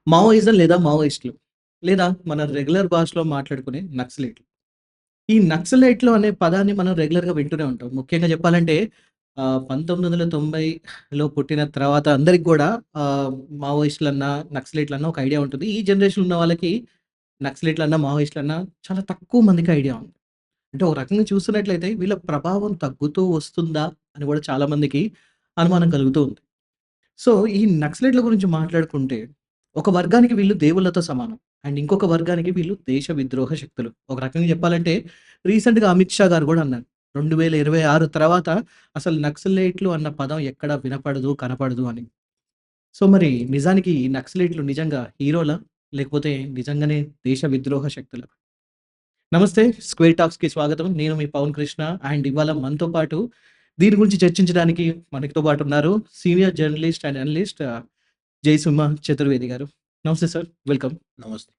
Maoism లేదా మావోయిస్టులు లేదా మన రెగ్యులర్ భాషలో మాట్లాడుకునే నక్సలైట్లు. ఈ నక్సలైట్లు అనే పదాన్ని మనం రెగ్యులర్‌గా వింటూనే ఉంటాం. ముఖ్యంగా చెప్పాలంటే 1990లో పుట్టిన తర్వాత అందరికి గూడా మావోయిస్టులన్నా, నక్సలైట్లన్నా ఒక ఐడియా ఉంటుంది. ఈ జనరేషన్‌లో ఉన్న వాళ్ళకి నక్సలైట్లన్నా, మావోయిస్టులన్నా చాలా తక్కువ మందికి ఐడియా ఉంది. అంటే ఒక రకంగా చూస్తున్నట్లయితే వీళ్ళ ప్రభావం తగ్గుతూ వస్తుందా అని గూడా చాలా మందికి అనుమానం కలుగుతూ ఉంది. సో, ఈ నక్సలైట్‌ల గురించి మాట్లాడుకుంటే, ఒక వర్గానికి వీళ్ళు దేవుళ్ళతో సమానం. అండ్ ఇంకొక వర్గానికి వీళ్ళు దేశ విద్రోహ శక్తులు. ఒక రకంగా చెప్పాలంటే, రీసెంట్‌గా అమిత్ షా గారు గూడా అన్నారు. 2026 తర్వాత అసలు నక్సలైట్లు అన్న పదం ఎక్కడ వినపడదు, కనపడదు అని. సో, మరి నిజానికి ఈ నక్సలైట్లు నిజంగా హీరోలా? లేకపోతే నిజంగానే దేశ విద్రోహ శక్తులా? నమస్తే. స్క్వేర్ టాక్స్‌కి స్వాగతం. నేను మీ పవన్ కృష్ణ. అండ్ ఇవాళ మనతో పాటు దీని గురించి చర్చించడానికి మనతో పాటు ఉన్నారు senior journalist and analyst Jayasimha Chaturvedi గారు. నమస్తే సార్. వెల్కమ్. నమస్తే.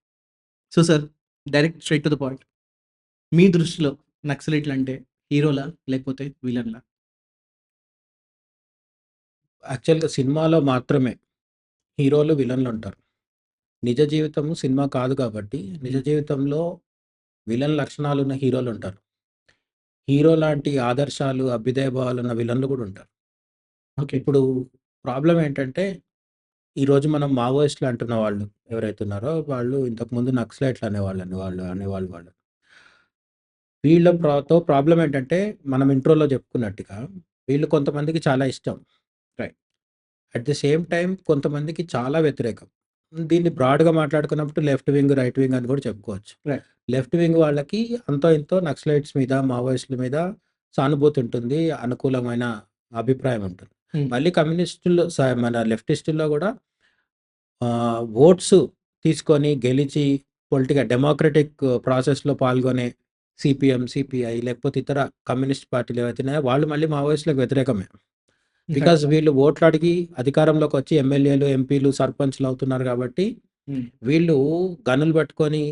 So sir, direct straight to the point. మీ దృష్టిలో నక్సలైట్‌లంటే హీరోలా? లేకపోతే విలన్లా? యాక్చువల్‌గా సినిమాలో మాత్రమే హీరోలు, విలన్లుంటారు. నిజ జీవితం సినిమా కాదు కాబట్టి, నిజ హ్మ్. జీవితంలో విలన్ లక్షణాలున్న హీరోలుంటారు. హీరో లాంటి ఆదర్శాలు, అభ్యుదయ భావాలున్న విలన్లు గూడా ఉంటారు. ఓకే. ఇప్పుడు ప్రాబ్లమ్ ఏంటంటే, ఈరోజు మనం మావోయిస్టులు అంటున్న వాళ్ళు ఎవరైతే ఉన్నారో, వాళ్ళు ఇంతకుముందు నక్సలైట్లు అనేవాళ్ళని అనేవాళ్ళు వాళ్ళు. వీళ్ళ ప్రాబ్లమ్ ఏంటంటే, మనం ఇంట్రోలో చెప్పుకున్నట్టుగా, వీళ్ళు కొంతమందికి చాలా ఇష్టం. Right. At the same time కొంతమందికి చాలా వ్యతిరేకం. దీన్ని బ్రాడ్‌గా మాట్లాడుకున్నప్పుడు లెఫ్ట్ వింగ్, రైట్ వింగ్ అని కూడా చెప్పుకోవచ్చు. రైట్. లెఫ్ట్ వింగ్ వాళ్ళకి అంతో ఇంతో నక్సలైట్స్ మీద, మావోయిస్టుల మీద సానుభూతి ఉంటుంది. అనుకూలమైన అభిప్రాయం ఉంటుంది. హ్మ్. మళ్ళీ కమ్యూనిస్టులు మన లెఫ్టిస్టుల్లో కూడా ఓట్స్ తీసుకొని గెలిచి డెమోక్రటిక్ ప్రాసెస్‌లో పాల్గొనే సీపీఎం, సీపీఐ లేకపోతే ఇతర కమ్యూనిస్ట్ పార్టీలు ఏవైతే ఉన్నాయో వాళ్ళు మళ్ళీ మావోయిస్టులకు వ్యతిరేకమే. రైట్. బికాజ్ వీళ్ళు ఓట్లడిగి అధికారంలోకొచ్చి ఎమ్మెల్యేలు, ఎంపీలు, సర్పంచ్‌లు అవుతున్నారు గాబట్టి, హ్మ్. వీళ్ళు గన్నులు పట్టుకొని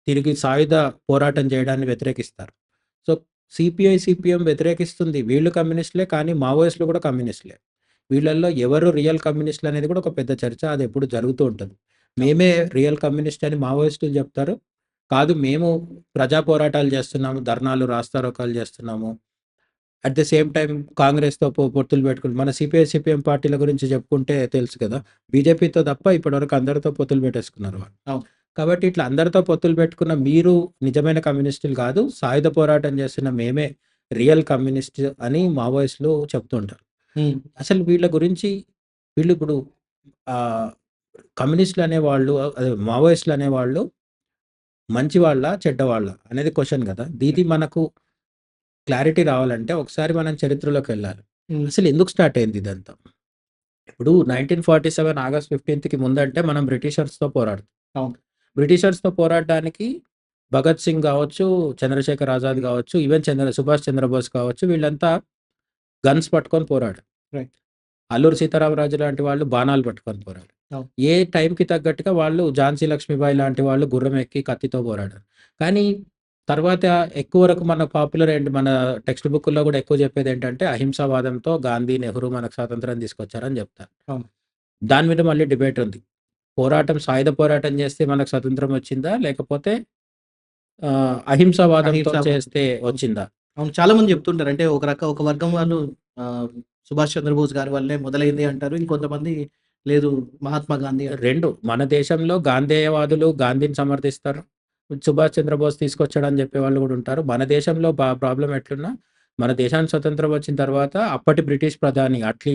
తిరిగి సాయుధ పోరాటం చేయడాన్ని వ్యతిరేకిస్తారు. సో, సీపీఐ, సీపీఎం వ్యతిరేకిస్తుంది. వీళ్ళు కమ్యూనిస్టులే కానీ మావోయిస్టులు కూడా కమ్యూనిస్టులే. వీళ్ళల్లో ఎవరు రియల్ కమ్యూనిస్టులనేది కూడా ఒక పెద్ద చర్చ. అదెప్పుడు జరుగుతూ ఉంటుంది. అవును. మేమే రియల్ కమ్యూనిస్ట్ అని మావోయిస్టులు చెప్తారు. కాదు మేము ప్రజా పోరాటాలు చేస్తున్నాము, ధర్నాలు, రాస్తారోకాలు చేస్తున్నాము. అట్ ద సేమ్ టైమ్ కాంగ్రెస్‌తో పొత్తులు పెట్టుకుంటూ మన సిపిఐ, సిపిఎం పార్టీల గురించి చెప్పుకుంటే తెలుసు కదా! బీజేపీతో తప్ప ఇప్పటివరకు అందరితో పొత్తులు పెట్టేసుకున్నారు వాళ్ళు. అవును. కాబట్టి ఇట్లా అందరితో పొత్తులు పెట్టుకున్న మీరు నిజమైన కమ్యూనిస్టులు కాదు. సాయుధ పోరాటం చేస్తున్న మేమే రియల్ కమ్యూనిస్ట్ అని మావోయిస్టులు చెప్తుంటారు. హ్మ్. అసలు వీళ్ళ గురించి వీళ్ళిప్పుడు ఆహ్, కమ్యూనిస్టులు అనేవాళ్ళు అదే మావోయిస్టులు అనేవాళ్ళు మంచివాళ్ళా? చెడ్డవాళ్ళా? అనేది క్వెషన్ కదా! ఇది రైట్. మనకు క్లారిటీ రావాలంటే ఒకసారి మనం చరిత్రలోకెళ్ళాలి. హ్మ్. అసలు ఎందుకు స్టార్ట్ అయింది ఇదంతా? ఇప్పుడు 1947 ఆగస్ట్ 15కి ముందంటే మనం బ్రిటిషర్స్‌తో పోరాడుతాం. అవును. బ్రిటిషర్స్‌తో పోరాడడానికి భగత్ సింగ్ గావచ్చు, చంద్రశేఖర్ ఆజాద్ గావచ్చు, ఈవెన్ సుభాష్ చంద్రబోస్ కావచ్చు వీళ్ళంతా గన్స్ పట్టుకొని పోరాడారు. రైట్. అల్లూరి సీతారామరాజు లాంటి వాళ్ళు బాణాలు పట్టుకొని పోరాడారు. అవును. ఏ టైంకి తగ్గట్టుగా వాళ్ళు ఝాన్సీ లక్ష్మీబాయి లాంటి వాళ్ళు గుర్రం ఎక్కి కత్తితో పోరాడారు. కానీ తర్వాత ఎక్కువ వరకు మన పాపులర్ అండ్ మన టెక్స్ట్ బుక్కుల్లో గూడా ఎక్కువ చెప్పేదేంటంటే అహింసావాదంతో గాంధీ, నెహ్రూ మనకు స్వాతంత్రం తీసుకొచ్చారని జెప్తారు. అవును. దాని మీద మళ్ళీ డిబేట్ ఉంది. సాయుధ పోరాటం చేస్తే మనకు స్వతంత్రం వచ్చిందా? లేకపోతే అహింసావాదంతో అహింసావాదం. చేస్తే అవును. వచ్చిందా? అవును. చాలా మంది చెప్తుంటారు. అంటే ఒక వర్గం వాళ్ళు ఆహ్, సుభాష్ చంద్రబోస్ గారి వల్లే మొదలైంది అంటారు. ఇంకొంతమంది లేదు మహాత్మా గాంధీ అంటారు. 2 మన దేశంలో గాంధేయవాదులు గాంధీని సమర్థిస్తారు. సుభాష్ చంద్రబోస్ తీసుకొచ్చాడని చెప్పేవాళ్ళు గూడా ఉంటారు. మన దేశంలో ప్రాబ్లమ్ ఎట్లున్నా, మన దేశానికి స్వతంత్రం వచ్చిన తర్వాత అప్పటి బ్రిటిష్ ప్రధాని అట్లీ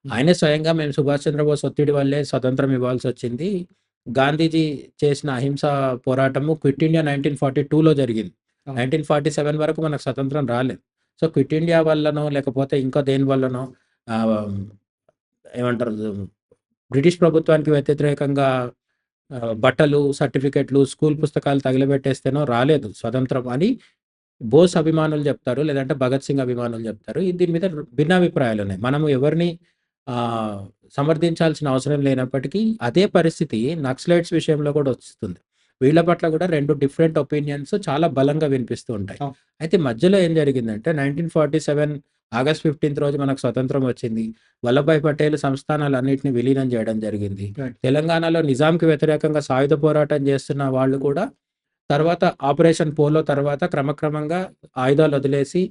హ్మ్. ఆయనే స్వయంగా మేము సుభాష్ చంద్రబోస్ ఒత్తిడి వల్లే స్వతంత్రం ఇవ్వాల్సొచ్చింది. గాంధీజీ చేసిన అహింసా పోరాటము క్విట్ ఇండియా 1942లో జరిగింది. అవును. 1947 వరకు మనకు స్వతంత్రం రాలేదు. సో, క్విట్ ఇండియా వల్లనో, లేకపోతే ఇంకా దేని వల్లనో ఆహ్, ఏమంటారు బ్రిటిష్ ప్రభుత్వానికి వ్యతిరేకంగా బట్టలు, సర్టిఫికేట్‌లు, స్కూల్ పుస్తకాలు తగిలబెట్టేస్తేనో రాలేదు స్వతంత్రం అని బోస్ అభిమానులు జెప్తారు. లేదంటే భగత్ సింగ్ అభిమానులు జెప్తారు. దీని మీద భిన్నాభిప్రాయాలున్నాయి. మనము ఎవరిని ఆహ్, సమర్థించాల్సిన అవసరం లేనప్పటికీ అదే పరిస్థితి నక్సలైట్స్ విషయంలో గూడా వస్తుంది. వీళ్ళ పట్ల గూడా 2 డిఫరెంట్ ఒపీనియన్స్ చాలా బలంగా వినిపిస్తూ ఉంటాయి. అవును. అయితే మధ్యలో ఏం జరిగిందంటే 1947 ఆగస్ట్ 15 రోజు మనకు స్వతంత్రం వచ్చింది. వల్లభాయ్ పటేల్ సంస్థానాలన్నిటిని విలీనం చేయడం జరిగింది. రైట్. తెలంగాణలో నిజాంకి వ్యతిరేకంగా సాయుధ పోరాటం చేస్తున్న వాళ్ళు కూడా తర్వాత ఆపరేషన్ పోలో తర్వాత క్రమక్రమంగా ఆయుధాలు వదిలేసి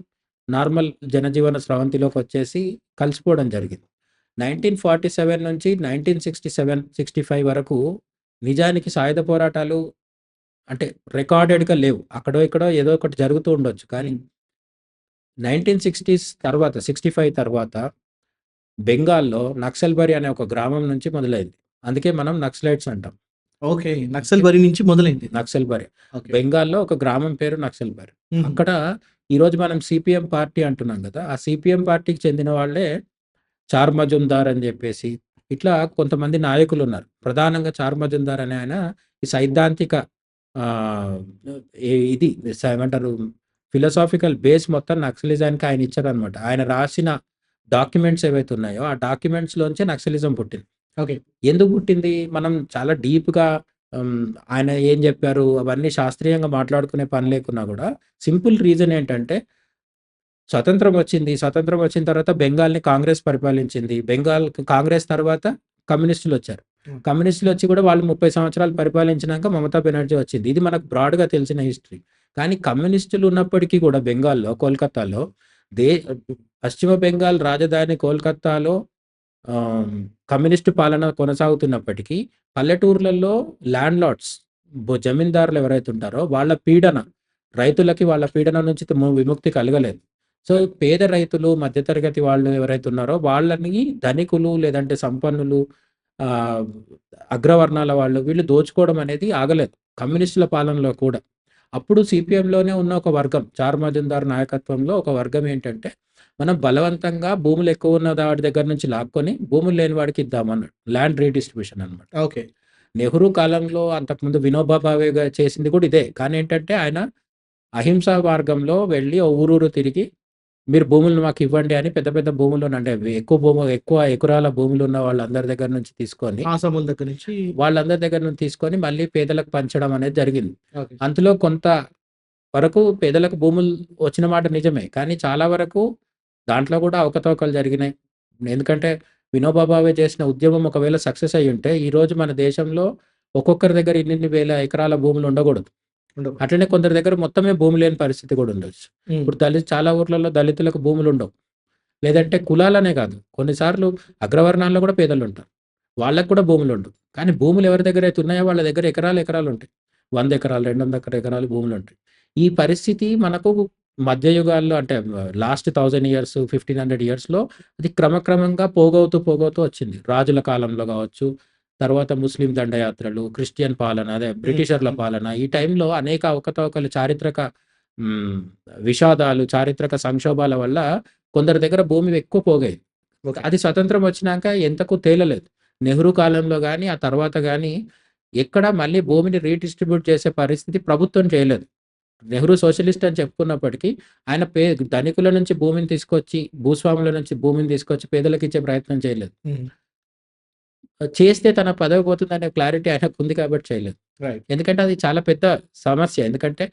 నార్మల్ జనజీవన స్రవంతిలోకి వచ్చేసి కలిసిపోవడం జరిగింది. 1947 నుంచి 1967, 65 వరకు నిజానికి సాయుధ పోరాటాలు అంటే రికార్డెడ్‌గా లేవు. అక్కడో ఇక్కడో ఏదో ఒకటి జరుగుతూ ఉండొచ్చు. కానీ 1960s తర్వాత 65 తర్వాత బెంగాల్‌లో నక్సల్బరీ అనే ఒక గ్రామం నుంచి మొదలైంది. అందుకే మనం నక్సలైట్స్ అంటాం. ఓకే. నక్సల్బరీ నుంచి మొదలైంది. నక్సల్బరీ. ఓకే. బెంగాల్‌లో ఒక గ్రామం పేరు నక్సల్బరీ. హుహు. అక్కడ ఈరోజు మనం సిపిఎం పార్టీ అంటున్నాం గదా! ఆ సిపిఎం పార్టీకి చెందిన వాళ్ళే చార్ మజుందార్ అని జెప్పేసి ఇట్లా కొంతమంది నాయకులున్నారు. ప్రధానంగా చార్ మజుందార్ అనే ఆయన ఈ సైద్ధాంతిక ఆహ్, ఇది ఏమంటారు ఫిలాసాఫికల్ బేస్ మొత్తం నక్సలిజానికి ఆయన ఇచ్చారనమాట. ఆయన రాసిన డాక్యుమెంట్స్ ఏవైతే ఉన్నాయో, ఆ డాక్యుమెంట్స్‌లోంచే నక్సలిజం పుట్టింది. ఓకే. ఎందుకు పుట్టింది? మనం చాలా డీప్‌గా హ్మ్. ఆయన ఏం జెప్పారు అవన్నీ శాస్త్రీయంగా మాట్లాడుకునే పని లేకున్నా గూడా సింపుల్ రీజన్ ఏంటంటే స్వతంత్రం వచ్చింది. స్వతంత్రం వచ్చిన తర్వాత బెంగాల్‌ని కాంగ్రెస్ పరిపాలించింది. కాంగ్రెస్ తర్వాత కమ్యూనిస్టులొచ్చారు. హ్మ్. కమ్యూనిస్టులొచ్చి కూడా వాళ్ళు 30 సంవత్సరాలు పరిపాలించినాక మమతా బెనర్జీ వచ్చింది. ఇది మనకు బ్రాడ్‌గా తెలిసిన హిస్టరీ. కానీ కమ్యూనిస్టులు ఉన్నప్పటికీ కూడా బెంగాల్‌లో, కోల్‌కత్తాలో దే పశ్చిమ బెంగాల్ రాజధాని కోల్‌కత్తాలో ఆహ్, కమ్యూనిస్టు పాలన కొనసాగుతున్నప్పటికీ పల్లెటూర్లలో ల్యాండ్ లార్డ్స్ జమీందారులు ఎవరైతే ఉంటారో వాళ్ళ పీడన రైతులకి వాళ్ళ పీడన నుంచి విముక్తి కలగలేదు. సో, పేద రైతులు, మధ్యతరగతి వాళ్ళు ఎవరైతే ఉన్నారో వాళ్ళని ధనికులు లేదంటే సంపన్నులు ఆహ్, అగ్రవర్ణాల వాళ్ళు వీళ్ళు దోచుకోవడం అనేది ఆగలేదు. కమ్యూనిస్టుల పాలనలో కూడా. అప్పుడు సిపిఎంలోనే ఉన్న ఒక వర్గం చార్ మజుందార్ నాయకత్వంలో ఒక వర్గం ఏంటంటే, మనం బలవంతంగా భూములు ఎక్కువ ఉన్న వాడి దగ్గర నుంచి లాక్కొని భూములు లేని వాడికి ఇద్దామన్నాడు. ల్యాండ్ రీడిస్ట్రిబ్యూషన్ అన్నమాట. ఓకే. నెహ్రూ కాలంలో అంతకుముందు వినోబా భావే చేసింది కూడా ఇదే. కానీ ఏంటంటే ఆయన అహింసా మార్గంలో వెళ్ళి ఓ ఊరూరు తిరిగి మీరు భూములు మాకివ్వండి అని పెద్ద పెద్ద భూములునంటే ఎక్కువ ఎకరాల భూములున్న వాళ్ళందరి దగ్గర నుంచి తీసుకొని, ఆసాముల దగ్గర నుంచి వాళ్ళందరి దగ్గర నుంచి తీసుకొని మళ్ళీ పేదలకు పంచడం అనేది జరిగింది. ఓకే. అందులో కొంత వరకు పేదలకు భూములు వచ్చిన మాట నిజమే. కానీ చాలా వరకు దాంట్లో కూడా అవకతవకలు జరిగినాయి. ఎందుకంటే వినోబా భావే చేసిన ఉద్యమం ఒకవేళ సక్సెస్ అయ్యుంటే ఈరోజు మన దేశంలో ఒక్కొక్కరి దగ్గర ఇన్నిన్ని వేల ఎకరాల భూములు ఉండకూడదు. ఉండవు. అట్లనే కొందరి దగ్గర మొత్తమే భూమి లేని పరిస్థితి కూడా ఉండొచ్చు. హ్మ్. ఇప్పుడు చాలా ఊర్లలో దళితులకు భూములుండవు. లేదంటే కులాలనే కాదు. కొన్నిసార్లు అగ్రవర్ణాల్లో కూడా పేదలుంటారు. వాళ్ళకి కూడా భూములుండవు. కానీ భూములు ఎవరి దగ్గరైతే ఉన్నాయో వాళ్ళ దగ్గర ఎకరాలుంటాయి. 100 ఎకరాలు, 200 ఎకరాలు భూములుంటాయి. ఈ పరిస్థితి మనకు మధ్యయుగాల్లో అంటే లాస్ట్ 1000 ఇయర్స్, 1500 ఇయర్స్‌లో అది క్రమక్రమంగా పోగవుతూ వచ్చింది. రాజుల కాలంలో కావచ్చు, తర్వాత ముస్లిం దండయాత్రలు, క్రిస్టియన్ పాలన అదే బ్రిటిషర్ల హ్మ్. పాలన ఈ టైంలో అనేక అవకతవకలు చారిత్రక హ్మ్. విషాదాలు, చారిత్రక సంక్షోభాల వల్ల కొందరి దగ్గర భూమి ఎక్కువ పోగేది. ఓకే. అది స్వతంత్రం వచ్చినాక ఎంతకు తేలలేదు. నెహ్రూ కాలంలో గాని, ఆ తర్వాత గాని ఎక్కడ మళ్ళీ భూమిని రీడిస్ట్రిబ్యూట్ చేసే పరిస్థితి ప్రభుత్వం చేయలేదు. నెహ్రూ సోషలిస్ట్ అని చెప్పుకున్నప్పటికీ ఆయన ధనికుల నుంచి భూమిని తీసుకొచ్చి, భూస్వాముల నుంచి భూమిని తీసుకొచ్చి పేదలకిచ్చే ప్రయత్నం చేయలేదు. హ్మ్. చేస్తే తన పదవి పోతుందనే క్లారిటీ ఆయనకుంది కాబట్టి చేయలేదు. రైట్. ఎందుకంటే అది చాలా పెద్ద సమస్య. ఎందుకంటే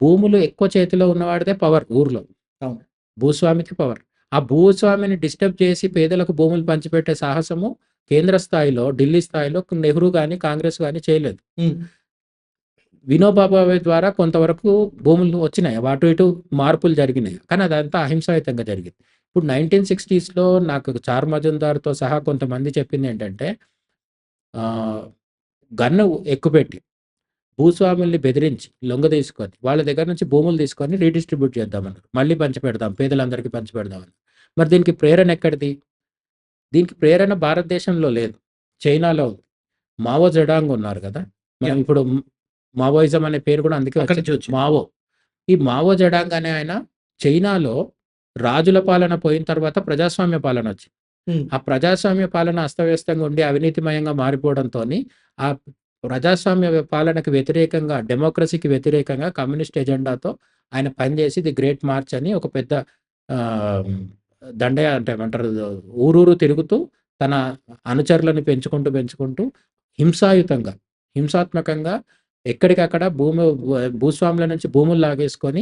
భూములు ఎక్కువ చేతిలో ఉన్నవాడిదే పవర్ ఊర్లో. అవును. భూస్వామికి పవర్. ఆ భూస్వామిని డిస్టర్బ్ చేసి పేదలకు భూములు పంచిపెట్టే సాహసము కేంద్ర స్థాయిలో, ఢిల్లీ స్థాయిలో నెహ్రూ గాని, కాంగ్రెస్ గాని చేయలేదు. హ్మ్. వినోబా భావే ద్వారా కొంతవరకు భూములు వచ్చినాయి. అటు ఇటు మార్పులు జరిగినాయి. కానీ అదంతా అహింసాయుతంగా జరిగింది. ఇప్పుడు 1960స్‌లో నాకు చార్ మజుందార్‌తో సహా కొంతమంది చెప్పిందేంటంటే ఆహ్, గన్ను ఎక్కుపెట్టి భూస్వాముల్ని బెదిరించి, లొంగదీసుకొని, వాళ్ళ దగ్గర నుంచి భూములు తీసుకొని రీడిస్ట్రిబ్యూట్ చేద్దామన్నారు. మళ్ళీ పంచిపెడదాం, పేదలందరికీ పంచిపెడదామని. మరి దీనికి ప్రేరణ ఎక్కడిది? దీనికి ప్రేరణ భారతదేశంలో లేదు. చైనాలో ఉంది. మావో జెడాంగ్ ఉన్నారు గదా! మనం యాహ్! ఇప్పుడు మావోయిజం అనే పేరు కూడా అందుకే అక్కడి వచ్చింది. నుంచి వచ్చింది. మావో. ఈ మావో జెడాంగ్ అనే ఆయన చైనాలో రాజుల పాలన పోయిన తర్వాత ప్రజాస్వామ్య పాలనొచ్చింది. హ్మ్. ఆ ప్రజాస్వామ్య పాలన అస్తవ్యస్తంగా ఉండి అవినీతిమయంగా మారిపోవడంతోని, ఆ ప్రజాస్వామ్య పాలనకు వ్యతిరేకంగా, డెమోక్రసీకి వ్యతిరేకంగా కమ్యూనిస్ట్ ఎజెండాతో ఆయన పనిచేసి ది గ్రేట్ మార్చ్ అని ఒక పెద్ద ఆహ్, అంటే ఏమంటారు ఊరూరు తిరుగుతూ తన అనుచరులను పెంచుకుంటూ హింసాయుతంగా, హింసాత్మకంగా ఎక్కడికక్కడ భూస్వాముల నుంచి భూములు లాగేసుకొని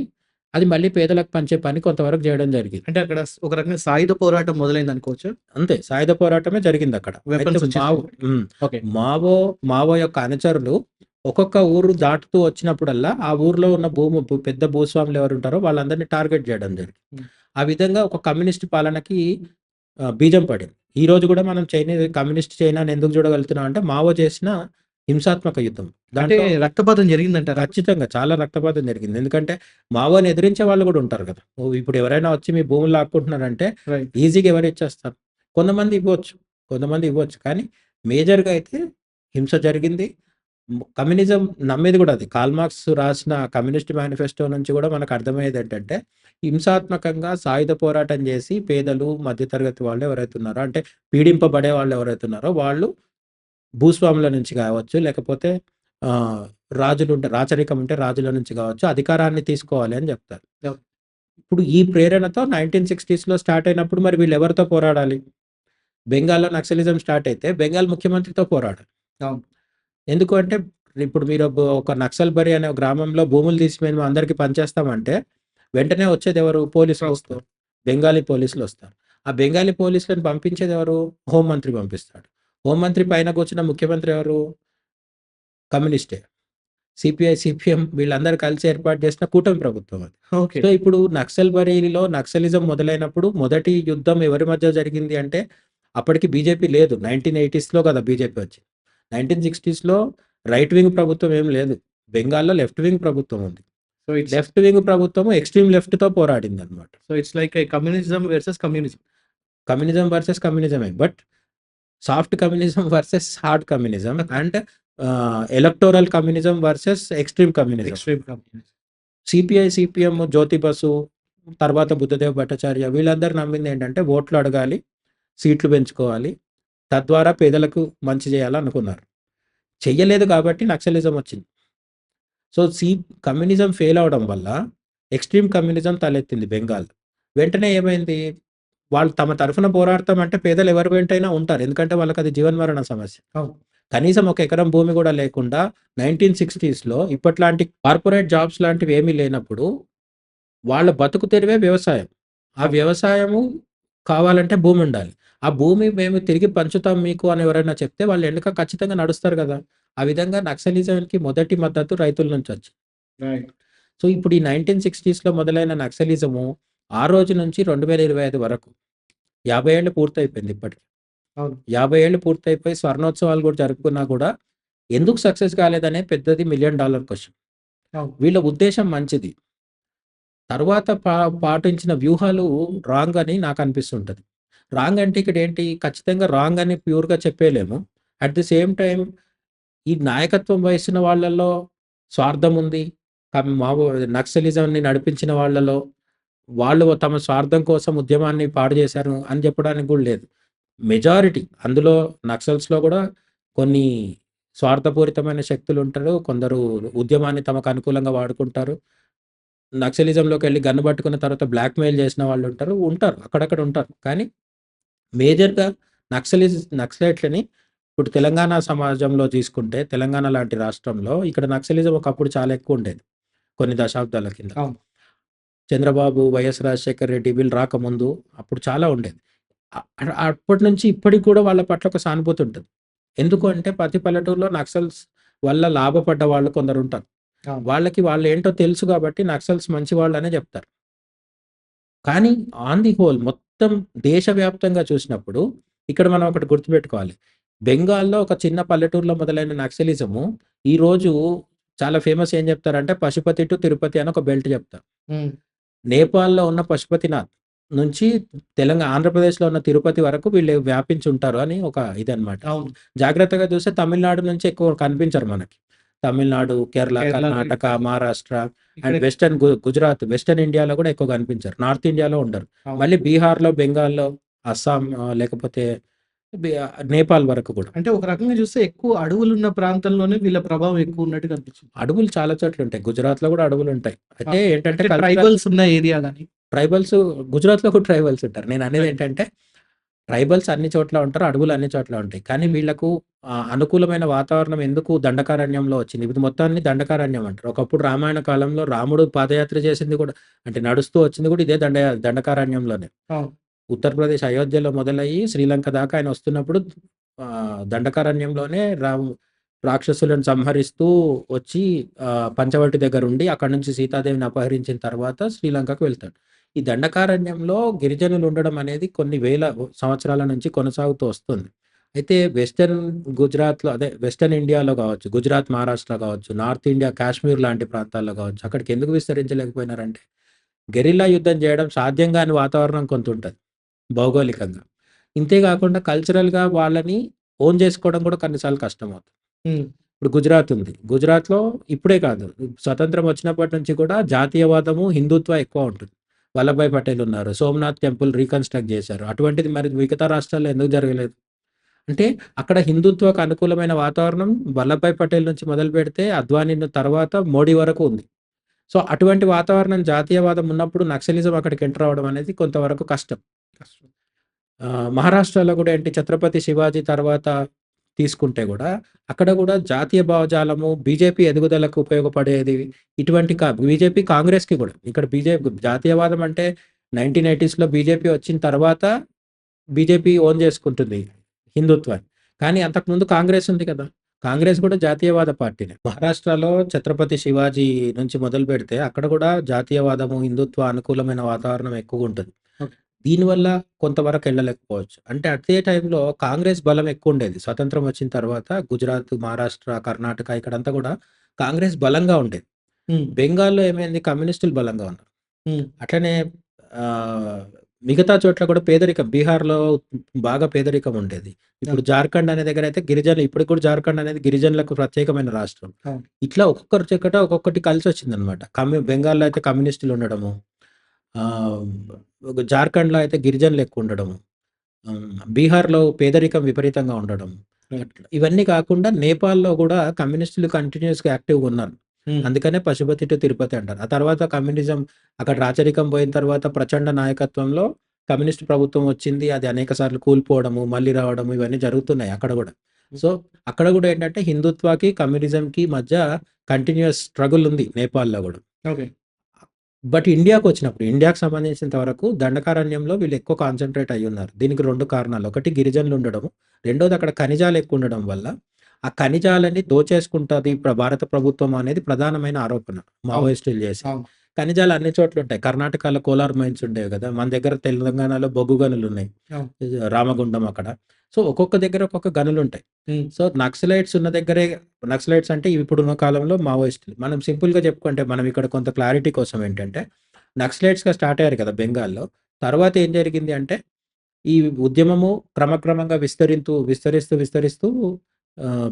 అది మళ్ళీ పేదలకు పంచే పని కొంతవరకు చేయడం జరిగింది. అంటే అక్కడ ఒక రకంగా సాయుధ పోరాటం మొదలైంది అనుకోవచ్చా? అంతే సాయుధ పోరాటమే జరిగిందక్కడ. అయితే వెపన్స్ వచ్చేసినాయి. హ్మ్. ఓకే. మావో యొక్క అనుచరులు ఒక్కొక్క ఊరు దాటుతూ వచ్చినప్పుడల్లా ఆ ఊర్లో ఉన్న పెద్ద భూస్వాములు ఎవరుంటారో వాళ్ళందరినీ టార్గెట్ చేయడం జరిగింది. హ్మ్. ఆ విధంగా ఒక కమ్యూనిస్ట్ పాలనకి బీజం పడింది. ఈ రోజు కూడా మనం కమ్యూనిస్ట్ చైనాని ఎందుకు చూడగలుగుతున్నాం అంటే మావో చేసిన హింసాత్మక యుద్ధం. అంటే దాంట్లో రక్తపాతం జరిగిందంటారా? ఖచ్చితంగా చాలా రక్తపాతం జరిగింది. ఎందుకంటే మావోని ఎదిరించే వాళ్ళు కూడా ఉంటారు కదా! ఇప్పుడు ఎవరైనా వచ్చి మీ భూములు లాక్కుంటున్నారంటే రైట్. ఈజీగా ఎవరు ఇచ్చేస్తారు? కొంతమంది ఇవ్వచ్చు. కొంతమంది ఇవ్వచ్చు. కానీ మేజర్‌గా అయితే హింస జరిగింది. కమ్యూనిజం నమ్మేది కూడా అది. కార్ల్ మార్క్స్ రాసిన కమ్యూనిస్ట్ మేనిఫెస్టో నుంచి కూడా మనకు అర్థమయ్యేది ఏంటంటే, హింసాత్మకంగా సాయుధ పోరాటం చేసి పేదలు, మధ్యతరగతి వాళ్ళు ఎవరైతే ఉన్నారో అంటే పీడింపబడే వాళ్ళు ఎవరైతే ఉన్నారో వాళ్ళు భూస్వాముల నుంచి కావచ్చు, లేకపోతే ఆహ్, రాచరికం ఉంటే రాజుల నుంచి కావచ్చు, అధికారాన్ని తీసుకోవాలి అని చెప్తారు. అవును. ఇప్పుడు ఈ ప్రేరణతో 1960స్‌లో స్టార్ట్ అయినప్పుడు మరి వీళ్ళు ఎవరితో పోరాడాలి? బెంగాల్‌లో నక్సలిజం స్టార్ట్ అయితే బెంగాల్ ముఖ్యమంత్రితో పోరాడాలి. అవును. ఎందుకు అంటే ఇప్పుడు మీరు ఒక నక్సల్బరి అనే గ్రామంలో భూములు తీసి మేము అందరికి పంచేస్తామంటే వెంటనే వచ్చేది ఎవరు? పోలీసులు ప్రభుత్వం. వస్తారు. బెంగాలీ పోలీసులు వస్తారు. ఆ బెంగాలీ పోలీసులను పంపించేది ఎవరు? హోంమంత్రి పంపిస్తాడు. హోంమంత్రి పైన కూర్చున్న ముఖ్యమంత్రి ఎవరు? కమ్యూనిస్టే. సిపిఐ, సిపిఎం వీళ్ళందరూ కలిసి ఏర్పాటు చేసిన కూటమి ప్రభుత్వం అది. ఓకే. సో, ఇప్పుడు నక్సల్బరీలో నక్సలిజం మొదలైనప్పుడు మొదటి యుద్ధం ఎవరి మధ్య జరిగింది అంటే అప్పటికి బీజేపీ లేదు. 1980స్‌లో కదా బీజేపీ వచ్చింది. 1960స్‌లో రైట్ వింగ్ ప్రభుత్వం ఏం లేదు. బెంగాల్‌లో లెఫ్ట్ వింగ్ ప్రభుత్వం ఉంది. లెఫ్ట్ వింగ్ ప్రభుత్వం ఎక్స్‌ట్రీమ్ లెఫ్ట్‌తో పోరాడిందన్నమాట. So it's like a communism versus communism. Communism versus కమ్యూనిజమే. But soft communism versus hard communism and electoral communism versus extreme communism. Extreme communism. CPI, CPM, Jyoti Basu, తర్వాత బుద్ధదేవ్ భట్టాచార్య వీళ్ళందరూ నమ్మింది ఏంటంటే ఓట్లు అడగాలి, సీట్లు పెంచుకోవాలి, తద్వారా పేదలకు మంచి చేయాలనుకున్నారు. చెయ్యలేదు కాబట్టి నక్సలిజం వచ్చింది. సో, కమ్యూనిజం ఫెయిల్ అవ్వడం వల్ల ఎక్స్‌ట్రీమ్ కమ్యూనిజం తలెత్తింది బెంగాల్. వెంటనే ఏమైంది? వాళ్ళు తమ తరఫున పోరాడతామంటే పేదలు ఎవరి వెంటైనా ఉంటారు. ఎందుకంటే వాళ్ళకది జీవన్మరణ సమస్య. అవును. కనీసం ఒక ఎకరం భూమి కూడా లేకుండా 1960స్‌లో ఇప్పట్లాంటి కార్పొరేట్ జాబ్స్ లాంటివి ఏమీ లేనప్పుడు వాళ్ళ బతుకు తెరువే వ్యవసాయం. ఆ వ్యవసాయము కావాలంటే భూమి ఉండాలి. ఆ భూమి మేము తిరిగి పంచుతాం మీకు అని ఎవరైనా చెప్తే వాళ్ళు వెనక ఖచ్చితంగా నడుస్తారు కదా! ఆ విధంగా నక్సలిజంకి మొదటి మద్దతు రైతుల నుంచి వచ్చింది. రైట్. సో, ఇప్పుడు ఈ 1960స్‌లో మొదలైన నక్సలిజము ఆ రోజు నుంచి 2025 వరకు 50 ఏళ్ళు పూర్తయిపోయింది ఇప్పటికి. అవును. 50 ఏళ్ళు పూర్తయిపోయి స్వర్ణోత్సవాలు కూడా జరుపుకున్నా కూడా ఎందుకు సక్సెస్ కాలేదనే పెద్దది $1 మిలియన్ క్వెషన్. అవును. వీళ్ళ ఉద్దేశ్యం మంచిది. తరువాత పాటించిన వ్యూహాలు రాంగ్ అని నాకు అనిపిస్తుంటది. రాంగ్ అంటే ఇక్కడేంటి ఖచ్చితంగా రాంగ్ అని ప్యూర్‌గా చెప్పేయలేము. అట్ ది సేమ్ టైమ్ ఈ నాయకత్వం వహిస్తున్న వాళ్ళలో స్వార్థం ఉంది. నక్సలిజంని నడిపించిన వాళ్ళలో వాళ్ళు తమ స్వార్థం కోసం ఉద్యమాన్ని పాడు చేశారు అని చెప్పడానికి కూడా లేదు. మెజారిటీ అందులో నక్సల్స్‌లో కూడా కొన్ని స్వార్థపూరితమైన శక్తులుంటారు. కొందరు ఉద్యమాన్ని తమకు అనుకూలంగా వాడుకుంటారు. నక్సలిజంలోకెళ్ళి గన్ పట్టుకున్న తర్వాత బ్లాక్‌మెయిల్ చేసిన వాళ్ళుంటారు. ఉంటారు. అక్కడక్కడ ఉంటారు. కానీ మేజర్‌గా నక్సలైట్లని ఇప్పుడు తెలంగాణ సమాజంలో తీసుకుంటే తెలంగాణ లాంటి రాష్ట్రంలో ఇక్కడ నక్సలిజం ఒకప్పుడు చాలా ఎక్కువుండేది. కొన్ని దశాబ్దాల కింద. అవును. చంద్రబాబు, వైఎస్ రాజశేఖర్ రెడ్డి వీళ్ళు రాకముందు అప్పుడు చాలా ఉండేది. అప్పటి నుంచి ఇప్పటికి కూడా వాళ్ళ పట్ల ఒక సానుభూతి ఉంటది. ఎందుకు అంటే ప్రతి పల్లెటూరులో నక్సల్స్ వల్ల లాభపడ్డ వాళ్ళు కొందరుంటారు. అవును. వాళ్ళకి వాళ్ళేంటో తెలుసు కాబట్టి నక్సల్స్ మంచివాళ్ళనే చెప్తారు. కానీ ఆన్ ది హోల్ మొత్తం దేశవ్యాప్తంగా చూసినప్పుడు ఇక్కడ మనం ఒకటి గుర్తుపెట్టుకోవాలి. బెంగాల్‌లో ఒక చిన్న పల్లెటూరులో మొదలైన నక్సలిజము ఈరోజు చాలా ఫేమస్ ఏం చెప్తారంటే పశుపతి టు తిరుపతి అని ఒక బెల్ట్ చెప్తారు. హ్మ్. నేపాల్‌లో ఉన్న పశుపతినాథ్ నుంచి ఆంధ్రప్రదేశ్‌లో ఉన్న తిరుపతి వరకు వీళ్ళు వ్యాపించి ఉంటారు అని ఒక ఇదనమాట. అవును. జాగ్రత్తగా చూస్తే తమిళనాడు నుంచి ఎక్కువ కనిపించరు మనకి. తమిళనాడు, కేరళ, కర్ణాటక, మహారాష్ట్ర అండ్ ఇక్కడ వెస్టర్న్ గుజరాత్, వెస్టర్న్ ఇండియాలో కూడా ఎక్కువ కనిపించరు. నార్త్ ఇండియాలో ఉండరు. అవును. మళ్ళీ బీహార్‌లో, బెంగాల్‌లో, అస్సాం లేకపోతే నేపాల్ వరకు కూడా. అంటే ఒక రకంగా చూస్తే ఎక్కువ అడవులున్న ప్రాంతంలోనే వీళ్ళ ప్రభావం ఎక్కువ ఉన్నట్టు కనిపించింది. అడవులు చాలా చోట్ల ఉంటాయి. గుజరాత్‌లో కూడా అడవులుంటాయి. అయితే ఏంటంటే అంటే ట్రైబల్స్ ఉన్న ఏరియా గాని. ట్రైబల్స్ గుజరాత్‌లో కూడా ట్రైబల్స్ ఉంటారు. నేను అనేది ఏంటంటే ట్రైబల్స్ అన్ని చోట్ల ఉంటారు. అడవులు అన్ని చోట్ల ఉంటాయి. కానీ వీళ్ళకు అనుకూలమైన వాతావరణం ఎందుకు దండకారణ్యంలో వచ్చింది. ఇది మొత్తాన్ని దండకారణ్యం అంటారు. ఒకప్పుడు రామాయణ కాలంలో రాముడు పాదయాత్ర చేసింది కూడా అంటే నడుస్తూ వచ్చింది కూడా ఇదే దండకారణ్యంలోనే. అవును. ఉత్తరప్రదేశ్ అయోధ్యలో మొదలయ్యి శ్రీలంక దాకా ఆయన వస్తున్నప్పుడు దండకారణ్యంలోనే రాక్షసులను సంహరిస్తూ వచ్చి పంచవటి దగ్గర ఉండి అక్కడి నుంచి సీతాదేవిని అపహరించిన తర్వాత శ్రీలంకకు వెళ్తాడు. ఈ దండకారణ్యంలో గిరిజనులు ఉండడం అనేది కొన్ని వేల సంవత్సరాల నుంచి కొనసాగుతూ వస్తుంది. అయితే గుజరాత్‌లో అదే వెస్టర్న్ ఇండియాలో కావచ్చు, గుజరాత్, మహారాష్ట్ర కావచ్చు, నార్త్ ఇండియా, కాశ్మీర్ లాంటి ప్రాంతాల్లో కావచ్చు, అక్కడికి ఎందుకు విస్తరించలేకపోయినారంటే గెరిల్లా యుద్ధం చేయడం సాధ్యం కాని వాతావరణం కొంతుంటది భౌగోళికంగా. ఇంతే కాకుండా కల్చరల్‌గా వాళ్ళని ఓన్ చేసుకోవడం కూడా కొన్నిసార్లు కష్టమవుతుంది. హ్మ్. ఇప్పుడు గుజరాత్ ఉంది. గుజరాత్‌లో ఇప్పుడే కాదు, స్వతంత్రం వచ్చినప్పటి నుంచి కూడా జాతీయవాదము, హిందుత్వ ఎక్కువ ఉంటుంది. వల్లభాయ్ పటేల్ ఉన్నారు. సోమనాథ్ టెంపుల్ రీకన్‌స్ట్రక్ట్ చేశారు. అటువంటిది మరి మిగతా రాష్ట్రాల్లో ఎందుకు జరగలేదు? అంటే అక్కడ హిందుత్వకు అనుకూలమైన వాతావరణం వల్లభాయ్ పటేల్ నుంచి మొదలుపెడితే అద్వానీ తర్వాత మోడీ వరకు ఉంది. సో, అటువంటి వాతావరణం జాతీయవాదం ఉన్నప్పుడు నక్సలిజం అక్కడికి ఎంటర్ అవ్వడం అనేది కొంతవరకు కష్టం. కష్టం. మహారాష్ట్రలో కూడా ఏంటి ఛత్రపతి శివాజీ తర్వాత తీసుకుంటే గూడా, అక్కడ గూడా జాతీయ భావజాలము, బీజేపీ ఎదుగుదలకు ఉపయోగపడేది ఇటువంటి బీజేపీ, కాంగ్రెస్‌కి గూడా. ఇక్కడ జాతీయవాదం అంటే 1980స్‌లో బీజేపీ వచ్చిన తర్వాత బీజేపీ ఓన్ చేసుకుంటుంది హిందుత్వాన్ని. కానీ అంతకుముందు కాంగ్రెస్ ఉంది కదా! కాంగ్రెస్ కూడా జాతీయవాద పార్టీనే. మహారాష్ట్రలో ఛత్రపతి శివాజీ నుంచి మొదలుపెడితే అక్కడ కూడా జాతీయవాదము, హిందుత్వ అనుకూలమైన వాతావరణం ఎక్కువుంటది. ఓకే. దీనివల్ల కొంతవరకు ఎళ్ళలేకపోవచ్చు. అంటే అదే టైంలో కాంగ్రెస్ బలం ఎక్కువుండేది. స్వతంత్రం వచ్చిన తర్వాత గుజరాత్, మహారాష్ట్ర, కర్ణాటక ఇక్కడంతా కూడా కాంగ్రెస్ బలంగా ఉండేది. హ్మ్. బెంగాల్‌లో ఏమైంది కమ్యూనిస్టులు బలంగా ఉన్నారు. హ్మ్. అట్లనే ఆహ్, మిగతా చోట్ల కూడా పేదరికం బీహార్‌లో బాగా పేదరికం ఉండేది. ఇప్పుడు అవును. జార్ఖండ్ అనే దగ్గర అయితే గిరిజనులు ఇప్పటికి కూడా జార్ఖండ్ అనేది గిరిజనులకు ప్రత్యేకమైన రాష్ట్రం. అవును. ఇట్లా ఒక్కొక్కరి చోట ఒక్కొక్కటి కలిసొచ్చిందనమాట. బెంగాల్‌లో అయితే కమ్యూనిస్టులు ఉండడము. ఆహ్, జార్ఖండ్‌లో అయితే గిరిజనులు ఎక్కువ ఉండడము. బీహార్‌లో పేదరికం విపరీతంగా ఉండడం. రైట్. ఇవన్నీ కాకుండా నేపాల్‌లో గూడా కమ్యూనిస్టులు కంటిన్యూయస్‌గా యాక్టివ్‌గా ఉన్నారు. హ్మ్. అందుకనే పశుపతి టు తిరుపతి అంటారు. ఆ తర్వాత కమ్యూనిజం అక్కడ రాచరికం పోయిన తర్వాత ప్రచండ నాయకత్వంలో కమ్యూనిస్ట్ ప్రభుత్వం వచ్చింది. అది అనేక సార్లు కూలిపోవడము, మళ్ళీ రావడము ఇవన్నీ జరుగుతున్నాయి అక్కడ గూడా. హ్మ్. సో, అక్కడ గూడా ఏంటంటే హిందుత్వకి, కమ్యూనిజంకి మధ్య కంటిన్యూయస్ స్ట్రగుల్ ఉంది నేపాల్‌లో గూడా. ఓకే. బట్ ఇండియాకొచ్చినప్పుడు, ఇండియాకి సంబంధించినంత వరకు దండకారణ్యంలో వీళ్ళు ఎక్కువ కాన్సంట్రేట్ అయ్యున్నారు. దీనికి 2 కారణాలు. ఒకటి గిరిజనులుండడము. రెండోది అక్కడ ఖనిజాలు ఎక్కువుండడం వల్ల, ఆ ఖనిజాలని దోచేసుకుంటది భారత ప్రభుత్వం అనేది ప్రధానమైన ఆరోపణ అవును. మావోయిస్టులు చేసేది. అవును. ఖనిజాలు అన్ని చోట్లుంటాయి. కర్ణాటకలో కోలార్ మైన్స్ ఉండేవి గదా! మన దగ్గర తెలంగాణలో బొగ్గు గనులున్నాయి. అవును. రామగుండం అక్కడ. సో, ఒక్కొక్క దగ్గర ఒక్కొక్క గనులుంటాయి. హ్మ్. సో, నక్సలైట్స్ ఉన్న దగ్గరే నక్సలైట్స్ అంటే ఇప్పుడున్న కాలంలో మావోయిస్టులు. మనం సింపుల్‌గా చెప్పుకుంటే మనం ఇక్కడ కొంత క్లారిటీ కోసం ఏంటంటే, నక్సలైట్స్‌గా స్టార్ట్ అయ్యారు కదా! బెంగాల్‌లో. తర్వాత ఏం జరిగింది అంటే, ఈ ఉద్యమము క్రమక్రమంగా విస్తరిస్తూ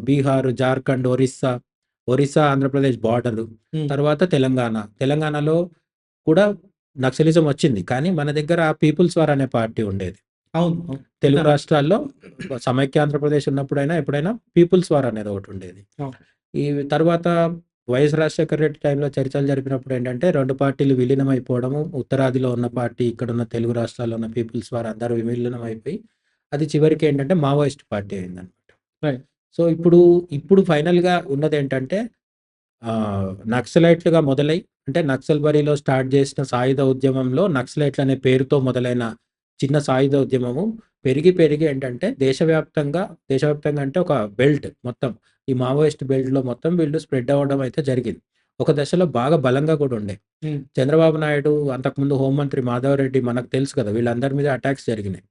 బీహార్, జార్ఖండ్, ఒరిస్సా, ఆంధ్రప్రదేశ్ బార్డరు. హ్మ్. తర్వాత తెలంగాణ. తెలంగాణలో కూడా నక్సలిజం వచ్చింది. కానీ మన దగ్గర పీపుల్స్ వార్ అనే పార్టీ ఉండేది. అవును. అవును. తెలుగు విన్నాను. రాష్ట్రాల్లో సమైక్య ఆంధ్రప్రదేశ్ ఉన్నప్పుడైనా, ఎప్పుడైనా పీపుల్స్ వార్ అనేది ఒకటుండేది. అవును. ఈ తర్వాత వైఎస్ రాజశేఖర రెడ్డి టైంలో చర్చలు జరిపినప్పుడు ఏంటంటే 2 పార్టీలు విలీనమైపోవడము, ఉత్తరాదిలో ఉన్న పార్టీ, ఇక్కడున్న తెలుగు రాష్ట్రాల్లో ఉన్న పీపుల్స్ వార్ అందరూ విలీనమైపోయి, అది చివరికి ఏంటంటే మావోయిస్ట్ పార్టీ అయిందనమాట. రైట్. సో, ఇప్పుడు ఫైనల్‌గా ఉన్నదేంటంటే నక్సలైట్లుగా మొదలై అంటే నక్సల్బరీలో స్టార్ట్ చేసిన సాయుధ ఉద్యమంలో నక్సలైట్లనే పేరుతో మొదలైన చిన్న సాయుధ ఉద్యమము పెరిగి ఏంటంటే దేశవ్యాప్తంగా అంటే ఒక బెల్ట్ మొత్తం ఈ మావోయిస్ట్ బెల్ట్‌లో మొత్తం వీళ్ళు స్ప్రెడ్ అవ్వడం అయితే జరిగింది. ఒక దశలో బాగా బలంగా కూడా ఉండే. హ్మ్. చంద్రబాబు నాయుడు అంతకుముందు హోంమంత్రి మాధవరెడ్డి మనకు తెలుసు కదా! వీళ్ళందరి మీద అటాక్స్ జరిగినాయి.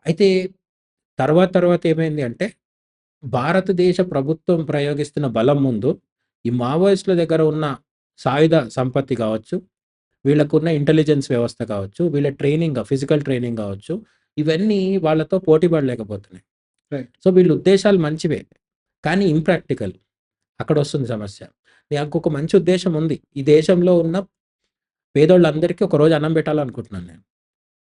అయితే తర్వాత ఏమైంది అంటే భారతదేశ ప్రభుత్వం ప్రయోగిస్తున్న బలం ముందు, ఈ మావోయిస్టుల దగ్గర ఉన్న సాయుధ సంపత్తి కావచ్చు, వీళ్ళకున్న ఇంటెలిజెన్స్ వ్యవస్థ కావచ్చు, వీళ్ళ ఫిజికల్ ట్రైనింగ్ కావచ్చు, ఇవన్నీ వాళ్ళతో పోటీ పడలేకపోతున్నాయి. రైట్. సో, వీళ్ళ ఉద్దేశాలు మంచివే. కానీ ఇంప్రాక్టికల్. అక్కడొస్తుంది సమస్య. నాకొక మంచి ఉద్దేశ్యం ఉంది. ఈ దేశంలో ఉన్న పేదోళ్ళందరికీ ఒకరోజు అన్నం పెట్టాలనుకుంటున్నాను నేను.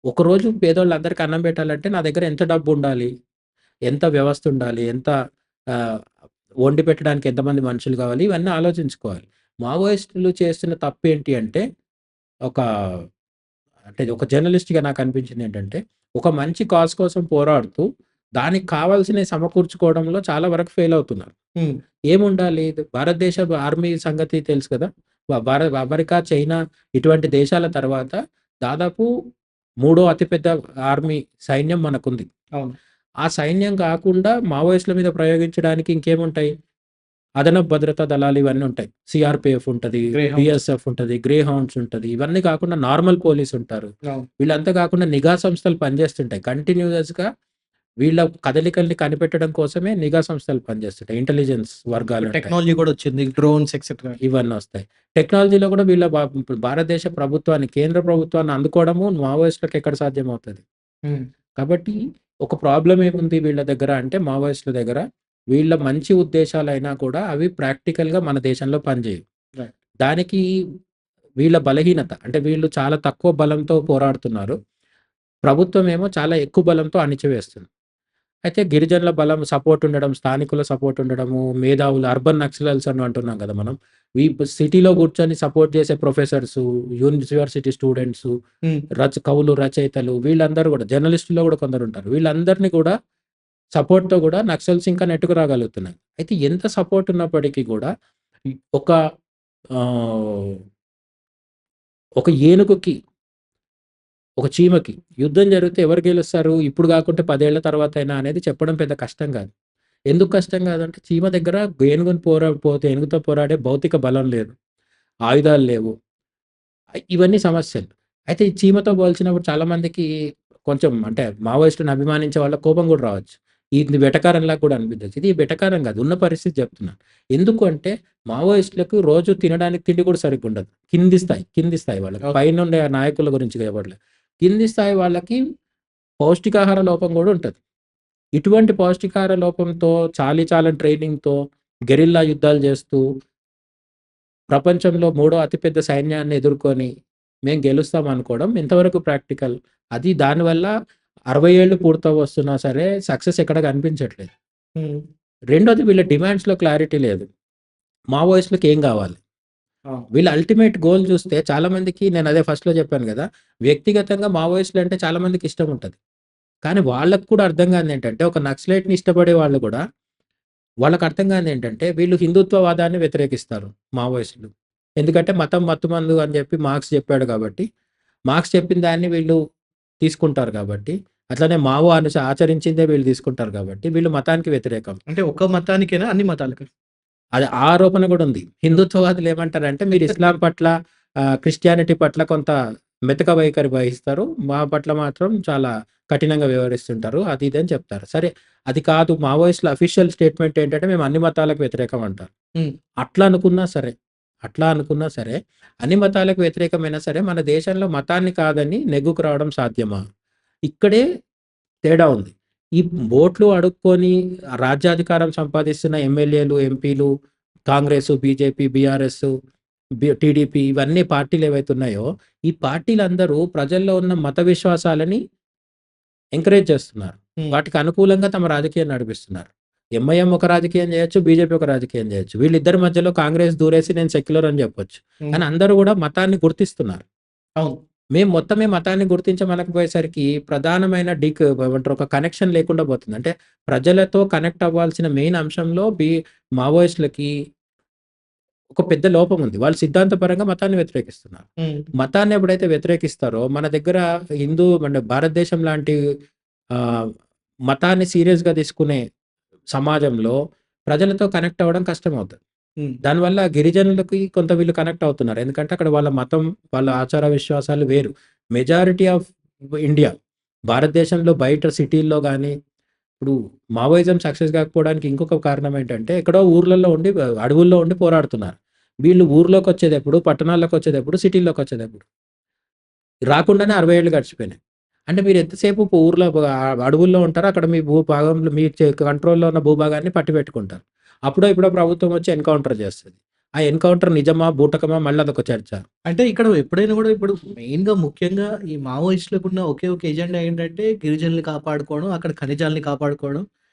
ఒకరోజు పేదోళ్ళందరికీ అన్నం పెట్టాలంటే నా దగ్గర ఎంత డబ్బుండాలి? ఎంత వ్యవస్థుండాలి? ఎంత ఆహ్, వండి పెట్టడానికి ఎంతమంది మనుషులు కావాలి? ఇవన్నీ ఆలోచించుకోవాలి. మావోయిస్టులు చేస్తున్న తప్పేంటి అంటే, ఒక అంటే ఒక జర్నలిస్ట్‌గా నాకనిపించింది ఏంటంటే, ఒక మంచి కాజ్ కోసం పోరాడుతూ, దానికి కావాల్సినయి సమకూర్చుకోవడంలో చాలా వరకు ఫెయిల్ అవుతున్నారు. హ్మ్. ఏముండాలి? భారతదేశ ఆర్మీ సంగతి తెలుసు కదా! అమెరికా, చైనా ఇటువంటి దేశాల తర్వాత దాదాపు మూడో అతిపెద్ద ఆర్మీ సైన్యం మనకుంది. అవును. ఆ సైన్యం కాకుండా మావోయిస్టుల మీద ప్రయోగించడానికి ఇంకేముంటాయి? అదనపు భద్రతా దళాలు ఇవన్నీ ఉంటాయి. సీఆర్‌పీఎఫ్ ఉంటది, గ్రే హౌండ్స్. బీఎస్ఎఫ్ ఉంటది, గ్రే హౌండ్స్ ఉంటది. ఇవన్నీ కాకుండా నార్మల్ పోలీస్ ఉంటారు. అవును. వీళ్ళంతా కాకుండా నిఘా సంస్థలు పనిచేస్తుంటాయి. కంటిన్యూయస్‌గా వీళ్ళ కదలికల్ని కనిపెట్టడం కోసమే నిఘా సంస్థలు పనిచేస్తుంటాయి. ఇంటెలిజెన్స్ ఇప్పుడు వర్గాలుంటాయి. టెక్నాలజీ కూడా వచ్చింది. Drones etcetera. ఇవన్నొస్తాయి. టెక్నాలజీలో కూడా వీళ్ళ ఇప్పుడు భారతదేశ ప్రభుత్వాన్ని, కేంద్ర ప్రభుత్వాన్ని అందుకోవడము మావోయిస్టులకు ఎక్కడ సాధ్యమవుతది? హ్మ్. కాబట్టి ఒక ప్రాబ్లమ్ ఏముంది వీళ్ళ దగ్గర అంటే మావోయిస్టుల దగ్గర, వీళ్ళ మంచి ఉద్దేశాలైనా కూడా అవి ప్రాక్టికల్‌గా మన దేశంలో పనిచేయవు. రైట్. దానికి వీళ్ళ బలహీనత అంటే వీళ్ళు చాలా తక్కువ బలంతో పోరాడుతున్నారు. ప్రభుత్వం ఏమో చాలా ఎక్కువ బలంతో అణిచివేస్తుంది. అయితే గిరిజనుల బలం సపోర్ట్ ఉండడం, స్థానికుల సపోర్ట్ ఉండడము, మేధావులు అర్బన్ నక్సలైట్స్ అని అంటున్నాం కదా మనం. సిటీలో కూర్చొని సపోర్ట్ చేసే ప్రొఫెసర్సు, యూనివర్సిటీ స్టూడెంట్సు, హ్మ్. కవులు, రచయితలు వీళ్ళందరూ కూడా జర్నలిస్టుల్లో కూడా కొందరుంటారు. వీళ్ళందరిని కూడా సపోర్ట్‌తో కూడా నక్సల్స్ ఇంకా నెట్టుకు రాగలుగుతున్నాయి. అయితే ఎంత సపోర్ట్ ఉన్నప్పటికీ కూడా ఒక ఆహ్, ఒక ఏనుగుకి, ఒక చీమకి యుద్ధం జరిగితే ఎవరు గెలుస్తారు? ఇప్పుడు కాకుంటే 10 ఏళ్ల తర్వాతైనా అనేది చెప్పడం పెద్ద కష్టం కాదు. ఎందుకు కష్టం కాదంటే చీమ దగ్గర ఏనుగుతో పోరాడే భౌతిక బలం లేదు. ఆయుధాలు లేవు. ఇవన్నీ సమస్యలు. అయితే ఈ చీమతో పోల్చినప్పుడు చాలామందికి కొంచెం అంటే మావోయిస్ట్‌ని అభిమానించే వాళ్ళకి కోపం కూడా రావచ్చు. ఇది వెటకారంలాగా కూడా అనిపించొచ్చు. ఇది వెటకారం కాదు. ఉన్న పరిస్థితి చెప్తున్నాను. ఎందుకు అంటే మావోయిస్ట్‌లకు రోజు తినడానికి తిండి కూడా సరిగ్గా ఉండదు. కింది స్థాయి వాళ్ళకి. ఓకే. పైనుండే నాయకుల గురించి చెప్పట్లే. కింది స్థాయి వాళ్ళకి పౌష్టికాహార లోపం కూడా ఉంటది. ఇటువంటి పౌష్టికాహార లోపంతో చాలీచాలని ట్రైనింగ్‌తో గెరిల్లా యుద్ధాలు చేస్తూ ప్రపంచంలో మూడో అతిపెద్ద సైన్యాన్ని ఎదుర్కొని మేము గెలుస్తాం అనుకోవడం ఎంతవరకు ప్రాక్టికల్? అది దానివల్ల 60 ఏళ్ళు పూర్తవస్తున్నా సరే సక్సెస్ ఎక్కడ కనిపించట్లేదు. హ్మ్. రెండోది వీళ్ళ డిమాండ్స్‌లో క్లారిటీ లేదు. మావోయిస్ట్‌లకి ఏం కావాలి? అవును. వీళ్ళ అల్టిమేట్ గోల్ చూస్తే చాలా మందికి నేను అదే ఫస్ట్‌లో చెప్పాను గదా! వ్యక్తిగతంగా మావోయిస్ట్‌లు అంటే చాలా మందికి ఇష్టం ఉంటది. కానీ వాళ్ళకి కూడా అర్థం కానిదేంటంటే ఒక నక్సలైట్‌ని ఇష్టపడే వాళ్ళు కూడా వాళ్ళకి అర్థం కానిదేంటంటే వీళ్ళు హిందుత్వవాదాన్ని వ్యతిరేకిస్తారు మావోయిస్టులు. ఎందుకంటే మతం మత్తుమందు అని చెప్పి మార్క్స్ చెప్పాడు కాబట్టి, మార్క్స్ చెప్పిన దాన్ని వీళ్ళు తీసుకుంటారు కాబట్టి, అట్లనే మావో ఆచరించిందే వీళ్ళు తీసుకుంటారు కాబట్టి, వీళ్ళు మతానికి వ్యతిరేకం. అంటే ఒక మతానికేనా? అన్ని మతాలకా? అది ఆ ఆరోపణ కూడా ఉంది. హిందుత్వవాదులు ఏమంటారంటే మీరు ఇస్లాం పట్ల, క్రిస్టియానిటీ పట్ల కొంత మెతక వైఖరి వహిస్తారు. మా పట్ల మాత్రం చాలా కఠినంగా వ్యవహరిస్తుంటారు. అది ఇది అని చెప్తారు. సరే అది కాదు మావోయిస్ట్‌ల అఫీషియల్ స్టేట్మెంట్ ఏంటంటే మేము అన్ని మతాలకు వ్యతిరేకం అంటారు. హ్మ్. అట్లా అనుకున్నా సరే, అట్లా అనుకున్నా సరే, అన్ని మతాలకు వ్యతిరేకమైనా సరే, మన దేశంలో మతాన్ని కాదని నెగ్గుకు రావడం సాధ్యమా? ఇక్కడే తేడా ఉంది. ఈ ఓట్లు అడుక్కొని రాజ్యాధికారం సంపాదిస్తున్న ఎమ్మెల్యేలు, ఎంపీలు, కాంగ్రెసు, బీజేపీ, బీఆర్ఎస్, టీడీపీ ఇవన్నీ పార్టీలు ఏవైతే ఉన్నాయో, ఈ పార్టీలందరూ ప్రజల్లో ఉన్న మత విశ్వాసాలని ఎంకరేజ్ చేస్తున్నారు. హ్మ్. వాటికి అనుకూలంగా తమ రాజకీయం నడిపిస్తున్నారు. ఎంఐఎం ఒక రాజకీయం చేయొచ్చు. బీజేపీ ఒక రాజకీయం చేయొచ్చు. వీళ్ళిద్దరి మధ్యలో కాంగ్రెస్ దూరేసి నేను సెక్యులర్ అని చెప్పొచ్చు. హ్మ్. కానీ అందరూ గూడా మతాన్ని గుర్తిస్తున్నారు. అవును. మేము మొత్తమే మతాన్ని గుర్తించమనకపోయేసరికి ప్రధానమైన ఏమంటారు ఒక కనెక్షన్ లేకుండా పోతుంది. అంటే ప్రజలతో కనెక్ట్ అవ్వాల్సిన మెయిన్ అంశంలో మావోయిస్టులకి ఒక పెద్ద లోపం ఉంది. వాళ్ళు సిద్ధాంతపరంగా మతాన్ని వ్యతిరేకిస్తున్నారు. హ్మ్. మతాన్ని ఎప్పుడైతే వ్యతిరేకిస్తారో మన దగ్గర మన భారతదేశం లాంటి ఆహ్, మతాన్ని సీరియస్‌గా తీసుకునే సమాజంలో ప్రజలతో కనెక్ట్ అవ్వడం కష్టమవుతది. హ్మ్. దానివల్ల గిరిజనులకి కొంత వీళ్ళు కనెక్ట్ అవుతున్నారు. ఎందుకంటే అక్కడ వాళ్ళ మతం, వాళ్ళ ఆచార విశ్వాసాలు వేరు. మెజారిటీ ఆఫ్ ఇండియా భారతదేశంలో బయట సిటీల్లో గాని, ఇప్పుడు మావోయిజం సక్సెస్ కాకపోవడానికి ఇంకొక కారణం ఏంటంటే ఎక్కడో ఊర్లలో ఉండి అడవుల్లో ఉండి పోరాడుతున్నారు. వీళ్ళు ఊర్లోకొచ్చేదెప్పుడు, పట్టణాల్లోకొచ్చేదెప్పుడు, సిటీల్లోకొచ్చేదెప్పుడు? రాకుండానే 60 ఏళ్ళు గడిచిపోయినాయి. అంటే మీరు ఎంతసేపు ఊర్లో అడవుల్లో ఉంటారో అక్కడ మీ భూభాగంలో మీ కంట్రోల్‌లో ఉన్న భూభాగాన్ని పట్టిపెట్టుకుంటారు. అప్పుడో ఇప్పుడో ప్రభుత్వం వచ్చి ఎన్‌కౌంటర్ చేస్తది. ఆ ఎన్‌కౌంటర్ నిజమా? బూటకమా? మళ్ళీ అదొక చర్చ. అంటే ఇక్కడ ఎప్పుడైనా గూడా ఇప్పుడు మెయిన్‌గా ముఖ్యంగా ఈ మావోయిస్టులకున్న ఒకే ఒక ఎజెండా ఏంటంటే గిరిజనుల్ని కాపాడుకోవడం, అక్కడ ఖనిజాల్ని కాపాడుకోవడం.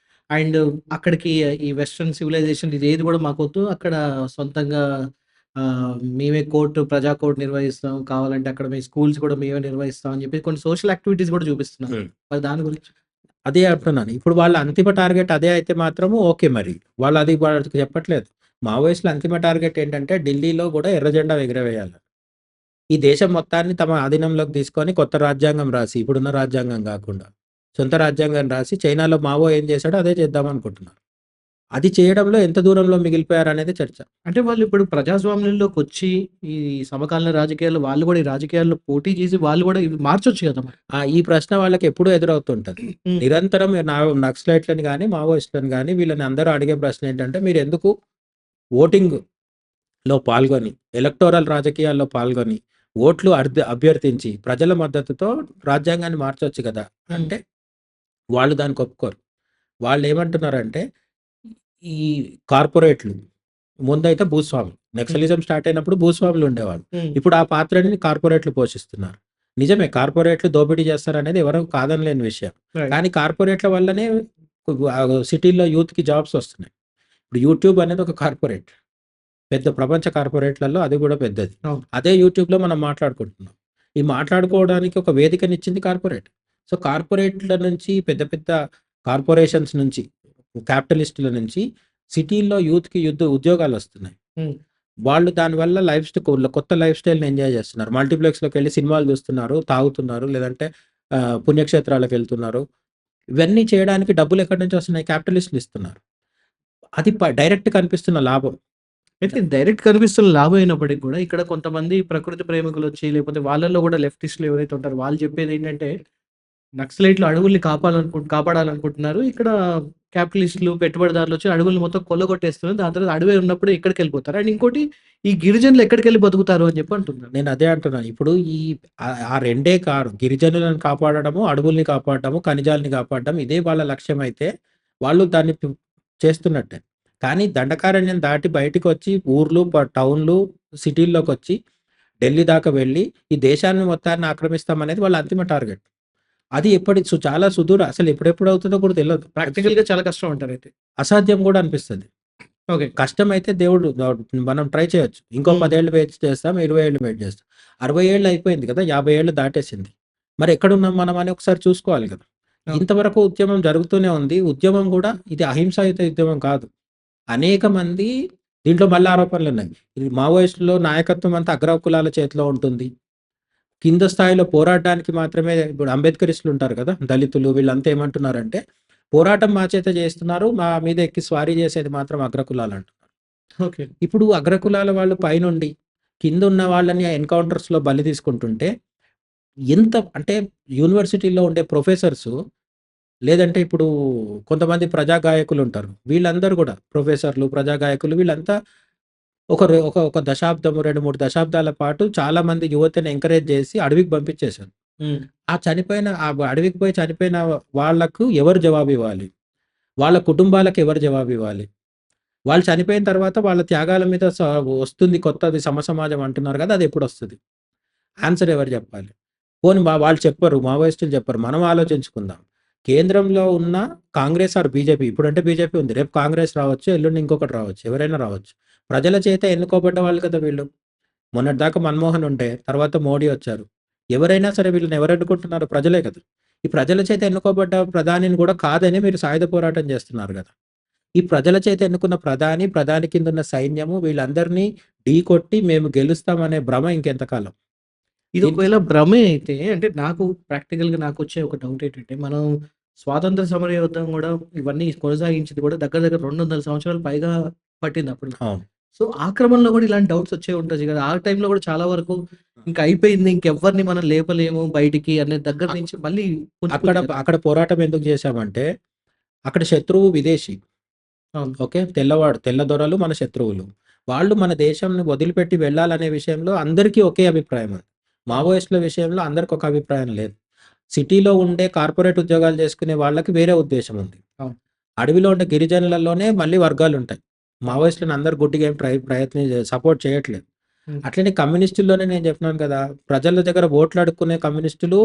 అండ్ అక్కడికి ఈ వెస్టర్న్ సివిలైజేషన్ ఇదేది గూడా మాకొద్దు. అక్కడ సొంతంగా మేమే ప్రజా కోర్ట్ నిర్వహిస్తాం. కావాలంటే అక్కడ మీ స్కూల్స్ కూడా మేమే నిర్వహిస్తాం అని చెప్పి కొన్ని సోషల్ యాక్టివిటీస్ కూడా చూపిస్తున్నారు. హ్మ్. మరి దాని గురించి? అదే అంటున్నాను. ఇప్పుడు వాళ్ళ అంతిమ టార్గెట్ అదే అయితే మాత్రము ఓకే మరి. వాళ్ళది వాళ్ళకి చెప్పట్లేదు. మావోయిస్టుల అంతిమ టార్గెట్ ఏంటంటే ఢిల్లీలో గూడా ఎర్ర జెండా ఎగురవేయాలి. ఈ దేశం మొత్తాన్ని తమ ఆధీనంలోకి తీసుకొని కొత్త రాజ్యాంగం రాసి, ఇప్పుడున్న రాజ్యాంగం గాకుండా, సొంత రాజ్యాంగం రాసి చైనాలో మావో ఏం చేశాడో అదే చేద్దామనుకుంటున్నారు. అది చేయడంలో ఎంత దూరంలో మిగిలిపోయారనేది చర్చ. అంటే వాళ్ళిప్పుడు ప్రజాస్వామ్యంలోకొచ్చి, ఈ సమకాలీన రాజకీయాల్లో వాళ్ళు గూడా ఈ రాజకీయాల్లో పోటీ చేసి వాళ్ళు గూడా ఇవి మార్చొచ్చు గదా మరి. ఈ ప్రశ్న వాళ్ళకెప్పుడూ ఎదురవుతుంటది. హ్మ్. నిరంతరం నక్సలైట్‌లని గాని, మావోయిస్టులని గాని వీళ్ళని అందరూ అడిగే ప్రశ్న ఏంటంటే మీరెందుకు ఓటింగ్‌లో పాల్గొని, ఎలక్టోరల్ రాజకీయాల్లో పాల్గొని, ఓట్లు అభ్యర్థించి ప్రజల మద్దతుతో రాజ్యాంగాన్ని మార్చొచ్చు గదా! హ్మ్. అంటే వాళ్ళు దానికి ఒప్పుకోరు. వాళ్ళేమంటున్నారంటే ఈ కార్పొరేట్‌లు ముందైతే భూస్వాములు. హ్మ్. నక్సలిజం స్టార్ట్ అయినప్పుడు భూస్వాములు ఉండేవాళ్ళు. హ్మ్. ఇప్పుడు ఆ పాత్రని కార్పొరేట్‌లు పోషిస్తున్నారు. నిజమే కార్పొరేట్‌లు దోపిడీ చేస్తారనేది ఎవరు కాదనలేని విషయం. రైట్. కానీ కార్పొరేట్‌ల వల్లనే సిటీ‌లో యూత్‌కి జాబ్స్ వస్తున్నాయి. ఇప్పుడు యూట్యూబ్ అనేది ఒక కార్పొరేట్. పెద్ద ప్రపంచ కార్పొరేట్‌లలో అది కూడా పెద్దది. అవును. అదే యూట్యూబ్‌లో మనం మాట్లాడుకుంటున్నాం. ఈ మాట్లాడుకోవడానికి ఒక వేదికనిచ్చింది కార్పొరేట్. సో, కార్పొరేట్‌ల నుంచి పెద్ద పెద్ద కార్పొరేషన్స్ నుంచి, క్యాపిటలిస్టుల నుంచి సిటీ‌ల్లో యూత్‌కి ఉద్యోగాలొస్తున్నాయి. హ్మ్. వాళ్ళు దానివల్ల కొత్త లైఫ్ స్టైల్‌ని ఎంజాయ్ చేస్తున్నారు. మల్టీప్లెక్స్‌లోకెళ్ళి సినిమాలు చూస్తున్నారు, తాగుతున్నారు, లేదంటే పుణ్యక్షేత్రాలకెళ్తున్నారు. ఇవన్నీ చేయడానికి డబ్బులెక్కడి నుంచి వస్తున్నాయి? క్యాపిటలిస్టులు ఇస్తున్నారు. అది డైరెక్ట్ కనిపిస్తున్న లాభం. అయితే డైరెక్ట్ కనిపిస్తున్న లాభం అయినప్పటికి కూడా ఇక్కడ కొంతమంది ప్రకృతి ప్రేమికులొచ్చి లేకపోతే వాళ్ళలో గూడా లెఫ్టిస్టులు ఎవరైతే ఉంటారో వాళ్ళు చెప్పేదేంటంటే నక్సలైట్‌లు అడవుల్ని కాపాడాలనుకుంటున్నారు. ఇక్కడ క్యాపిటలిస్టులు, పెట్టుబడిదారులొచ్చి అడవుల్ని మొత్తం కొల్లగొట్టేస్తున్నారు. దాని తర్వాత అడవే ఉన్నప్పుడు ఎక్కడికెళ్ళిపోతారు. అండ్ ఇంకోటి ఈ గిరిజనులు ఎక్కడికెళ్ళి బతుకుతారు అని చెప్పి అంటున్నారు. నేను అదే అంటున్నాను. ఇప్పుడు ఆ రెండే కాదు. గిరిజనులను కాపాడడము, అడవుల్ని కాపాడడము, ఖనిజాలని కాపాడడం ఇదే వాళ్ళ లక్ష్యమైతే వాళ్ళు దాన్ని చేస్తున్నట్టే. కానీ దండకారణ్యం దాటి బయటికొచ్చి ఊర్లు, టౌన్‌లు, సిటీల్లోకొచ్చి ఢిల్లీ దాకా వెళ్ళి ఈ దేశాన్ని మొత్తాన్ని ఆక్రమిస్తామనేది వాళ్ళ అంతిమ టార్గెట్. అది చాలా సుదూర అసలు ఎప్పుడెప్పుడు అవుతుందో కూడా తెలవదు. ప్రాక్టికల్‌గా చాలా కష్టం అంటారైతే. అసాధ్యం కూడా అనిపిస్తది. ఓకే. కష్టమైతే మనం ట్రై చేయొచ్చు. ఇంకో హ్మ్. 10 ఏళ్ళు వెయిట్ చేస్తాం, 20 ఏళ్ళు వెయిట్ చేస్తాం. 60 ఏళ్ళు అయిపోయింది కదా! 50 ఏళ్ళు దాటేసింది. మరి ఎక్కడున్నాం మనం అని ఒకసారి చూసుకోవాలి కదా! అవును. ఇంతవరకు ఉద్యమం జరుగుతూనే ఉంది. ఉద్యమం గూడా ఇది అహింసాయుత ఉద్యమం కాదు. అనేక మంది దీంట్లో మళ్ళీ ఆరోపణలున్నాయి. ఇది మావోయిస్టులో నాయకత్వం అంతా అగ్రకులాల చేతిలో ఉంటుంది. కింద స్థాయిలో పోరాడడానికి మాత్రమే ఇప్పుడు అంబేద్కరిస్టులు ఉంటారు కదా! దళితులు వీళ్ళంతా ఏమంటున్నారంటే, పోరాటం మా చేత చేస్తున్నారు. మా మీద ఎక్కి స్వారీ చేసేది మాత్రం అగ్రకులాలంట. ఓకే. ఇప్పుడు అగ్రకులాల వాళ్ళు పైనుండి, కిందున్న వాళ్ళని ఎన్‌కౌంటర్స్‌లో బలి తీసుకుంటుంటే, ఎంత అంటే యూనివర్సిటీలో ఉండే ప్రొఫెసర్సు, లేదంటే ఇప్పుడు కొంతమంది ప్రజా గాయకులుంటారు. వీళ్ళందరూ గూడా ప్రొఫెసర్‌లు, ప్రజా గాయకులు వీళ్ళంతా ఒక దశాబ్దము, 2, 3 దశాబ్దాల పాటు చాలామంది యువతని ఎంకరేజ్ జేసి అడవికి పంపించేశారు. హ్మ్. అడవికి పోయి చనిపోయిన వాళ్ళకు ఎవరు జవాబివ్వాలి? వాళ్ళ కుటుంబాలకు ఎవరు జవాబివ్వాలి? వాళ్ళు చనిపోయిన తర్వాత వాళ్ళ త్యాగాల మీద వస్తుంది కొత్తది సమసమాజం అంటున్నారు గదా! అదెప్పుడొస్తది? ఆన్సర్ ఎవరు జెప్పాలి? పోనీ వాళ్ళు చెప్పరు. మావోయిస్టులు చెప్పరు. మనం ఆలోచించుకుందాం. కేంద్రంలో ఉన్న కాంగ్రెస్ ఆర్ బీజేపీ ఇప్పుడంటే బీజేపీ ఉంది. రేపు కాంగ్రెస్ రావచ్చు. ఎల్లుండి ఇంకొకటి రావచ్చు. ఎవరైనా రావచ్చు. ప్రజల చేత ఎన్నుకోబడ్డ వాళ్ళు కదా వీళ్ళు. మొన్నటిదాకా మన్మోహన్ ఉండే. తర్వాత మోడీ వచ్చారు. ఎవరైనా సరే వీళ్ళని ఎవరు ఎన్నుకుంటున్నారు? ప్రజలే కదా! ఈ ప్రజల చేత ఎన్నుకోబడ్డ ప్రధానిని గూడా కాదని మీరు సాయుధ పోరాటం జేస్తున్నారు గదా! ఈ ప్రజల చేత ఎన్నుకున్న ప్రధాని కిందున్న సైన్యము వీళ్ళందరినీ ఢీకొట్టి మేము గెలుస్తామనే భ్రమ ఇంకెంతకాలం? ఇది దీనికి ఒకవేళ భ్రమే అయితే అంటే నాకు ప్రాక్టికల్‌గా నాకొచ్చే ఒక డౌట్ ఏంటంటే, మనం స్వాతంత్ర సమరయోధం గూడా ఇవన్నీ కొనసాగించింది గూడా దగ్గర దగ్గర 200 సంవత్సరాలు పైగా పట్టింది అప్పుడు. అవును. సో, ఆ క్రమంలో గూడా ఇలాంటి డౌట్స్ వచ్చే ఉంటది గదా! ఆ టైంలో గూడా చాలా వరకు ఇంక అయిపోయింది. ఇంకెవ్వరిని మనం లేపలేము బయటికి అనే దగ్గర అ నుంచి మళ్ళీ అక్కడ పుంజుకుంది గదా! అక్కడ పోరాటం ఎందుకు చేశామంటే, అక్కడ శత్రువు విదేశీ. అవును. ఓకే. తెల్ల దొరలు మన శత్రువులు. వాళ్ళు మన దేశంని వదిలిపెట్టి వెళ్ళాలనే విషయంలో అందరికీ ఒకే అభిప్రాయం ఉంది. అవును. మావోయిస్టుల విషయంలో అందరికి ఒక అభిప్రాయం లేదు. సిటీలో ఉండే కార్పొరేట్ ఉద్యోగాలు చేసుకునే వాళ్ళకి వేరే ఉద్దేశ్యం ఉంది. అవును. అడవిలో ఉండే గిరిజనులలోనే మళ్ళీ వర్గాలుంటాయి. మావోయిస్టులను అందరూ గుడ్డిగా ఏం సపోర్ట్ చేయట్లేదు. హ్మ్. అట్లనే కమ్యూనిస్టుల్లోనే నేను చెప్పినాను కదా! ప్రజల దగ్గర ఓట్లు అడుక్కునే కమ్యూనిస్టులు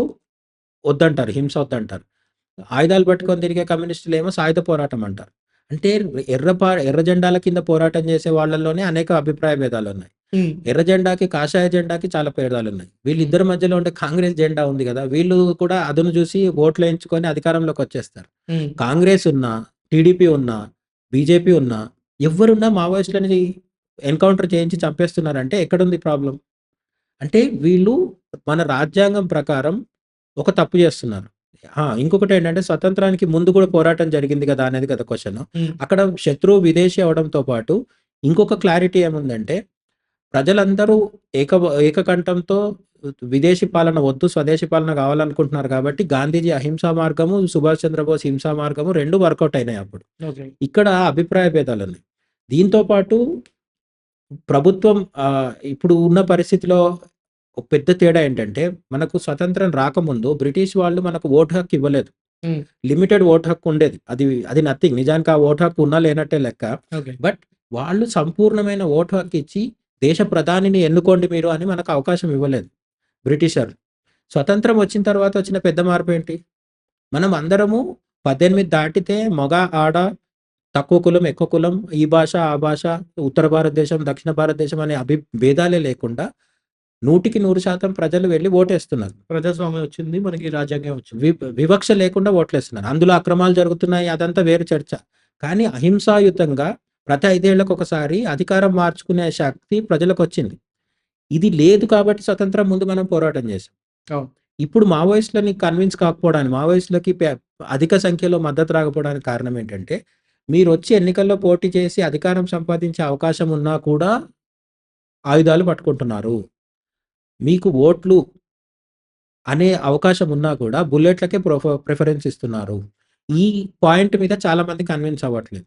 వద్దంటారు. హింస వద్దంటారు. ఆయుధాలు పట్టుకొని తిరిగే కమ్యూనిస్టులేమో సాయుధ పోరాటం అంటారు. అంటే ఎర్ర జెండాల కింద పోరాటం చేసే వాళ్ళలోనే అనేక అభిప్రాయ భేదాలున్నాయి. హ్మ్. ఎర్ర జెండాకి, కాషాయ జెండాకి చాలా భేదాలున్నాయి. వీళ్ళిద్దరి మధ్యలో ఉండే కాంగ్రెస్ జెండా ఉంది గదా! వీళ్ళు కూడా అదును చూసి ఓట్లేయించుకొని అధికారంలోకొచ్చేస్తారు. హ్మ్. కాంగ్రెస్ ఉన్నా, టీడీపీ ఉన్నా, బీజేపీ ఉన్నా, ఎవ్వరున్నా మావోయిస్టులని ఎన్‌కౌంటర్ చేయించి చంపేస్తున్నారంటే ఎక్కడుంది ప్రాబ్లమ్? అంటే వీళ్ళు మన రాజ్యాంగం ప్రకారం ఒక తప్పు చేస్తున్నారు. ఇంకొకటేంటంటే స్వతంత్రానికి ముందు కూడా పోరాటం జరిగింది గదా! అనేది కదా క్వెషను. హ్మ్. అక్కడ శత్రువు విదేశీ అవ్వడంతో పాటు ఇంకొక క్లారిటీ ఏముందంటే ప్రజలందరూ ఏకకంఠంతో విదేశీ పాలన వద్దు, స్వదేశీ పాలన కావాలనుకుంటున్నారు కాబట్టి గాంధీజీ అహింసా మార్గము, సుభాష్ చంద్రబోస్ హింసా మార్గము 2 వర్కౌట్ అయినాయి అప్పుడు. ఓకే. ఇక్కడ అభిప్రాయ భేదాలున్నాయి. దీంతో పాటు ప్రభుత్వం ఇప్పుడు ఉన్న పరిస్థితిలో ఒక పెద్ద తేడా ఏంటంటే, మనకు స్వతంత్రం రాకముందు బ్రిటిష్ వాళ్ళు మనకు ఓటు హక్కు ఇవ్వలేదు. హ్మ్. లిమిటెడ్ ఓటు హక్కు ఉండేది. అది నథింగ్. నిజానికి ఆ ఓటు హక్కు ఉన్నా లేనట్టే లెక్క. ఓకే. బట్ వాళ్ళు సంపూర్ణమైన ఓటు హక్కు ఇచ్చి, దేశ ప్రధానిని ఎన్నుకోండి మీరు అని మనకు అవకాశం ఇవ్వలేదు బ్రిటిషర్లు. స్వతంత్రం వచ్చిన తర్వాత వచ్చిన పెద్ద మార్పేంటి? మనం అందరము 18 దాటితే మగ, ఆడ, తక్కువ కులం, ఎక్కువ కులం, ఈ భాష, ఆ భాష, ఉత్తర భారతదేశం, దక్షిణ భారతదేశం అనే భేదాలే లేకుండా 100కి 100% ప్రజలు వెళ్లి ఓటేస్తున్నారు. ప్రజాస్వామ్యం వచ్చింది. మనకి రాజ్యాంగం వచ్చింది. వివక్ష లేకుండా ఓట్లేస్తున్నారు. అందులో అక్రమాలు జరుగుతున్నాయి. అదంతా వేరు చర్చ. కానీ అహింసాయుతంగా ప్రతి 5 ఏళ్లకొకసారి అధికారం మార్చుకునే శక్తి ప్రజలకొచ్చింది. ఇది లేదు కాబట్టి స్వతంత్రం ముందు మనం పోరాటం చేసాం. అవును. ఇప్పుడు మావోయిస్టులని కన్విన్స్ కాకపోవడానికి, మావోయిస్టులకి అధిక సంఖ్యలో మద్దతు రాకపోవడానికి కారణం ఏంటంటే, మీరొచ్చి ఎన్నికల్లో పోటీ చేసి అధికారం సంపాదించే అవకాశం ఉన్నా కూడా ఆయుధాలు పట్టుకుంటున్నారు. మీకు ఓట్లు అనే అవకాశం ఉన్నా కూడా బుల్లెట్‌లకే ప్రిఫరెన్స్ ఇస్తున్నారు. ఈ పాయింట్ మీద చాలా మంది కన్విన్స్ అవ్వట్లేదు.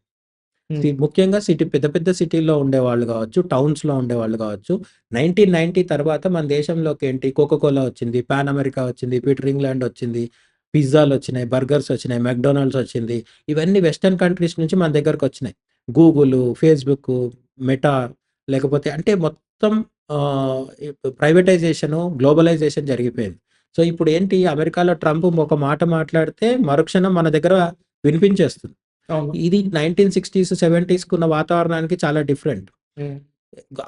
హ్మ్. ముఖ్యంగా పెద్ద పెద్ద సిటీల్లో ఉండేవాళ్ళు గావచ్చు, టౌన్స్‌లో ఉండేవాళ్ళు గావచ్చు. 1990 తర్వాత మన దేశంలోకి ఏంటి కోకో కోలా వచ్చింది, పాన్ అమెరికా వచ్చింది, పీటర్ ఇంగ్లాండ్ వచ్చింది, పిజ్జాలొచ్చినాయి, బర్గర్స్ వచ్చినాయి, మెక్‌డొనాల్డ్స్ వచ్చింది. ఇవన్నీ వెస్టర్న్ కంట్రీస్ నుంచి మన దగ్గరకొచ్చినాయి. గూగులు, ఫేస్‌బుక్కు, మెటా లేకపోతే అంటే మొత్తం ప్రైవేటైజేషను, గ్లోబలైజేషన్ జరిగిపోయింది. సో, ఇప్పుడేంటి అమెరికాలో ట్రంప్ ఒక మాట మాట్లాడితే మరుక్షణం మన దగ్గర వినిపించేస్తుంది. అవును. ఇది 1960స్, 70స్‌కున్న వాతావరణానికి చాలా డిఫరెంట్. హ్మ్.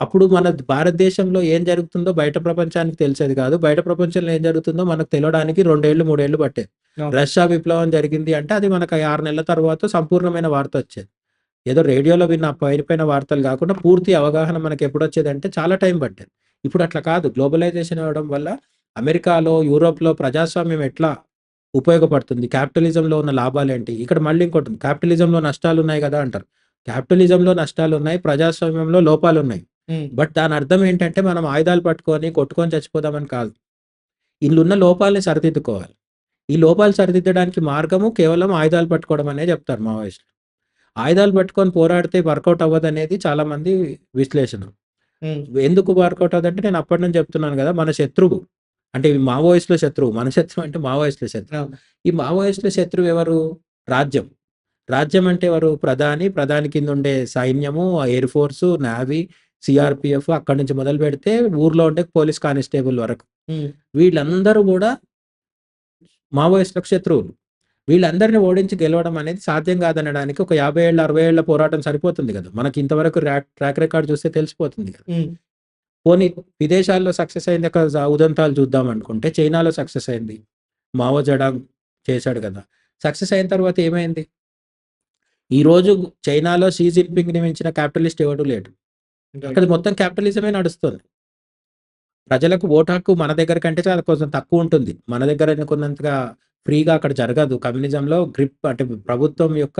అప్పుడు మన భారతదేశంలో ఏం జరుగుతుందో బయట ప్రపంచానికి తెలిసేది కాదు. బయట ప్రపంచంలో ఏం జరుగుతుందో మనకు తెలవడానికి 2 ఏళ్ళు, 3 ఏళ్ళు పట్టేది. అవును. రష్యా విప్లవం జరిగింది అంటే అది మనకు 6 నెలల తర్వాత సంపూర్ణమైన వార్త వచ్చేది. ఏదో రేడియోలో విన్న పైన వార్తలు కాకుండా పూర్తి అవగాహన మనకెప్పుడొచ్చేదంటే చాలా టైం పట్టేది. ఇప్పుడు అట్లా కాదు. గ్లోబలైజేషన్ అవ్వడం వల్ల అమెరికాలో, యూరోప్‌లో ప్రజాస్వామ్యం ఎట్లా ఉపయోగపడుతుంది? క్యాపిటలిజంలో ఉన్న లాభాలేంటి? ఇక్కడ మళ్ళీ ఇంకోటుంది. క్యాపిటలిజంలో నష్టాలున్నాయి గదా! అంటారు. క్యాపిటలిజంలో నష్టాలున్నాయి. ప్రజాస్వామ్యంలో లోపాలున్నాయి. హ్మ్. బట్ దాని అర్థం ఏంటంటే మనం ఆయుధాలు పట్టుకొని కొట్టుకొని చచ్చిపోదామని కాదు. ఈళ్ళున్న లోపాల్ని సరిదిద్దుకోవాలి. ఈ లోపాలు సరిదిద్దడానికి మార్గము కేవలం ఆయుధాలు పట్టుకోవడం అనే చెప్తారు మావోయిస్టులు. ఆయుధాలు పట్టుకొని పోరాడితే వర్కౌట్ అవ్వదనేది చాలా మంది విశ్లేషణ. హ్మ్. ఎందుకు వర్కౌట్ అవ్వదంటే నేను అప్పటినుంచి చెప్తున్నాను గదా! మన శత్రువు. అంటే ఈ మావోయిస్టుల శత్రువు. మన శత్రువు అంటే మావోయిస్టుల శత్రువు. అవును. ఈ మావోయిస్టుల శత్రువు ఎవరు? రాజ్యం. రాజ్యం అంటే ఎవరు? ప్రధాని, ప్రధాని కింద ఉండే సైన్యము, ఎయిర్ ఫోర్సు, నేవీ, సీఆర్‌పీఎఫ్ అక్కడి నుంచి మొదలుపెడితే ఊర్లో ఉండే పోలీస్ కానిస్టేబుల్ వరకు. హ్మ్. వీళ్ళందరూ గూడా మావోయిస్టులకు శత్రువులు. వీళ్ళందరిని ఓడించి గెలవడం అనేది సాధ్యం కాదనడానికి ఒక 50 ఏళ్ల, 60 ఏళ్ల పోరాటం సరిపోతుంది గదా! మనకి ఇంతవరకు ట్రాక్ రికార్డ్ చూస్తే తెలిసిపోతుంది గదా! హ్మ్. పోనీ విదేశాల్లో సక్సెస్ అయింది ఒక ఉదంతాలు చూద్దామనుకుంటే చైనాలో సక్సెస్ అయింది. మావో జెడాంగ్ చేశాడు గదా! సక్సెస్ అయిన తర్వాత ఏమైంది? ఈరోజు చైనాలో షీ జిన్‌పింగ్‌ని మించిన క్యాపిటలిస్ట్ ఎవడు లేడు. రైట్. అక్కడ మొత్తం క్యాపిటలిజమే నడుస్తుంది. ప్రజలకు ఓటు హక్కు మన దగ్గర కంటే చాలా కొంచెం తక్కువుంటుంది. మన దగ్గర అనుకున్నంతగా ఫ్రీగా అక్కడ జరగదు. కమ్యూనిజంలో గ్రిప్ అంటే ప్రభుత్వం యొక్క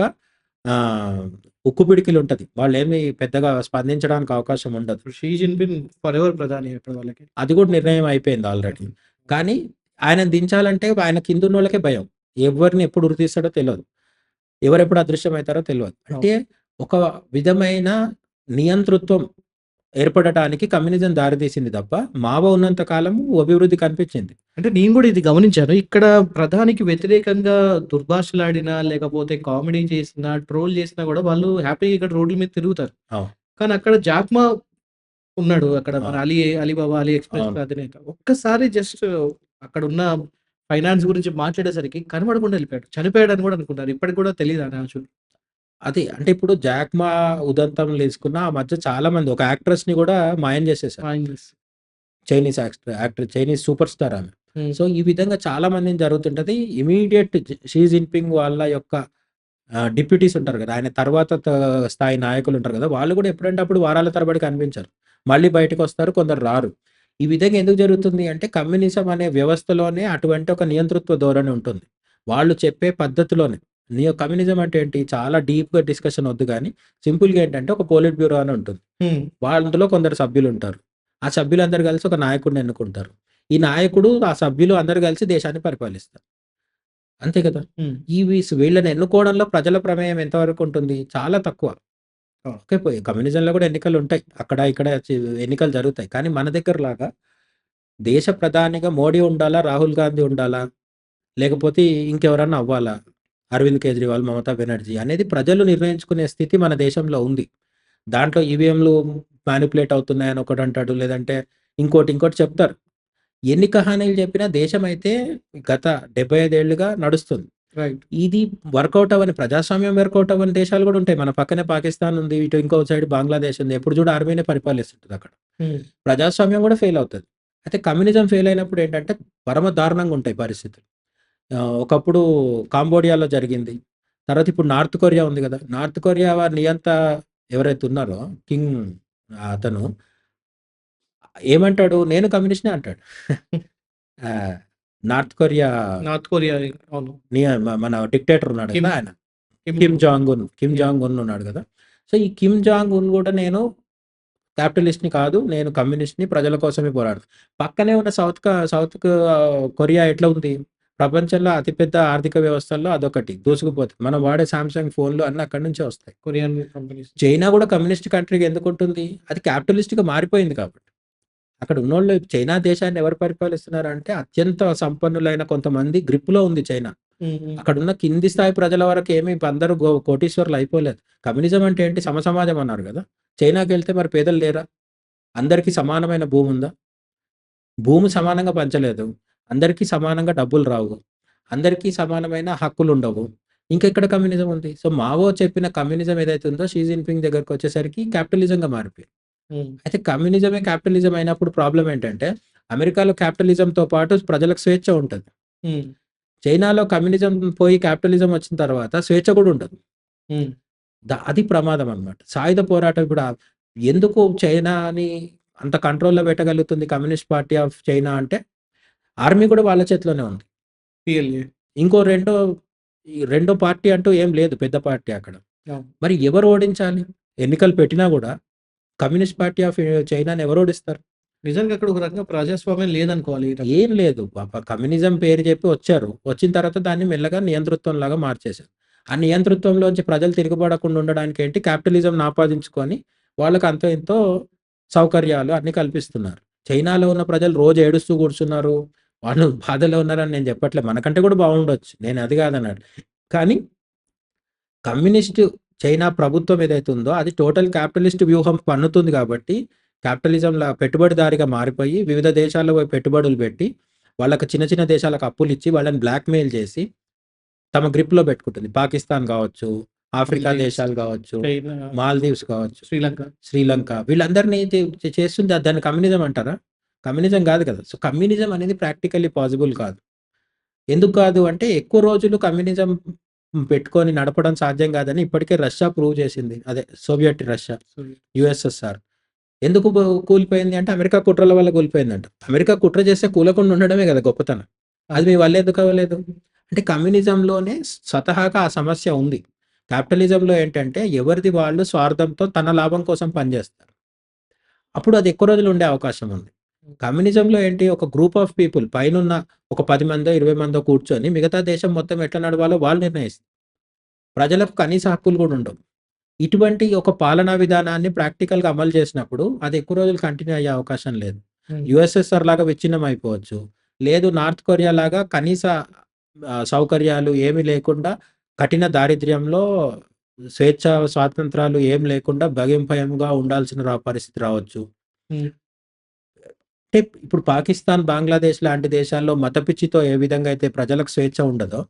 ఆహ్, ఉక్కు పిడికిలుంటది. వాళ్ళేమి పెద్దగా స్పందించడానికి అవకాశం ఉండదు. ఇప్పుడు 'షీ జిన్‌పింగ్' ఫరెవర్ ప్రధాని ఇప్పుడు వాళ్ళకి. అది కూడా నిర్ణయం అయిపోయింది ఆల్రెడీ. కానీ ఆయనను దించాలంటే ఆయన కిందున్నోళ్ళకే భయం. ఎవరిని ఎప్పుడు ఉరి తీస్తాడో తెలవదు. ఎవరెప్పుడు అదృశ్యమైతారో తెలవదు. అవును. అంటే ఒక విధమైన నియంతృత్వం ఏర్పడటానికి కమ్యూనిజం దారితీసింది తప్ప, మావో ఉన్నంత కాలము అభివృద్ధి కనిపించింది. అంటే నేను గూడా ఇది గమనించాను. ఇక్కడ ప్రధానికి వ్యతిరేకంగా దుర్భాషలాడినా, లేకపోతే కామెడీ చేసినా, ట్రోల్ చేసినా గూడా వాళ్ళు హ్యాపీగా ఇక్కడ రోడ్ల మీద తిరుగుతారు. అవును. కానీ అక్కడ జాక్మా ఉన్నాడు. అక్కడ మన అవును. అలీబాబా, అలీ ఎక్స్‌ప్రెస్ అవును. అధినేత. ఒక్కసారి జస్ట్ అక్కడున్న ఫైనాన్స్ గురించి మాట్లాడేసరికి కనపడకుండా ఎళ్ళిపోయాడు. చనిపోయాడని గూడా అనుకున్నారు. ఇప్పటికి గూడా తెలీదా ఆ న్యూసు? అది అంటే ఇప్పుడు 'జాక్ మా' ఉదంతం తీసుకున్న ఆ మధ్య చాలా మంది ఒక యాక్ట్రెస్‌ని గూడా మాయం చేసేసారు. ఆయన చేసి. Chinese actor Chinese super star ఆమె. హ్మ్. సో, ఈ విధంగా చాలా మందిని జరుగుతుంటది. ఇమ్మీడియేట్ 'షీ జిన్‌పింగ్' వాళ్ళ యొక్క డిప్యూటీస్ ఉంటారు గదా! ఆయన తర్వాత స్థాయి నాయకులుంటారు గదా! వాళ్ళు గూడా ఎప్పుడంటే అప్పుడు వారాల తరబడి కనిపించరు. మళ్ళీ బయటకొస్తారు, కొందరు రారు. ఈ విధంగా ఎందుకు జరుగుతుంది అంటే కమ్యూనిజం అనే వ్యవస్థలోనే అటువంటి ఒక నియంతృత్వ ధోరణి ఉంటుంది. వాళ్ళు చెప్పే పద్ధతిలోనే. కమ్యూనిజం అంటే ఏంటి? చాలా డీప్‌గా డిస్కషన్ ఒద్దు గానీ, సింపుల్‌గా ఏంటంటే ఒక పోలిట్ బ్యూరో అని ఉంటుంది. హ్మ్. అందులో కొందరు సభ్యులుంటారు. ఆ సభ్యులందరూ కలిసి ఒక నాయకుడిని ఎన్నుకుంటారు. ఈ నాయకుడు, ఆ సభ్యులు అందరూ కలిసి దేశాన్ని పరిపాలిస్తారు. అంతే కదా! హ్మ్. వీళ్ళని ఎన్నుకోవడంలో ప్రజల ప్రమేయం ఎంతవరకు ఉంటుంది? చాలా తక్కువ. ఆ! ఓకే. కమ్యూనిజంలో కూడా ఎన్నికలుంటాయి. అక్కడ, ఇక్కడ ఎన్నికలు జరుగుతాయి. కానీ మన దగ్గరలాగా దేశ ప్రధానిగా మోడీ ఉండాలా? రాహుల్ గాంధీ ఉండాలా? లేకపోతే ఇంకెవరన్నా అవ్వాలా? అరవింద్ కేజ్రీవాల్, మమతా బెనర్జీ అనేది ప్రజలు నిర్ణయించుకునే స్థితి మన దేశంలో ఉంది. దాంట్లో ఈవీఎంలు మానిప్యులేట్ అవుతున్నాయని ఒకడంటాడు. లేదంటే ఇంకోటి చెప్తారు. ఎన్ని కహానీలు చెప్పినా దేశమైతే గత 75 ఏళ్లుగా నడుస్తుంది. రైట్. ఇది వర్కౌట్ అవ్వని ప్రజాస్వామ్యం వర్కౌట్ అవ్వని దేశాలు గూడా ఉంటాయి. మన పక్కనే పాకిస్తాన్ ఉంది. ఇటు ఇంకో సైడ్ బంగ్లాదేశ్ ఉంది. ఎప్పుడు చూడు ఆర్మీనే పరిపాలిస్తుంటదక్కడ. హ్మ్. ప్రజాస్వామ్యం గూడా ఫెయిల్ అవుతది. అయితే కమ్యూనిజం ఫెయిల్ అయినప్పుడు ఏంటంటే పరమ దారుణంగా ఉంటాయి పరిస్థితులు. ఒకప్పుడు కాంబోడియాలో జరిగింది. తర్వాత ఇప్పుడు నార్త్ కొరియా ఉంది గదా! నార్త్ కొరియా వారి నియంత ఎవరైతే ఉన్నారో కింగ్ అతను ఏమంటాడు? నేను కమ్యూనిస్ట్‌నే అంటాడు. ఆ! నార్త్ కొరియా నార్త్ కొరియా అవును. మన డిక్టేటర్ ఉన్నాడు కిమ్ గదా! ఆయన. Kim Kim yeah! Jong Un ఉన్నాడు గదా! సో, ఈ కిమ్ జాంగ్ ఉన్ గూడా నేను క్యాపిటలిస్ట్‌ని కాదు. నేను కమ్యూనిస్ట్‌ని ప్రజల కోసమే పోరాడతా. పక్కనే ఉన్న కొరియా ఎట్లా ఉంది? ప్రపంచంలో అతిపెద్ద ఆర్థిక వ్యవస్థల్లో అదొకటి దూసుకుపోతుంది. మనం వాడే సామ్‌సంగ్ ఫోన్‌లు అన్నీ అక్కడి నుంచే వస్తాయి. Korean companies. చైనా గూడా కమ్యూనిస్ట్ కంట్రీగా ఎందుకుంటుంది? అది క్యాపిటలిస్ట్‌గా మారిపోయింది కాబట్టి. అక్కడ ఉన్నోళ్ళు చైనా దేశాన్ని ఎవరు పరిపాలిస్తున్నారంటే అత్యంత సంపన్నులైన కొంతమంది గ్రిప్‌లో ఉంది చైనా. హ్మ్. హ్మ్. అక్కడున్న కింది స్థాయి ప్రజల వరకు ఏమి అందరూ కోటీశ్వరులు అయిపోలేదు. కమ్యూనిజం అంటే ఏంటి? సమసమాజం అన్నారు గదా! చైనాకెళ్తే మరి పేదలు లేరా? అందరికీ సమానమైన భూముందా? భూమి సమానంగా పంచలేదు. అందరికీ సమానంగా డబ్బులు రావు. అందరికీ సమానమైన హక్కులుండవు. ఇంకెక్కడ కమ్యూనిజం ఉంది? సో, మావో చెప్పిన కమ్యూనిజం ఏదైతే ఉందో షీ జిన్‌పింగ్ దగ్గరకొచ్చేసరికి క్యాపిటలిజంగా మారిపోయింది. హ్మ్. అయితే కమ్యూనిజమే క్యాపిటలిజం అయినప్పుడు ప్రాబ్లమ్ ఏంటంటే, అమెరికాలో క్యాపిటలిజంతో పాటు ప్రజలకు స్వేచ్ఛ ఉంటది. హ్మ్. చైనాలో కమ్యూనిజం పోయి క్యాపిటలిజం వచ్చిన తర్వాత స్వేచ్ఛ కూడా ఉండదు. హ్మ్. అది ప్రమాదం అన్నమాట. సాయుధ పోరాటం ఇప్పుడు ఎందుకు చైనాని అంత కంట్రోల్‌లో పెట్టగలుగుతుంది కమ్యూనిస్ట్ పార్టీ ఆఫ్ చైనా అంటే, ఆర్మీ కూడా వాళ్ళ చేతిలోనే ఉంది. PLA. ఇంకో రెండో పార్టీ అంటూ ఏం లేదు పెద్ద పార్టీ అక్కడ. అవును. మరి ఎవరు ఓడించాలి? ఎన్నికలు పెట్టినా గూడా కమ్యూనిస్ట్ పార్టీ ఆఫ్ చైనాని ఎవరు ఓడిస్తారు? నిజంగా అక్కడ ఒక రకంగా ప్రజాస్వామ్యం లేదనుకోవాలి ఈ రకంగా. ఏం లేదు. కమ్యూనిజం పేరు చెప్పి వచ్చారు. వచ్చిన తర్వాత దాన్ని మెల్లగా నియంతృత్వంలాగా మార్చేశారు. ఆ నియంతృత్వంలోంచి ప్రజలు తిరగబడకుండా ఉండడానికేంటి క్యాపిటలిజంని ఆపాదించుకొని వాళ్ళకి అంతో ఇంతో సౌకర్యాలు అన్నీ కల్పిస్తున్నారు. చైనాలో ఉన్న ప్రజలు రోజు ఏడుస్తూ కూర్చున్నారు. వాళ్ళు బాధలో ఉన్నారని నేను చెప్పట్లే. మనకంటే కూడా బాగుండొచ్చు. నేను అది కాదనట్లే. కానీ కమ్యూనిస్టు చైనా ప్రభుత్వం ఏదైతే ఉందో అది టోటల్ క్యాపిటలిస్ట్ వ్యూహం పన్నుతుంది కాబట్టి క్యాపిటలిజంలా పెట్టుబడిదారీగా మారిపోయి వివిధ దేశాల్లో పోయి పెట్టుబడులు పెట్టి వాళ్ళకి చిన్న చిన్న దేశాలకు అప్పులిచ్చి వాళ్ళని బ్లాక్‌మెయిల్ చేసి తమ గ్రిప్‌లో పెట్టుకుంటుంది. పాకిస్తాన్ కావచ్చు, ఆఫ్రికా మాల్దీవ్స్, దేశాలు కావచ్చు, చైనా, మాల్దీవ్స్ కావచ్చు, శ్రీలంక. శ్రీలంక వీళ్ళందరినీ చేస్తుంది దాన్ని కమ్యూనిజం అంటారా? కమ్యూనిజం కాదు కదా! సో, కమ్యూనిజం అనేది ప్రాక్టికల్లీ పాసిబుల్ కాదు. ఎందుకు కాదు అంటే ఎక్కువ రోజులు కమ్యూనిజం పెట్టుకొని నడపడం సాధ్యం కాదని ఇప్పటికే రష్యా ప్రూవ్ చేసింది. అదే సోవియట్ రష్యా, సో యూఎస్ఎస్ఆర్. ఎందుకు కూలిపోయింది అంటే అమెరికా కుట్రల వల్ల కూలిపోయిందంట. అమెరికా కుట్ర చేస్తే కూలకుండా ఉండడమే కదా గొప్పతనం. అది మీ వల్ల ఎందుకు అవ్వలేదు? అంటే కమ్యూనిజంలోనే స్వతహాగా ఆ సమస్య ఉంది. క్యాపిటలిజంలో ఏంటంటే ఎవరిది వాళ్ళు స్వార్థంతో తన లాభం కోసం పనిచేస్తారు. అప్పుడు అది ఎక్కువ రోజులు ఉండే అవకాశం ఉంది. కమ్యూనిజంలో ఏంటి ఒక గ్రూప్ ఆఫ్ పీపుల్ పైనున్న ఒక 10 మందో, 20 మందో కూర్చొని మిగతా దేశం మొత్తం ఎట్లా నడవాలో వాళ్ళు నిర్ణయిస్తారు. ప్రజలకు కనీస హక్కులు కూడా ఉండవు. ఇటువంటి ఒక పాలనా విధానాన్ని ప్రాక్టికల్‌గా అమలు చేసినప్పుడు అది ఎక్కువ రోజులు కంటిన్యూ అయ్యే అవకాశం లేదు. హ్మ్. యూఎస్ఎస్ఆర్ లాగా విచ్ఛిన్నం అయిపోవచ్చు. లేదు నార్త్ కొరియా లాగా కనీస సౌకర్యాలు ఏమి లేకుండా కఠిన దారిద్ర్యంలో స్వేచ్ఛ, స్వాతంత్రాలు ఏం లేకుండా భయంగా ఉండాల్సిన పరిస్థితి రావచ్చు. హ్మ్. అంటే ఇప్పుడు పాకిస్తాన్, బంగ్లాదేశ్ లాంటి దేశాల్లో మత పిచ్చితో ఏ విధంగా అయితే ప్రజలకు స్వేచ్ఛ ఉండదో,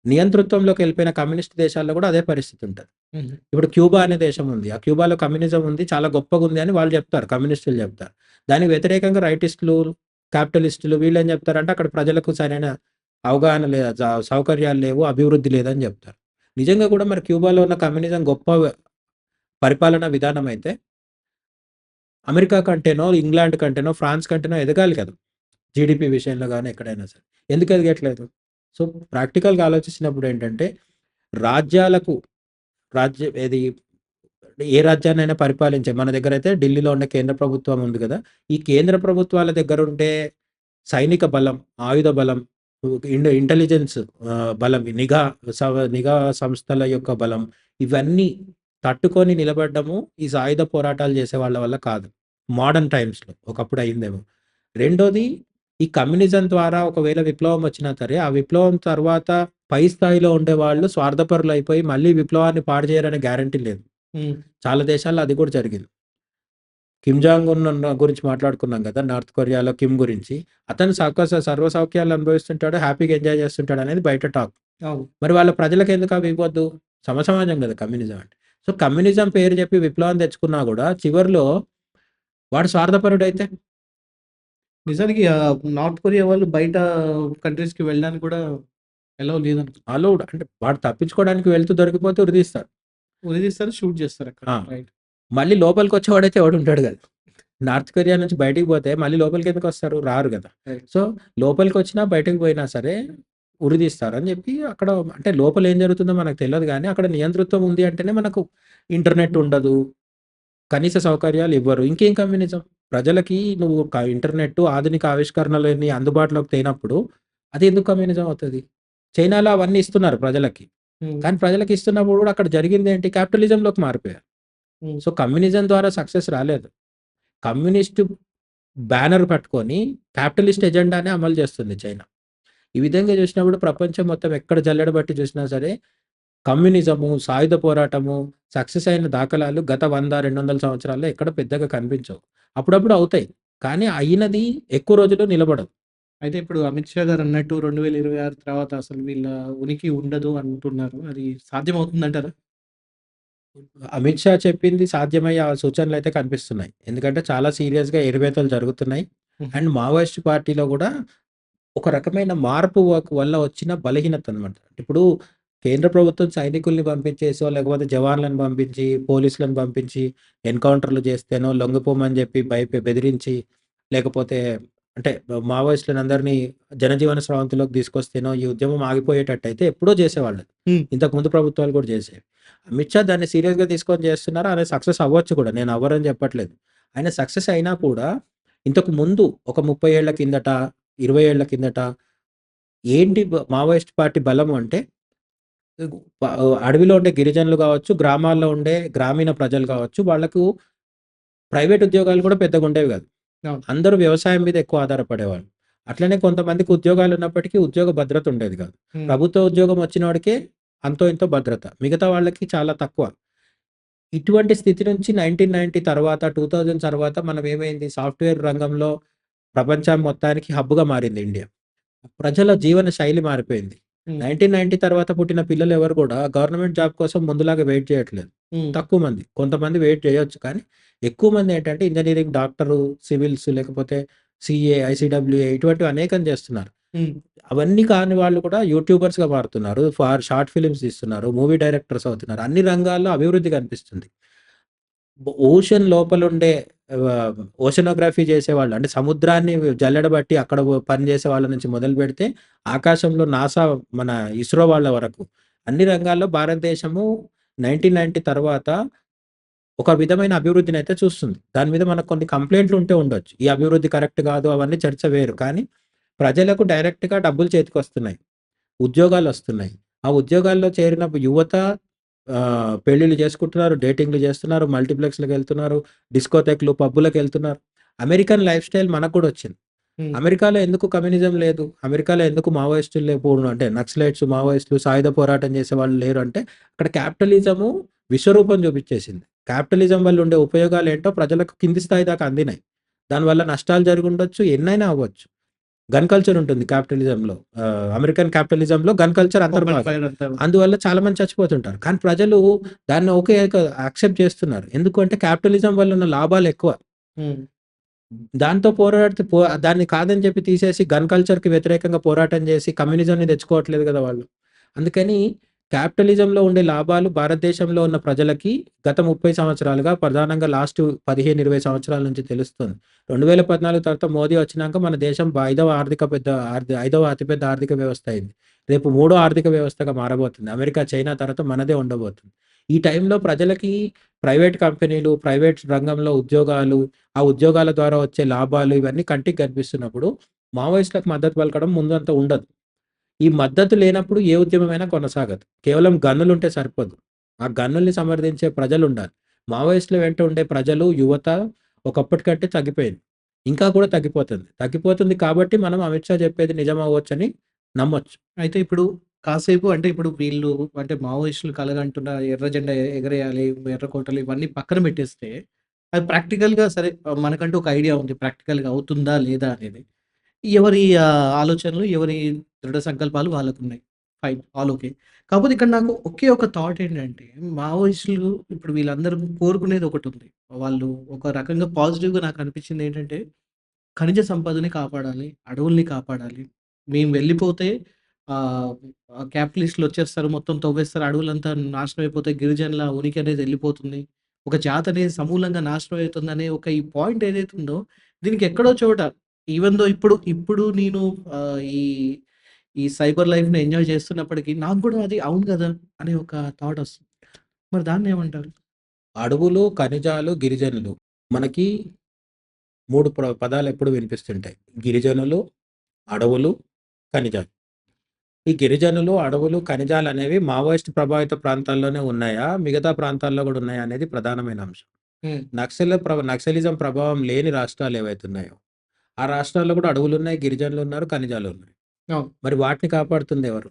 నియంతృత్వంలోకి వెళ్ళిపోయిన కమ్యూనిస్ట్ దేశాల్లో కూడా అదే పరిస్థితి ఉంటది. హుహు. ఇప్పుడు క్యూబా అనే దేశం ఉంది. ఆ క్యూబాలో కమ్యూనిజం ఉంది. చాలా గొప్పగుంది అని వాళ్ళు చెప్తారు. కమ్యూనిస్టులు చెప్తారు. దానికి వ్యతిరేకంగా రైటిస్టులు, క్యాపిటలిస్టులు వీళ్ళేం చెప్తారంటే అక్కడ ప్రజలకు సరైన అవగాహన లేదా సౌకర్యాలు లేవు, అభివృద్ధి లేదని చెప్తారు. నిజంగా కూడా మరి క్యూబాలో ఉన్న కమ్యూనిజం గొప్ప పరిపాలనా విధానం అయితే అమెరికా కంటేనో, ఇంగ్లాండ్ కంటేనో, ఫ్రాన్స్ కంటేనో ఎదగాలి కదా! జీడీపీ విషయంలో గాని ఎక్కడైనా సరే. ఎందుకు ఎదగట్లేదు? సో, ప్రాక్టికల్‌గా ఆలోచించినప్పుడు ఏంటంటే రాజ్యాలకు ఏది ఏ రాజ్యాన్నైనా పరిపాలించే మన దగ్గరైతే ఢిల్లీలో ఉన్న కేంద్ర ప్రభుత్వం ఉంది గదా! ఈ కేంద్ర ప్రభుత్వాల దగ్గరుండే సైనిక బలం, ఆయుధ బలం, ఇంటెలిజెన్స్ బలం, నిఘా సంస్థల యొక్క బలం ఇవన్నీ తట్టుకొని నిలబడ్డము ఈ సాయుధ పోరాటాలు చేసే వాళ్ళ వల్ల కాదు. మోడర్న్ టైమ్స్‌లో ఒకప్పుడు అయిందేమో. రెండోది ఈ కమ్యూనిజం ద్వారా ఒకవేళ విప్లవం వచ్చినా సరే, ఆ విప్లవం తర్వాత పై స్థాయిలో ఉండేవాళ్ళు స్వార్థపరులైపోయి మళ్ళీ విప్లవాన్ని పాడు చేయరనే గ్యారంటీ లేదు. హ్మ్. చాలా దేశాల్లో అది కూడా జరిగింది. కిమ్ జాంగ్ ఉన్ గురించి మాట్లాడుకున్నాం కదా! నార్త్ కొరియాలో కిమ్ గురించి. అతను సర్వ సౌఖ్యాలు అనుభవిస్తుంటాడు. హ్యాపీగా ఎంజాయ్ చేస్తుంటాడు అనేది బయట టాక్. అవును. మరి వాళ్ళ ప్రజలకెందుకు అవి ఇవ్వొద్దు? సమసమాజం కదా కమ్యూనిజం అంటే. సో, కమ్యూనిజం పేరు చెప్పి విప్లవం తెచ్చుకున్నా గూడా చివరిలో వాడు స్వార్థపరుడైతే నిజానికి నార్త్ కొరియా వాళ్ళు బయట కంట్రీస్‌కి వెళ్ళడానికి కూడా ఎలౌ లేదనుకుంటా. అలౌడ్ అంటే వాడు తప్పించుకోవడానికి వెళ్తూ దొరికిపోతే ఉరిదీస్తారు. ఉరిదీస్తారు, షూట్ చేస్తారక్కడ. ఆ! రైట్. మళ్ళీ లోపలికొచ్చేవాడైతే ఎవడుంటాడు గదా! నార్త్ కొరియా నుంచి బయటికి పోతే మళ్ళీ లోపలికెందుకొస్తారు? రారు గదా! రైట్. సో, లోపలికొచ్చినా, బయటకి పోయినా సరే ఉరిదీస్తారని జెప్పి అక్కడ అంటే లోపల ఏం జరుగుతుందో మనకు తెలవదు గానీ, అక్కడ నియంతృత్వం ఉంది అంటేనే మనకు ఇంటర్నెట్ ఉండదు. కనీస సౌకర్యాలు ఇవ్వరు. ఇంకేం కమ్యూనిజం? ప్రజలకి నువ్వు ఇంటర్నెట్టు, ఆధునిక ఆవిష్కరణలన్నీ అందుబాటులోకి తేనప్పుడు అది ఎందుకు కమ్యూనిజం అవుతది? చైనాలో అవన్నీ ఇస్తున్నారు ప్రజలకి. హ్మ్. కానీ ప్రజలకి ఇస్తున్నప్పుడు గూడా అక్కడ జరిగిందేంటి? క్యాపిటలిజంలోకి మారిపోయారు. హ్మ్. సో, కమ్యూనిజం ద్వారా సక్సెస్ రాలేదు. కమ్యూనిస్టు బ్యానర్ పట్టుకొని క్యాపిటలిస్ట్ ఎజెండానే అమలు చేస్తుంది చైనా. ఈ విధంగా చూసినప్పుడు ప్రపంచం మొత్తం ఎక్కడ జల్లెడ బట్టి చూసినా సరే కమ్యూనిజము, సాయుధ పోరాటము సక్సెస్ అయిన దాఖలాలు గత 100, 200 సంవత్సరాల్లో ఎక్కడ పెద్దగా కనిపించవు. అప్పుడప్పుడు అవుతాయి. కానీ అయినది ఎక్కువ రోజులు నిలబడదు. అయితే ఇప్పుడు అమిత్ షా గారన్నట్టు 2026 తర్వాత అసలు వీళ్ళ ఉనికి ఉండదు అంటున్నారు. అది సాధ్యమవుతుందంటారా? అమిత్ షా చెప్పింది సాధ్యమయ్యే సూచనలైతే కనిపిస్తున్నాయి. ఎందుకంటే చాలా సీరియస్‌గా ఎరివేతలు జరుగుతున్నాయి. హుహు. అండ్ మావోయిస్ట్ పార్టీలో గూడా ఒక రకమైన మార్పు వల్ల వచ్చిన బలహీనత అనమాట. ఇప్పుడు కేంద్ర ప్రభుత్వం సైనికుల్ని పంపించేసో, లేకపోతే జవాన్లను పంపించి, పోలీసులను పంపించి, ఎన్‌కౌంటర్‌లు చేస్తేనో, లొంగిపోమని చెప్పి బెదిరించి, లేకపోతే అంటే మావోయిస్టులనందరినీ జనజీవన స్రవంతిలోకి తీసుకొస్తేనో, ఈ ఉద్యమం ఆగిపోయేటట్టయితే ఎప్పుడో చేసేవాళ్ళు. హ్మ్. ఇంతకుముందు ప్రభుత్వాలు కూడా చేసేవి. అమిత్ షా దాన్ని సీరియస్‌గా తీసుకొని చేస్తున్నారు. ఆయన సక్సెస్ అవ్వచ్చు కూడా. నేను అవ్వరని చెప్పట్లేదు. ఆయన సక్సెస్ అయినా కూడా ఇంతకు ముందు ఒక 30 ఏళ్ల కిందట 20 ఏళ్ల కిందట ఏంటి మావోయిస్ట్ పార్టీ బలము అంటే అడవిలో ఉండే గిరిజనులు కావచ్చు, గ్రామాల్లో ఉండే గ్రామీణ ప్రజలు కావచ్చు, వాళ్ళకు ప్రైవేట్ ఉద్యోగాలు కూడా పెద్దగుండేవి కాదు. అవును. అందరూ వ్యవసాయం మీద ఎక్కువ ఆధారపడేవాళ్ళు. అట్లనే కొంతమందికి ఉద్యోగాలు ఉన్నప్పటికీ ఉద్యోగ భద్రత ఉండేది కాదు. హ్మ్. ప్రభుత్వ ఉద్యోగం వచ్చినోడికే అంతో ఇంతో భద్రత. మిగతా వాళ్ళకి చాలా తక్కువ. ఇటువంటి స్థితి నుంచి 1990 తర్వాత 2000 తర్వాత మనం ఏమైంది సాఫ్ట్‌వేర్ రంగంలో ప్రపంచం మొత్తానికి హబ్‌గా మారింది ఇండియా. ప్రజల జీవన శైలి మారిపోయింది. హ్మ్. 1990 తర్వాత పుట్టిన పిల్లలెవరు కూడా గవర్నమెంట్ జాబ్ కోసం ముందులాగా వెయిట్ చేయట్లేదు. హ్మ్. తక్కువ మంది. కొంతమంది వెయిట్ చేయొచ్చు. కానీ ఎక్కువ మంది ఏంటంటే ఇంజినీరింగ్, డాక్టరు, సివిల్స్ లేకపోతే సీఏ, ఐసీడబ్ల్యూఏ ఇటువంటివి అనేకం చేస్తున్నారు. హ్మ్. అవన్నీ కాని వాళ్ళు కూడా యూట్యూబర్స్‌గా మారుతున్నారు. షార్ట్ ఫిల్మ్స్ తీస్తున్నారు. మూవీ డైరెక్టర్స్ అవుతున్నారు. అన్ని రంగాల్లో అభివృద్ధి కనిపిస్తుంది. ఓషన్ లోపలుండే ఓషనోగ్రఫీ చేసేవాళ్ళు అంటే సముద్రాన్ని జల్లెడబట్టి అక్కడ పని చేసే వాళ్ళ నుంచి మొదలుపెడితే ఆకాశంలో నాసా మన ఇస్రో వాళ్ళ వరకు అన్ని రంగాల్లో భారతదేశము 1990 తర్వాత ఒక విధమైన అభివృద్ధినైతే చూస్తుంది. దాని మీద మనకు కొన్ని కంప్లెయింట్లు ఉంటే ఉండొచ్చు. ఈ అభివృద్ధి కరెక్ట్ కాదు అవన్నీ చర్చ వేరు. కానీ ప్రజలకు డైరెక్ట్‌గా డబ్బులు చేతికొస్తున్నాయి. ఉద్యోగాలొస్తున్నాయి. ఆ ఉద్యోగాల్లో చేరిన యువత పెళ్ళిళ్ళు చేసుకుంటున్నారు, డేటింగ్‌లు చేస్తున్నారు, మల్టీప్లెక్స్‌లకెళ్తున్నారు, డిస్కోథెక్‌లు, పబ్బులకెళ్తున్నారు. అమెరికన్ లైఫ్ స్టైల్ మనకు కూడా వచ్చింది. హ్మ్. అమెరికాలో ఎందుకు కమ్యూనిజం లేదు? అమెరికాలో ఎందుకు మావోయిస్టులు అంటే నక్సలైట్స్, మావోయిస్టులు, సాయుధ పోరాటం చేసేవాళ్ళు లేరు అంటే అక్కడ క్యాపిటలిజము విశ్వరూపం చూపించేసింది. క్యాపిటలిజం వల్ల ఉండే ఉపయోగాలేంటో ప్రజలకు కింది స్థాయి దాకా అందినాయి. దానివల్ల నష్టాలు జరిగుండొచ్చు, ఎన్నైనా అవ్వచ్చు. గన్ కల్చర్ ఉంటుంది క్యాపిటలిజంలో. అమెరికన్ క్యాపిటలిజంలో గన్ కల్చర్ ఓపెన్ అంతర్భాగం. ఫైర్ అంతా. అందువల్ల చాలా మంది చచ్చిపోతుంటారు. కానీ ప్రజలు దాన్ని ఓకే యాక్సెప్ట్ చేస్తున్నారు. ఎందుకంటే క్యాపిటలిజం వల్ల ఉన్న లాభాలు ఎక్కువ. హ్మ్. దాంతో పోరాడితే దాన్ని కాదని చెప్పి తీసేసి గన్ కల్చర్‌కి వ్యతిరేకంగా పోరాటం చేసి కమ్యూనిజంని తెచ్చుకోవట్లేదు కదా వాళ్ళు. అందుకని క్యాపిటలిజంలో ఉండే లాభాలు భారతదేశంలో ఉన్న ప్రజలకి గత 30 సంవత్సరాలుగా ప్రధానంగా లాస్ట్ 15, 20 సంవత్సరాల నుంచి తెలుస్తుంది. 2014 తర్వాత మోదీ వచ్చినాక మన దేశం ఐదవ అతిపెద్ద ఆర్థిక వ్యవస్థ అయింది. రేపు మూడో ఆర్థిక వ్యవస్థగా మారబోతుంది. అమెరికా, చైనా తర్వాత మనదే ఉండబోతుంది. ఈ టైంలో ప్రజలకి ప్రైవేట్ కంపెనీలు, ప్రైవేట్ రంగంలో ఉద్యోగాలు, ఆ ఉద్యోగాల ద్వారా వచ్చే లాభాలు ఇవన్నీ కంటికి కనిపిస్తున్నప్పుడు మావోయిస్టులకు మద్దతు పలకడం ముందంత ఉండదు. ఈ మద్దతు లేనప్పుడు ఏ ఉద్యమమైనా కొనసాగదు. కేవలం గన్నులుంటే సరిపోదు. ఆ గన్నుల్ని సమర్థించే ప్రజలుండాలి. మావోయిస్టుల వెంట ఉండే ప్రజలు, యువత ఒకప్పటి కంటే తగ్గిపోయింది. ఇంకా కూడా తగ్గిపోతుంది. తగ్గిపోతుంది కాబట్టి మనం అమిత్ షా చెప్పేది నిజమవ్వొచ్చని నమ్మొచ్చు. అయితే ఇప్పుడు కాసేపు అంటే ఇప్పుడు వీళ్ళు అంటే మావోయిస్టులు కలగంటున్న ఎర్ర జెండా ఎగరేయాలి, ఎర్రకోటలు ఇవన్నీ పక్కన పెట్టేస్తే, అది ప్రాక్టికల్‌గా సరే మనకంటూ ఒక ఐడియా ఉంది. ప్రాక్టికల్‌గా అవుతుందా? లేదా? అనేది. ఎవరి ఆలోచనలు, ఎవరి దృఢ సంకల్పాలు వాళ్ళకున్నాయి. ఫైన్. All okay. కాకపోతే ఇక్కడ నాకు ఒకే ఒక థాట్ ఏంటంటే, మావోయిస్టులు ఇప్పుడు వీళ్ళందరూ కోరుకునేది ఒకటుంది. వాళ్ళు ఒక రకంగా పాజిటివ్‌గా నాకు అనిపించింది ఏంటంటే, ఖనిజ సంపదని కాపాడాలి, అడవుల్ని కాపాడాలి. మేము వెళ్ళిపోతే ఆహ్, క్యాపిటలిస్టులొచ్చేస్తారు, మొత్తం తవ్వేస్తారు, అడవులంతా నాశనం అయిపోతాయి, గిరిజనుల ఉనికి అనేది ఎళ్ళిపోతుంది. ఒక జాతి అనేది సమూలంగా నాశనం అవుతుందనే ఒక ఈ పాయింట్ ఏదైతే ఉందో, దీనికి ఎక్కడో చోట ఈవెన్ దో ఇప్పుడు నేను ఈ ఈ సైబర్ లైఫ్‌ని ఎంజాయ్ చేస్తున్నప్పటికి నాకు కూడా అది అవును గదా! అనే ఒక థాట్ ఒస్తుంది. మరి దాన్నేమంటారు? అడవులు, ఖనిజాలు, గిరిజనులు మనకి 3 పదాలెప్పుడు వినిపిస్తుంటాయి. గిరిజనులు, అడవులు, ఖనిజాలు. ఈ గిరిజనులు, అడవులు, ఖనిజాలనేవి మావోయిస్ట్ ప్రభావిత ప్రాంతాల్లోనే ఉన్నాయా? మిగతా ప్రాంతాల్లో గూడా ఉన్నాయా? అనేది ప్రధానమైన అంశం. హ్మ్. నక్సలిజం ప్రభావం లేని రాష్ట్రాలు ఏవైతున్నాయో, ఆ రాష్ట్రాల్లో గూడా అడవులున్నాయి, గిరిజనులున్నారు, ఖనిజాలున్నాయి. అవును. మరి వాటిని కాపాడుతుందెవరు?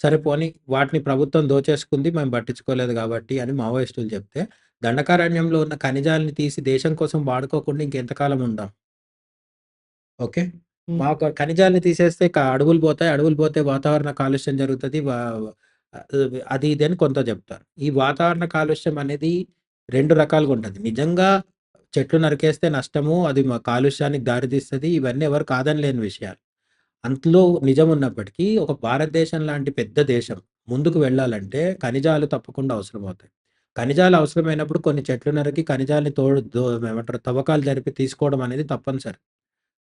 సరే పోనీ వాటిని ప్రభుత్వం దోచేసుకుంది, మేము పట్టించుకోలేదు గాబట్టి అని మావోయిస్టులు చెప్తే, దండకారణ్యంలో ఉన్న ఖనిజాలని తీసి దేశం కోసం వాడుకోకుండా ఇంకెంతకాలం ఉందాం? ఓకే. హ్మ్. ఖనిజాల్ని తీసేస్తే అడవులు పోతాయి. అడవులు పోతే వాతావరణ కాలుష్యం జరుగుతది. అది ఇది అని కొంత చెప్తారు. ఈ వాతావరణ కాలుష్యం అనేది 2 రకాలుగా ఉంటది. నిజంగా చెట్లు నరికేస్తే నష్టము, అది కాలుష్యానికి దారితీస్తది. ఇవన్నీ ఎవరు కాదనలేని విషయాలు. అందులో నిజం ఉన్నప్పటికీ ఒక భారతదేశం లాంటి పెద్ద దేశం ముందుకు వెళ్ళాలంటే ఖనిజాలు తప్పకుండా అవసరమవుతాయి. ఖనిజాలు అవసరమైనప్పుడు కొన్ని చెట్లు నరికి ఖనిజాల్ని ఏమంటారు తవ్వకాలు జరిపి తీసుకోవడం అనేది తప్పనిసరి.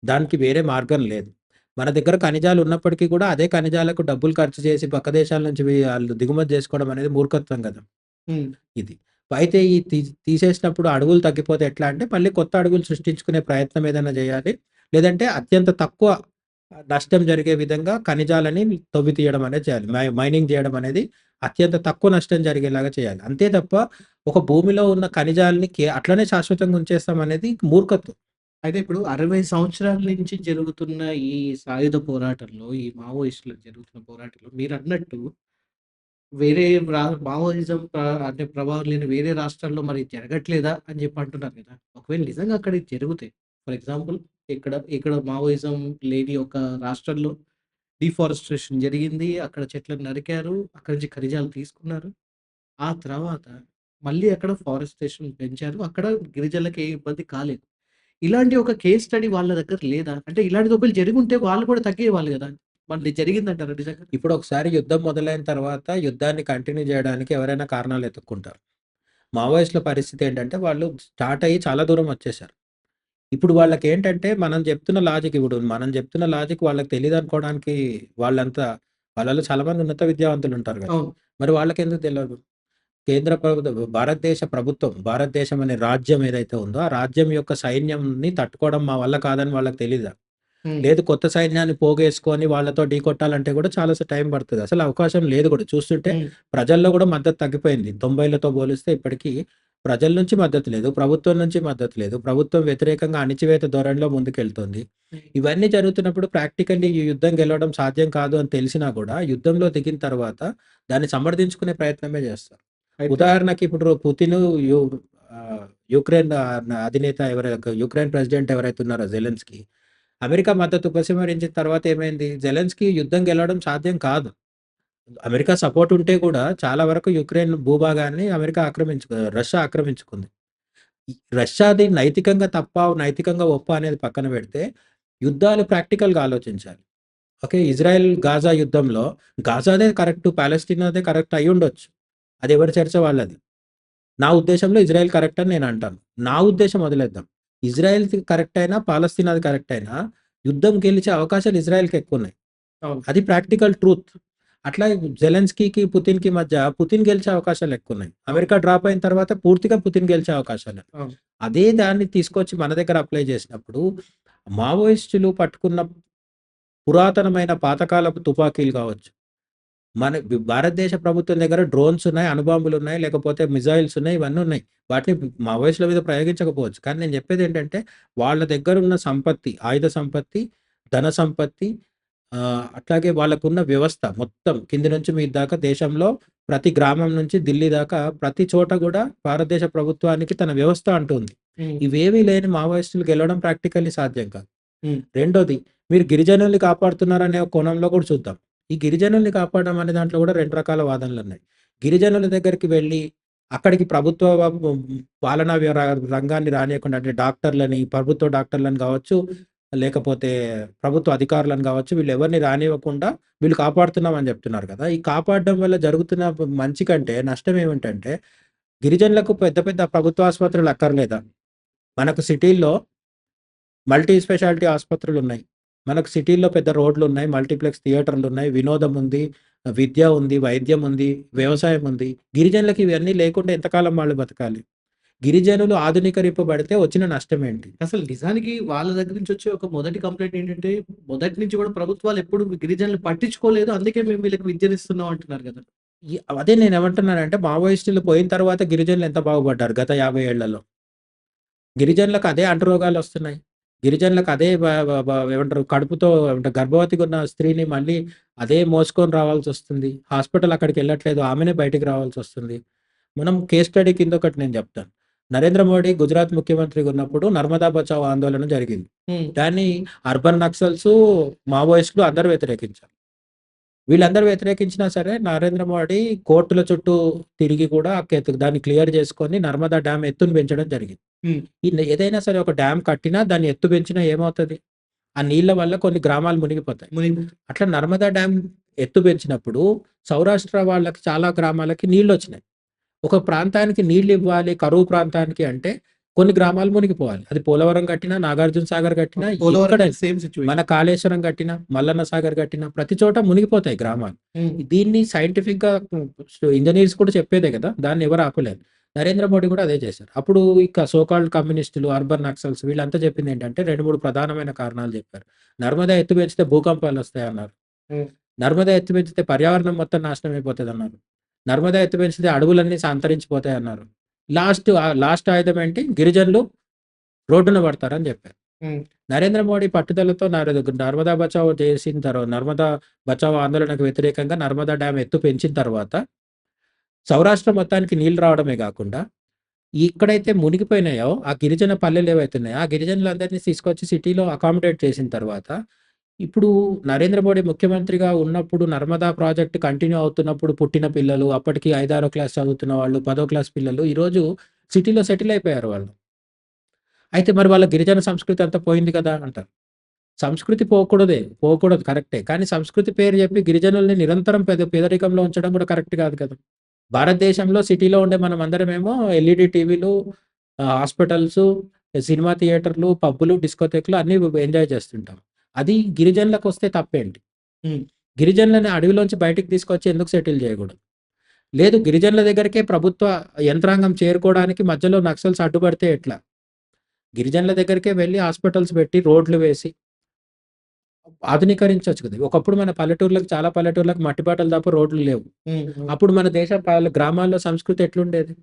దానికి వేరే మార్గం లేదు. మన దగ్గర ఖనిజాలు ఉన్నప్పటికీ కూడా అదే ఖనిజాలకు డబ్బులు ఖర్చు చేసి పక్క దేశాల నుంచి ఆళ్ళు దిగుమతి చేసుకోవడం అనేది మూర్ఖత్వం గదా! హ్మ్. ఇది. అయితే ఈ తీసేసినప్పుడు అడవులు తగ్గిపోతే ఎట్లా అంటే మళ్ళీ కొత్త అడవులు సృష్టించుకునే ప్రయత్నం ఏదైనా జేయాలి. లేదంటే అత్యంత తక్కువ నష్టం జరిగే విధంగా ఖనిజాలని తవ్వి తీయడం అనేది చేయాలి. మైనింగ్ జేయడం అనేది అత్యంత తక్కువ నష్టం జరిగేలాగా చేయాలి. అంతే తప్ప ఒక భూమిలో ఉన్న ఖనిజాలని అట్లనే శాశ్వతంగా ఉంచేస్తాం అనేది మూర్ఖత్వం. అయితే ఇప్పుడు 60 సంవత్సరాల నుంచి జరుగుతున్న ఈ సాయుధ పోరాటంలో, ఈ మావోయిస్టులకు జరుగుతున్న పోరాటంలో మీరన్నట్టు వేరే మావోయిజం అంటే ప్రభావం లేని వేరే రాష్ట్రాల్లో మరి జరగట్లేదా అని చెప్పి అంటున్నారు కదా! ఒకవేళ నిజంగా అక్కడ ఇది జరిగితే ఫర్ ఎగ్జాంపుల్ ఇక్కడ మావోయిజం లేని ఒక రాష్ట్రంలో డిఫారెస్ట్రేషన్ జరిగింది. అక్కడ చెట్లను నరికారు. అక్కడి నుంచి ఖనిజాలు తీసుకున్నారు. ఆ తర్వాత మళ్ళీ అక్కడ ఫారెస్టేషన్ పెంచారు. అక్కడ గిరిజనులకి ఏ ఇబ్బంది కాలేదు. ఇలాంటి ఒక కేస్ స్టడీ వాళ్ళ దగ్గర లేదా? అంటే ఇలాంటిది ఒకవేళ జరిగుంటే వాళ్ళు కూడా తగ్గేవాళ్ళు గదా! మరి జరిగిందంటారా నిజంగా? ఇప్పుడు ఒకసారి యుద్ధం మొదలైన తర్వాత యుద్ధాన్ని కంటిన్యూ జేయడానికి ఎవరైనా కారణాలు ఎతుక్కుంటారు. మావోయిస్టుల పరిస్థితి ఏంటంటే వాళ్ళు స్టార్ట్ అయ్యి చాలా దూరం వచ్చేసారు. ఇప్పుడు వాళ్ళకేంటంటే మనం చెప్తున్న లాజిక్ వాళ్ళకి తెలీదనుకోవడానికి వాళ్ళలో చాలా మంది ఉన్నత విద్యావంతులు ఉంటారు గదా! అవును. మరి వాళ్ళకెందుకు తెలవదు? భారతదేశం అనే రాజ్యం ఏదైతే ఉందో, ఆ రాజ్యం యొక్క సైన్యంని తట్టుకోవడం మా వల్ల కాదని వాళ్ళకి తెలీదా? హ్మ్. లేదు కొత్త సైన్యాన్ని పోగేసుకొని వాళ్ళతో ఢీకొట్టాలంటే కూడా చాలా టైం పడతది. అసలు అవకాశం లేదు కూడా. చూస్తుంటే హ్మ్. ప్రజల్లో కూడా మద్దతు తగ్గిపోయింది. 90లతో పోలిస్తే ఇప్పటికి ప్రజల నుంచి మద్దతు లేదు. ప్రభుత్వం నుంచి మద్దతు లేదు. ప్రభుత్వం వ్యతిరేకంగా అణిచివేత ధోరణిలో ముందుకెళ్తోంది. హ్మ్. ఇవన్నీ జరుగుతున్నప్పుడు ప్రాక్టికల్లీ ఈ యుద్ధం గెలవడం సాధ్యం కాదు అని తెలిసినా కూడా యుద్ధంలో దిగిన తర్వాత దాన్ని సమర్థించుకునే ప్రయత్నమే చేస్తారు. అయితే ఉదాహరణకి ఇప్పుడు పుతిను యు ఆహ్, యుక్రెయిన్ అధినేత యుక్రెయిన్ ప్రెసిడెంట్ ఎవరైతే ఉన్నారో జెలెన్స్కీ అమెరికా మద్దతు ఉపసంహరించిన తర్వాత ఏమైంది? జెలెన్స్కీ యుద్ధం గెలవడం సాధ్యం కాదు. అమెరికా సపోర్ట్ ఉంటే కూడా చాలా వరకు యుక్రెయిన్ భూభాగాన్ని రష్యా ఆక్రమించుకుంది. రష్యాది నైతికంగా తప్ప, నైతికంగా ఒప్ప అనేది పక్కన పెడితే, యుద్ధాలు ప్రాక్టికల్‌గా ఆలోచించాలి. ఓకే. ఇజ్రాయెల్ గాజా యుద్ధంలో గాజాదే కరెక్టు, పాలెస్టీనాదే కరెక్ట్ అయ్యుండొచ్చు. అది ఎవరి చర్చ వాళ్ళది. నా ఉద్దేశంలో ఇజ్రాయెల్ కరెక్ట్ అని నేను అంటాను. నా ఉద్దేశం వదిలేద్దాం. ఇజ్రాయెల్‌ది కరెక్ట్ అయినా, పాలస్తీనాది కరెక్ట్ అయినా, యుద్ధం గెలిచే అవకాశాలు ఇజ్రాయెల్‌కి ఎక్కువున్నాయి. అవును. అది ప్రాక్టికల్ ట్రూత్. అట్లా జెలెన్స్కీకి, పుతిన్‌కి మధ్య పుతిన్ గెలిచే అవకాశాలు ఎక్కువున్నాయి. అమెరికా డ్రాప్ అయిన తర్వాత పూర్తిగా పుతిన్ గెలిచే అవకాశాలు. అవును. అదే దాన్ని తీసుకొచ్చి మన దగ్గర అప్లై చేసినప్పుడు, మావోయిస్టులు పట్టుకున్న పురాతనమైన పాతకాలపు తుపాకీలు కావచ్చు, మన భారతదేశ ప్రభుత్వం దగ్గర డ్రోన్స్ ఉన్నాయి, అణుబాంబులున్నాయి, లేకపోతే మిజైల్స్ ఉన్నాయి, ఇవన్నీ ఉన్నాయి. వాటిని మావోయిస్టుల మీద ప్రయోగించకపోవచ్చు. కానీ నేను చెప్పేదేంటంటే, వాళ్ళ దగ్గరున్న సంపత్తి, ఆయుధ సంపత్తి, ధన సంపత్తి, అట్లాగే వాళ్ళకున్న వ్యవస్థ మొత్తం కింది నుంచి మీద దాకా దేశంలో ప్రతి గ్రామం నుంచి ఢిల్లీ దాకా ప్రతి చోట గూడా భారతదేశ ప్రభుత్వానికి తన వ్యవస్థ అంటూ ఉంది. హ్మ్. ఇవేవీ లేని మావోయిస్టులు గెలవడం ప్రాక్టికల్లీ సాధ్యం కాదు. హ్మ్. రెండోది, మీరు గిరిజనుల్ని కాపాడుతున్నారనే కోణంలో కూడా చూద్దాం. ఈ గిరిజనుల్ని కాపాడడం అనే దాంట్లో కూడా 2 రకాల వాదనలున్నాయి. గిరిజనుల దగ్గరికి వెళ్ళి, అక్కడికి ప్రభుత్వ పాలనా రంగాన్ని రానీయకుండా, అంటే డాక్టర్లని, ప్రభుత్వ డాక్టర్లని కావచ్చు, లేకపోతే ప్రభుత్వ అధికారులను కావచ్చు, వీళ్ళెవరిని రానివ్వకుండా వీళ్ళు కాపాడుతున్నామని చెప్తున్నారు కదా! ఈ కాపాడడం వల్ల జరుగుతున్న మంచి కంటే నష్టం ఏమిటంటే, గిరిజనులకు పెద్ద పెద్ద ప్రభుత్వ ఆసుపత్రులు అక్కర్లేదా? మనకు సిటీల్లో మల్టీ స్పెషాలిటీ ఆసుపత్రులున్నాయి. మనకు సిటీల్లో పెద్ద రోడ్లున్నాయి, మల్టీప్లెక్స్ థియేటర్లున్నాయి, వినోదం ఉంది, విద్య ఉంది, వైద్యం ఉంది, వ్యవసాయం ఉంది. గిరిజనులకి ఇవన్నీ లేకుండా ఎంతకాలం వాళ్ళు బతకాలి? గిరిజనులు ఆధునీకరింపబడితే వచ్చిన నష్టమేంటి? అసలు నిజానికి వాళ్ళ దగ్గర నుంచి వచ్చే ఒక మొదటి కంప్లెయింట్ ఏంటంటే, మొదటి నుంచి కూడా ప్రభుత్వాలు ఎప్పుడు గిరిజనులు పట్టించుకోలేదు. అందుకే మేము వీళ్ళకి విద్యనిస్తున్నాం అంటున్నారు గదా! అదే నేనేమంటున్నానంటే, మావోయిస్టులు పోయిన తర్వాత గిరిజనులు ఎంత బాగుపడ్డారు గత 50 ఏళ్లలో. గిరిజనులకు అదే అంటురోగాలొస్తున్నాయి. గిరిజనులకు అదే వ వ వ ఏమంటారు, కడుపుతో అంటే గర్భవతిగా ఉన్న స్త్రీని మళ్ళీ అదే మోసుకొని రావాల్సొస్తుంది. హాస్పిటల్ అక్కడికెళ్ళట్లేదు. ఆమెనే బయటికి రావాల్సొస్తుంది. మనం కేస్ స్టడీ కింద ఒకటి నేను చెప్తాను. నరేంద్ర మోడీ గుజరాత్ ముఖ్యమంత్రిగా ఉన్నప్పుడు నర్మదా బచావో ఆందోళన జరిగింది. హ్మ్. దాన్ని అర్బన్ నక్సల్సు, మావోయిస్టులు అందరూ వ్యతిరేకించారు. వీళ్ళందరూ వ్యతిరేకించినా సరే, నరేంద్ర మోడీ కోర్టుల చుట్టూ తిరిగి కూడా దాన్ని క్లియర్ చేసుకొని నర్మదా డ్యామ్ ఎత్తుని పెంచడం జరిగింది. హ్మ్. ఏదైనా సరే ఒక డ్యామ్ కట్టినా, దాన్ని ఎత్తు పెంచినా ఏమవుతది? ఆ నీళ్ల వల్ల కొన్ని గ్రామాలు మునిగిపోతాయి. అట్లా నర్మదా డ్యామ్ ఎత్తు పెంచినప్పుడు సౌరాష్ట్ర వాళ్ళకి, చాలా గ్రామాలకి నీళ్లొచ్చినాయి. ఒక ప్రాంతానికి నీళ్లివ్వాలి, కరువు ప్రాంతానికి అంటే కొన్ని గ్రామాలు మునిగిపోవాలి. అది పోలవరం కట్టినా, నాగార్జున సాగర్ కట్టినా, పోలవరం ఎక్కడైనా సేమ్ సిట్యుయేషన్. మన కాళేశ్వరం కట్టినా, మల్లన్న సాగర్ కట్టినా ప్రతి చోట మునిగిపోతాయి గ్రామాలు. హ్మ్. దీన్ని సైంటిఫిక్‌గా ఇంజినీర్స్ కూడా చెప్పేదే కదా! దాన్ని ఎవరు ఆపలేరు. నరేంద్ర మోడీ కూడా అదే చేశారు. అప్పుడు ఇక సో కాల్డ్ కమ్యూనిస్టులు, అర్బన్ నక్సల్స్ వీళ్ళంతా చెప్పిందేంటంటే 2, 3 ప్రధానమైన కారణాలు చెప్పారు. నర్మదా ఎత్తు పెంచితే భూకంపాలొస్తాయన్నారు. హ్మ్. నర్మదా ఎత్తు పెంచితే పర్యావరణం మొత్తం నాశనం అయిపోతదన్నారు. నర్మదా ఎత్తు పెంచితే అడవులన్నీ అంతరించిపోతాయన్నారు. లాస్ట్ ఆయుధం ఏంటి? గిరిజనులు రోడ్డున పడతారని చెప్పారు. హ్మ్. నరేంద్ర మోడీ పట్టుదలతో నర్మదా బచావో చేసిన తర్వాత, నర్మదా బచావో ఆందోళనకు వ్యతిరేకంగా నర్మదా డ్యామ్ ఎత్తు పెంచిన తర్వాత, సౌరాష్ట్ర మొత్తానికి నీళ్లు రావడమే గాకుండా, ఎక్కడైతే మునిగిపోయినాయో ఆ గిరిజన పల్లెలు ఏవైతే ఉన్నాయో, ఆ గిరిజనులందరినీ తీసుకొచ్చి సిటీలో అకామిడేట్ చేసిన తర్వాత, ఇప్పుడు నరేంద్ర మోడీ ముఖ్యమంత్రిగా ఉన్నప్పుడు నర్మదా ప్రాజెక్ట్ కంటిన్యూ అవుతున్నప్పుడు పుట్టిన పిల్లలు, అప్పటికి 5, 6 క్లాస్ చదువుతున్న వాళ్ళు, 10వ క్లాస్ పిల్లలు ఈరోజు సిటీలో సెటిల్ అయిపోయారు వాళ్ళు. అయితే మరి వాళ్ళ గిరిజన సంస్కృతి అంతా పోయింది కదా అంటారు. సంస్కృతి పోకూడదు కరెక్టే. కానీ సంస్కృతి పేరు చెప్పి గిరిజనుల్ని నిరంతరం పేదరికంలో ఉంచడం కూడా కరెక్ట్ కాదు కదా! భారతదేశంలో సిటీలో ఉండే మనమందరమేమో ఎల్ఈడీ టీవీలు, హాస్పిటల్సు, సినిమా థియేటర్లు, పబ్బులు, డిస్కోథేక్‌లు అన్నీ ఎంజాయ్ చేస్తుంటాం. అది గిరిజనులకొస్తే తప్పేంటి? హ్మ్. గిరిజనులని అడవిలోంచి బయటికి తీసుకొచ్చి ఎందుకు సెటిల్ చేయకూడదు? లేదు, గిరిజనుల దగ్గరికే ప్రభుత్వ యంత్రాంగం చేరుకోవడానికి మధ్యలో నక్సల్స్ అడ్డుపడితే ఎట్లా? గిరిజనుల దగ్గరికే వెళ్లి హాస్పిటల్స్ పెట్టి, రోడ్లు వేసి ఆధునీకరించొచ్చు కదా! ఒకప్పుడు మన పల్లెటూర్లకు, చాలా పల్లెటూర్లకు మట్టి బాటలు తప్ప రోడ్లు లేవు. హ్మ్. హ్మ్. అప్పుడు మన దేశ గ్రామాల్లో సంస్కృతి ఎట్లుండేది?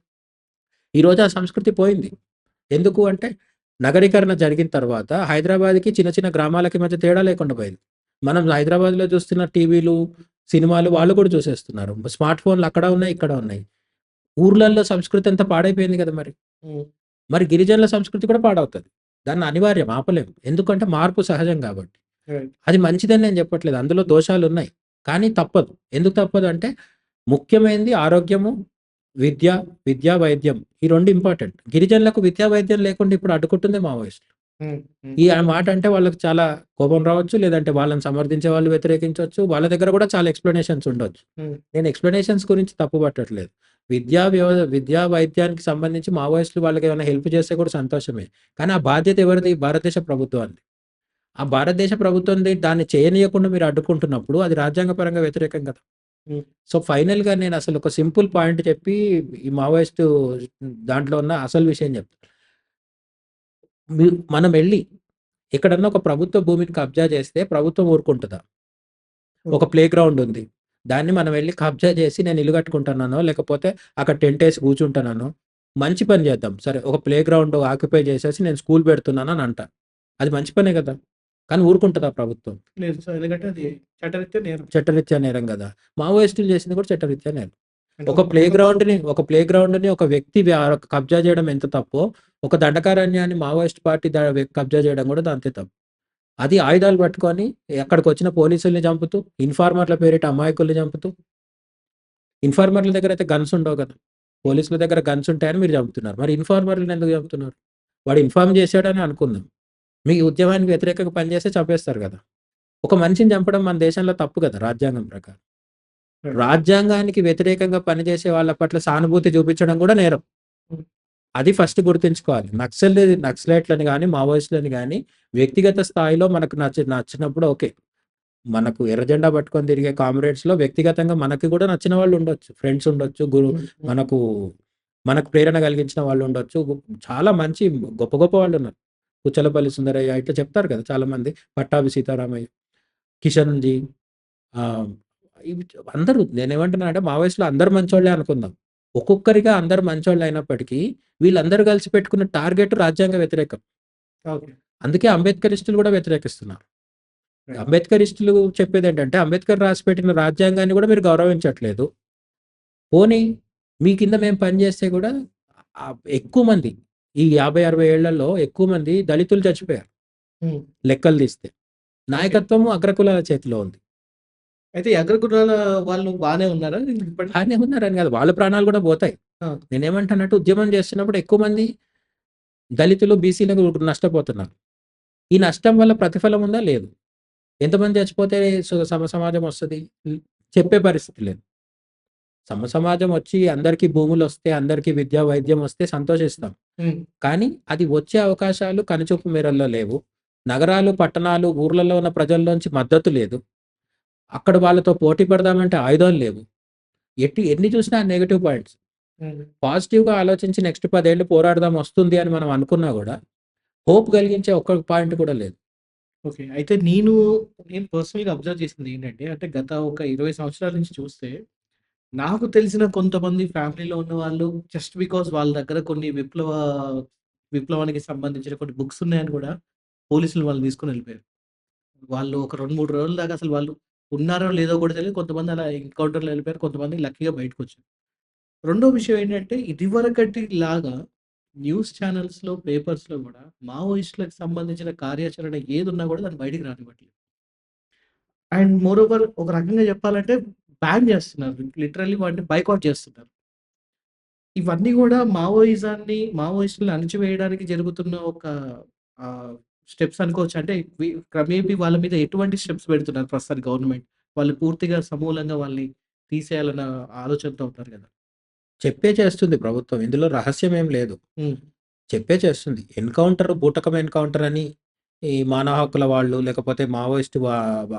ఈరోజు ఆ సంస్కృతి పోయింది. ఎందుకు అంటే, నగరీకరణ జరిగిన తర్వాత హైదరాబాద్‌కి, చిన్న చిన్న గ్రామాలకి మధ్య తేడా లేకుండా పోయింది. మనం హైదరాబాద్‌లో చూస్తున్న టీవీలు, సినిమాలు వాళ్ళు కూడా చూసేస్తున్నారు. స్మార్ట్ ఫోన్‌లు అక్కడ ఉన్నాయి, ఇక్కడ ఉన్నాయి. ఊర్లల్లో సంస్కృతి అంతా పాడైపోయింది కదా మరి. హ్మ్. మరి గిరిజనుల సంస్కృతి కూడా పాడవుతది. దాన్ని అనివార్యం, ఆపలేం. ఎందుకంటే మార్పు సహజం కాబట్టి. రైట్. అది మంచిదని నేను చెప్పట్లేదు. అందులో దోషాలున్నాయి. కానీ తప్పదు. ఎందుకు తప్పదు అంటే ముఖ్యమైనది ఆరోగ్యము, విద్య, వైద్యం ఈ 2 ఇంపార్టెంట్. గిరిజనులకు విద్యా, వైద్యం లేకుండా ఇప్పుడు అడ్డుకుంటుంది మావోయిస్టులు. హ్మ్. హ్మ్. ఈ మాట అంటే వాళ్ళకి చాలా కోపం రావచ్చు. లేదంటే వాళ్ళని సమర్థించే వాళ్ళు వ్యతిరేకించొచ్చు. వాళ్ళ దగ్గర కూడా చాలా ఎక్స్‌ప్లనేషన్స్ ఉండొచ్చు. హ్మ్. నేను ఎక్స్‌ప్లనేషన్స్ గురించి తప్పు పట్టట్లేదు. విద్యా, వైద్యానికి సంబంధించి మావోయిస్టులు వాళ్ళకేమైనా హెల్ప్ చేస్తే కూడా సంతోషమే. కానీ ఆ బాధ్యత ఎవరిది? భారతదేశ ప్రభుత్వానిది. ఆ భారతదేశ ప్రభుత్వంది దాన్ని చేయనీయకుండా మీరు అడ్డుకుంటున్నప్పుడు అది రాజ్యాంగపరంగా వ్యతిరేకం కదా! హ్మ్. సో, ఫైనల్‌గా నేను అసలు ఒక సింపుల్ పాయింట్ చెప్పి ఈ మావోయిస్టు దాంట్లో ఉన్న అసలు విషయం చెప్తా. మనం వెళ్లి ఎక్కడన్నా ఒక ప్రభుత్వ భూమిని కబ్జా చేస్తే ప్రభుత్వం ఊరుకుంటదా? ఒక ఓకే. ప్లే గ్రౌండ్ ఉంది. దాన్ని మనం వెళ్లి కబ్జా చేసి నేను ఇల్లు కట్టుకుంటున్నానో, లేకపోతే అక్కడ టెంటేసి కూర్చుంటున్నానో, మంచి పని చేద్దాం. సరే ఒక ప్లే గ్రౌండ్ ఆక్యుపై చేసేసి నేను స్కూల్ పెడుతున్నాను అని అంటా. అది మంచి పనే కదా! కానీ ఊరుకుంటదా ప్రభుత్వం? లేదు సార్. ఎందుకంటే అది చట్టరీత్యా నేరం. చట్టరీత్యా నేరం గదా! మావోయిస్టులు చేసింది కూడా చట్టరీత్యా నేరం. అంటే ఒక ఒక ప్లే పక్కన గ్రౌండ్‌ని ఒక ప్లే గ్రౌండ్‌ని ఒక వ్యక్తి కబ్జా చేయడం ఎంత తప్పో, ఒక దండకారణ్యాన్ని మావోయిస్ట్ పార్టీ కబ్జా చేయడం కూడా అంతే తప్పు. అది ఆయుధాలు పట్టుకొని అక్కడికొచ్చిన పోలీసుల్ని చంపుతూ, ఇన్ఫార్మర్‌ల పేరిట అమాయకుల్ని చంపుతూ, ఇన్ఫార్మర్‌ల దగ్గర అయితే గన్స్ ఉండవు కదా! పోలీసుల దగ్గర గన్స్ ఉంటాయని మీరు చంపుతున్నారు. మరి ఇన్ఫార్మర్‌లని ఎందుకు చంపుతున్నారు? వాడు ఇన్ఫార్మ్ చేసాడని అనుకుందాం. మీ ఉద్యమానికి వ్యతిరేకంగా పనిచేస్తే చంపేస్తారు కదా! ఒక మనిషిని చంపడం మన దేశంలో తప్పు కదా! రాజ్యాంగం ప్రకారం. రైట్. రాజ్యాంగానికి వ్యతిరేకంగా పనిచేసే వాళ్ళ పట్ల సానుభూతి చూపించడం కూడా నేరం. హ్మ్. అది ఫస్ట్ గుర్తుంచుకోవాలి. నక్సలైట్‌లని గాని, మావోయిస్టులని గాని వ్యక్తిగత స్థాయిలో మనకు నచ్చినప్పుడు ఓకే. మనకు ఎర్ర జెండా పట్టుకొని తిరిగే కామ్రేడ్స్‌లో వ్యక్తిగతంగా మనకి కూడా నచ్చిన వాళ్ళు ఉండొచ్చు. ఫ్రెండ్స్ ఉండొచ్చు. హ్మ్. హ్మ్. మనకు మనకు ప్రేరణ కలిగించిన వాళ్ళు ఉండొచ్చు. చాలా మంచి గొప్ప గొప్ప వాళ్ళున్నారు. పుచ్చలపల్లి సుందరయ్య ఇట్లా చెప్తారు కదా! చాలామంది. పట్టాభి సీతారామయ్య, కిషన్‌జీ ఆహ్, ఇవి అందరూ నేనేమంటున్నానంటే మావోయిస్ట్‌లో అందరూ మంచోళ్ళే అనుకుందాం. ఒక్కొక్కరిగా అందరూ మంచోళ్ళే అయినప్పటికీ వీళ్ళందరూ కలిసి పెట్టుకున్న టార్గెట్ రాజ్యాంగ వ్యతిరేకం. ఓకే. అందుకే అంబేద్కరిస్టులు కూడా వ్యతిరేకిస్తున్నారు. రైట్. అంబేద్కరిస్టులు చెప్పేదేంటంటే అంబేద్కర్ రాసిపెట్టిన రాజ్యాంగాన్ని కూడా మీరు గౌరవించట్లేదు. పోనీ మీ కింద మేము పనిచేస్తే కూడా ఎక్కువ మంది ఈ 50, 60 ఏళ్లలో ఎక్కువ మంది దళితులు చచ్చిపోయారు. హ్మ్. లెక్కలు తీస్తే. ఓకే. నాయకత్వము అగ్రకులాల చేతిలో ఉంది. అయితే ఈ అగ్రకులాల వాళ్ళు బానే ఉన్నారా ఇప్పటికి? బానే ఉన్నారని కాదు. వాళ్ళ ప్రాణాలు కూడా పోతాయి. ఆ! నేనేమంటానంటే ఉద్యమం చేస్తున్నప్పుడు ఎక్కువ మంది దళితులు, బీసీలకు నష్టపోతున్నారు. ఈ నష్టం వల్ల ప్రతిఫలం ఉందా? లేదు. ఎంతమంది చచ్చిపోతే సమాజం వస్తది? చెప్పే పరిస్థితి లేదు. సమాజం వచ్చి అందరికీ భూములొస్తే, అందరికీ విద్య, వైద్యం వస్తే సంతోషిస్తాం. హ్మ్. కానీ అది వచ్చే అవకాశాలు కనుచూపు మేరల్లో లేవు. నగరాలు, పట్టణాలు, ఊర్లలో ఉన్న ప్రజల్లోంచి మద్దతు లేదు. అక్కడ వాళ్ళతో పోటీ పడదామంటే ఆయుధాలు లేవు. ఎన్ని చూసినా నెగెటివ్ పాయింట్స్. హ్మ్. పాజిటివ్‌గా ఆలోచించి నెక్స్ట్ 10 ఏళ్ళు పోరాడదాం వస్తుంది అని మనం అనుకున్నా గూడా, హోప్ కలిగించే ఒక్క పాయింట్ కూడా లేదు. ఓకే. అయితే నేను పర్సనల్‌గా అబ్జర్వ్ చేసిందేంటంటే, అంటే గత ఒక 20 సంవత్సరాల నుంచి చూస్తే, నాకు తెలిసిన కొంతమంది ఫ్యామిలీలో ఉన్నవాళ్ళు జస్ట్ బికాజ్ వాళ్ళ దగ్గర కొన్ని విప్లవానికి సంబంధించిన కొన్ని బుక్స్ ఉన్నాయని గూడా పోలీసులు వాళ్ళని తీసుకొనెళ్ళిపోయారు. వాళ్ళు ఒక 2, 3 రోజుల దాకా అసలు వాళ్ళు ఉన్నారో లేదో కూడా తెలీదు. కొంతమంది అలా ఎన్‌కౌంటర్‌లో ఎళ్ళిపోయారు. కొంతమంది లక్కీగా బయటకొచ్చారు. రెండో విషయం ఏంటంటే, ఇదివరకటిలాగా న్యూస్ ఛానెల్స్‌లో, పేపర్స్‌లో గూడా మావోయిస్టులకు సంబంధించిన కార్యాచరణ ఏదున్నా గూడా దాన్ని బయటికి రానివ్వట్లేదు. అండ్ మోరోవర్ ఒక రకంగా చెప్పాలంటే బ్యాన్ చేస్తున్నారు. లిటరల్లీ వాటిని బాయ్కాట్ చేస్తున్నారు. ఇవన్నీ గూడా మావోయిస్టులని అణిచివేయడానికి జరుగుతున్న ఒక ఆహ్, స్టెప్స్ అనుకోవచ్చా? అంటే క్రమేపీ వాళ్ళ మీద ఎటువంటి స్టెప్స్ పెడుతున్నారు ప్రస్తుతానికి గవర్నమెంట్? వాళ్ళు పూర్తిగా సమూలంగా వాళ్ళని తీసేయాలన్న ఆలోచనతో ఉన్నారు గదా! చెప్పే చేస్తుంది ప్రభుత్వం. ఇందులో రహస్యం ఏం లేదు. హ్మ్. చెప్పే చేస్తుంది. బూటకం ఎన్‌కౌంటర్ అని ఈ మానవ హక్కుల వాళ్ళు లేకపోతే మావోయిస్ట్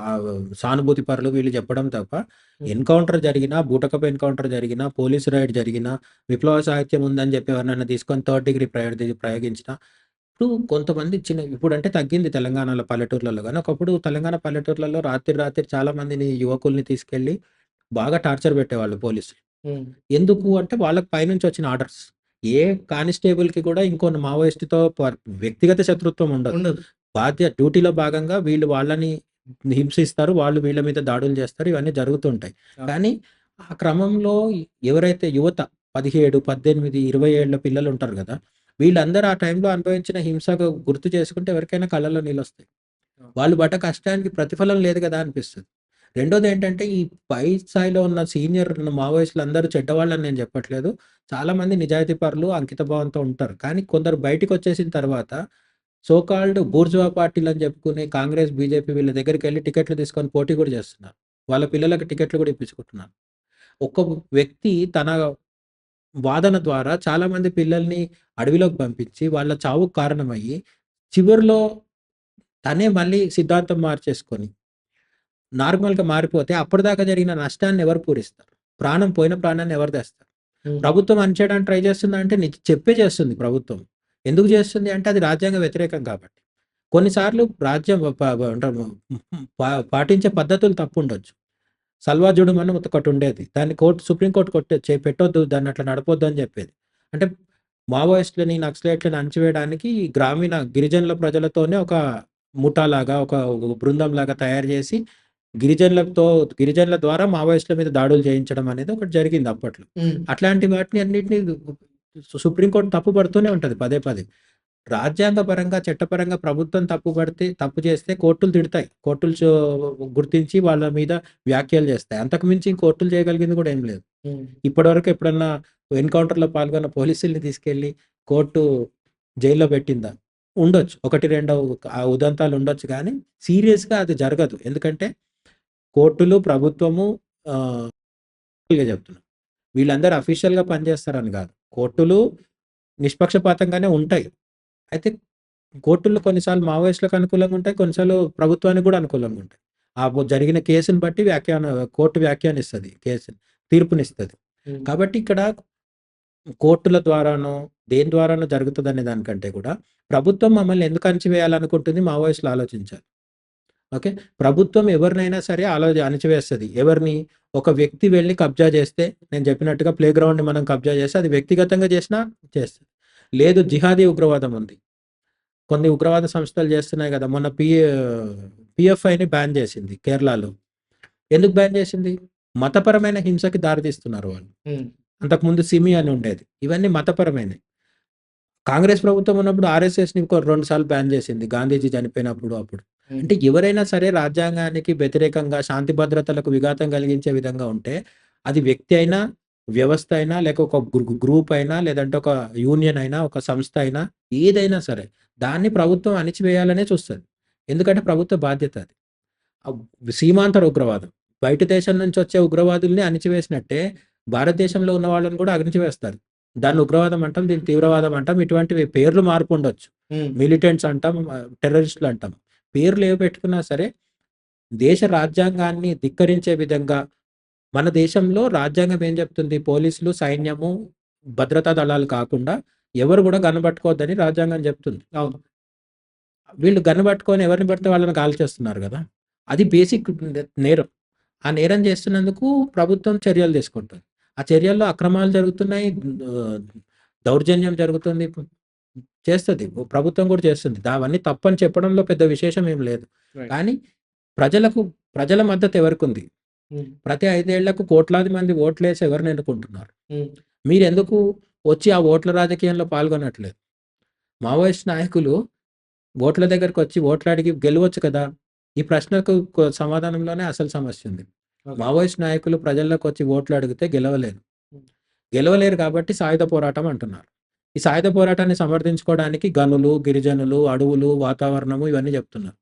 సానుభూతి పరులు వీళ్ళు చెప్పడం తప్ప, హ్మ్. బూటకపు ఎన్‌కౌంటర్ జరిగినా, పోలీస్ రైడ్ జరిగినా, విప్లవ సాహిత్యం ఉందని చెప్పి ఎవరినైనా తీసుకొని థర్డ్ డిగ్రీ ప్రయోగించినా ఇప్పుడు కొంతమంది ఇప్పుడంటే తగ్గింది తెలంగాణలో పల్లెటూర్లలో గానీ, ఒకప్పుడు తెలంగాణ పల్లెటూర్లలో రాత్రి చాలా మందిని యువకుల్ని తీసుకెళ్ళి బాగా టార్చర్ పెట్టేవాళ్ళు పోలీసులు. హ్మ్. ఎందుకు అంటే వాళ్ళకి పైనుంచి వచ్చిన ఆర్డర్స్. ఏ కానిస్టేబుల్‌కి కూడా ఇంకో మావోయిస్ట్‌తో వ్యక్తిగత శత్రుత్వం ఉండదు. ఉండదు. డ్యూటీలో భాగంగా వీళ్ళు వాళ్ళని హింసిస్తారు. వాళ్ళు వీళ్ళ మీద దాడులు చేస్తారు. ఇవన్నీ జరుగుతుంటాయి. ఆ! కానీ ఆ క్రమంలో ఎవరైతే యువత 17, 18, 20 ఏళ్ల పిల్లలుంటారు గదా! వీళ్ళందరూ ఆ టైంలో అనుభవించిన హింసకు గుర్తు చేసుకుంటే ఎవరికైనా కళ్ళలో నీళ్ళొస్తాయి. వాళ్ళు పడ్డ కష్టానికి ప్రతిఫలం లేదు కదా అనిపిస్తది. రెండోదేంటంటే ఈ పై స్థాయిలో ఉన్న సీనియర్ మావోయిస్టులందరూ చెడ్డవాళ్ళని నేను చెప్పట్లేదు. చాలామంది నిజాయితీపరులు, అంకితభావంతో ఉంటారు. కానీ కొందరు బయటికొచ్చేసిన తర్వాత సో కాల్డ్ బూర్జువా పార్టీలని చెప్పుకుని కాంగ్రెస్, బీజేపీ వీళ్ళ దగ్గరికెళ్ళి టికెట్లు తీసుకొని పోటీ కూడా చేస్తున్నారు. వాళ్ళ పిల్లలకి టికెట్లు కూడా ఇప్పించుకుంటున్నారు. ఒక వ్యక్తి తన వాదన ద్వారా చాలామంది పిల్లల్ని అడవిలోకి పంపించి వాళ్ళ చావుకు కారణమయ్యి, చివరిలో తనే మళ్ళీ సిద్ధాంతం మార్చేసుకొని నార్మల్‌గా మారిపోతే అప్పటిదాకా జరిగిన నష్టాన్ని ఎవరు పూరిస్తారు? ప్రాణం పోయిన ప్రాణాన్ని ఎవరు తెస్తారు? హ్మ్. ప్రభుత్వం అణిచేయడానికి ట్రై చేస్తుందా అంటే చెప్పే చేస్తుంది ప్రభుత్వం. ఎందుకు చేస్తుంది అంటే అది రాజ్యాంగ వ్యతిరేకం కాబట్టి. కొన్నిసార్లు రాజ్యం ప ప అంటాము పాటించే పద్ధతులు తప్పుండొచ్చు. సల్వాజుడుం అని ఒకటుండేది. దాన్ని సుప్రీం కోర్ట్ పెట్టొద్దు, దాన్ని అట్లా నడపొద్దు అని చెప్పేది. అంటే మావోయిస్టులని, నక్సలైట్లని అణచివేయడానికి ఈ గ్రామీణ గిరిజనుల ప్రజలతోనే ఒక ముఠాలాగా, ఒక బృందంలాగా తయారు చేసి గిరిజనుల ద్వారా మావోయిస్టుల మీద దాడులు చేయించడం అనేది ఒకటి జరిగింది అప్పట్లో. హ్మ్. అట్లాంటి వాటిని అన్నిటిని సుప్రీం కోర్ట్ తప్పుపడుతూనే ఉంటది పదే పదే. రాజ్యాంగపరంగా, చట్టపరంగా ప్రభుత్వం తప్పు చేస్తే కోర్టులు తిడతాయి. కోర్టులు గుర్తించి వాళ్ళ మీద వ్యాఖ్యలు చేస్తాయి. అంతకు మించి కోర్టులు చేయగలిగింది కూడా ఏం లేదు. హ్మ్. ఇప్పటివరకు ఎప్పుడన్నా ఎన్‌కౌంటర్‌లో పాల్గొన్న పోలీసుల్ని తీసుకెళ్ళి కోర్టు జైల్లో పెట్టిందా? ఉండొచ్చు. 1, 2 ఉదంతాలు ఉండొచ్చు గానీ, సీరియస్‌గా అది జరగదు. ఎందుకంటే కోర్టులు, ప్రభుత్వము ఆహ్, చెప్తున్నా. వీళ్ళందరూ అఫీషియల్‌గా పనిచేస్తారని గాదు. కోర్టులు నిష్పక్షపాతంగానే ఉంటాయి. అయితే కోర్టుల్లో కొన్నిసార్లు మావోయిస్టులకు అనుకూలంగా ఉంటాయి. కొన్నిసార్లు ప్రభుత్వానికి గూడా అనుకూలంగా ఉంటాయి. జరిగిన కేసుని బట్టి కోర్టు వ్యాఖ్యానిస్తది కేసుని. తీర్పునిస్తది. హ్మ్. కాబట్టి ఇక్కడ కోర్టుల ద్వారానో, దేని ద్వారానో జరుగుతదనే దానికంటే కూడా ప్రభుత్వం మమ్మల్ని ఎందుకు అణచివేయాలనుకుంటుంది మావోయిస్టులు ఆలోచించాలి. ఓకే. ప్రభుత్వం ఎవరినైనా సరే అణచివేస్తది. ఎవరిని? ఒక వ్యక్తి వెళ్లి కబ్జా చేస్తే, నేను చెప్పినట్టుగా ప్లే గ్రౌండ్‌ని మనం కబ్జా చేస్తే అది వ్యక్తిగతంగా చేసినా చేస్తది. లేదు జిహాదీ ఉగ్రవాదం ఉంది. కొన్ని ఉగ్రవాద సంస్థలు చేస్తున్నాయి గదా! మొన్న పీఎఫ్ఐని బ్యాన్ చేసింది కేరళలో. ఎందుకు బ్యాన్ చేసింది? మతపరమైన హింసకి దారితీస్తున్నారు వాళ్ళు. హ్మ్. అంతకుముందు సిమి అని ఉండేది. ఇవన్నీ మతపరమైనయి. కాంగ్రెస్ ప్రభుత్వం ఉన్నప్పుడు ఆర్ఎస్ఎస్‌ని ఇంకో 2 సార్లు బ్యాన్ చేసింది. గాంధీజీ చనిపోయినప్పుడు అప్పుడు. హ్మ్. అంటే ఎవరైనా సరే రాజ్యాంగానికి వ్యతిరేకంగా శాంతి భద్రతలకు విఘాతం కలిగించే విధంగా ఉంటే, అది వ్యక్తి అయినా, వ్యవస్థ అయినా, లేక ఒక గ్రూప్ అయినా, లేదంటే ఒక యూనియన్ అయినా, ఒక సంస్థ అయినా, ఏదైనా సరే దాన్ని ప్రభుత్వం అణిచివేయాలనే చూస్తది. ఎందుకంటే ప్రభుత్వ బాధ్యత అది. ఆహ్, సీమాంతర ఉగ్రవాదం. బయట దేశం నుంచి వచ్చే ఉగ్రవాదుల్ని అణిచివేసినట్టే, భారతదేశంలో ఉన్న వాళ్ళని కూడా అణిచివేస్తారు. దాన్ని ఉగ్రవాదం అంటాం, దీన్ని తీవ్రవాదం అంటాం. ఇటువంటివి పేర్లు మార్పు ఉండొచ్చు. హ్మ్. మిలిటెంట్స్ అంటాం, టెర్రరిస్టులు అంటాం. పేర్లు ఏవి పెట్టుకున్నా సరే, దేశ రాజ్యాంగాన్ని ధిక్కరించే విధంగా మన దేశంలో రాజ్యాంగం ఏం చెప్తుంది? పోలీసులు, సైన్యము, భద్రతా దళాలు కాకుండా ఎవరు కూడా గన్ పట్టుకోవద్దని రాజ్యాంగం చెప్తుంది. అవును. వీళ్ళు గన్ పట్టుకొని ఎవరిని పడితే వాళ్ళని కాల్చేస్తున్నారు గదా! అది బేసిక్ నేరం. ఆ నేరం చేస్తున్నందుకు ప్రభుత్వం చర్యలు తీసుకుంటుంది. ఆ చర్యల్లో అక్రమాలు జరుగుతున్నాయి. ఆహ్, దౌర్జన్యం జరుగుతుంది. చేస్తది. ప్రభుత్వం కూడా చేస్తుంది. అవన్నీ తప్పని చెప్పడంలో పెద్ద విశేషం ఏం లేదు. రైట్. కానీ ప్రజల మద్దతు ఎవరికుంది? హ్మ్. ప్రతి 5 ఏళ్లకు కోట్లాది మంది ఓట్లేసి ఎవరిని ఎన్నుకుంటున్నారు? హ్మ్. మీరెందుకు వచ్చి ఆ ఓట్ల రాజకీయంలో పాల్గొనట్లేదు? మావోయిస్ట్ నాయకులు ఓట్ల దగ్గరకొచ్చి ఓట్లడిగి గెలవచ్చు కదా! ఈ ప్రశ్నకు సమాధానంలోనే అసలు సమస్య ఉంది. ఓకే. మావోయిస్ట్ నాయకులు ప్రజల్లోకొచ్చి ఓట్లు అడిగితే గెలవలేరు. హ్మ్. గెలవలేరు కాబట్టి సాయుధ పోరాటం అంటున్నారు. ఈ సాయుధ పోరాటాన్ని సమర్థించుకోవడానికి గనులు, గిరిజనులు, అడవులు, వాతావరణము ఇవన్నీ చెప్తున్నారు.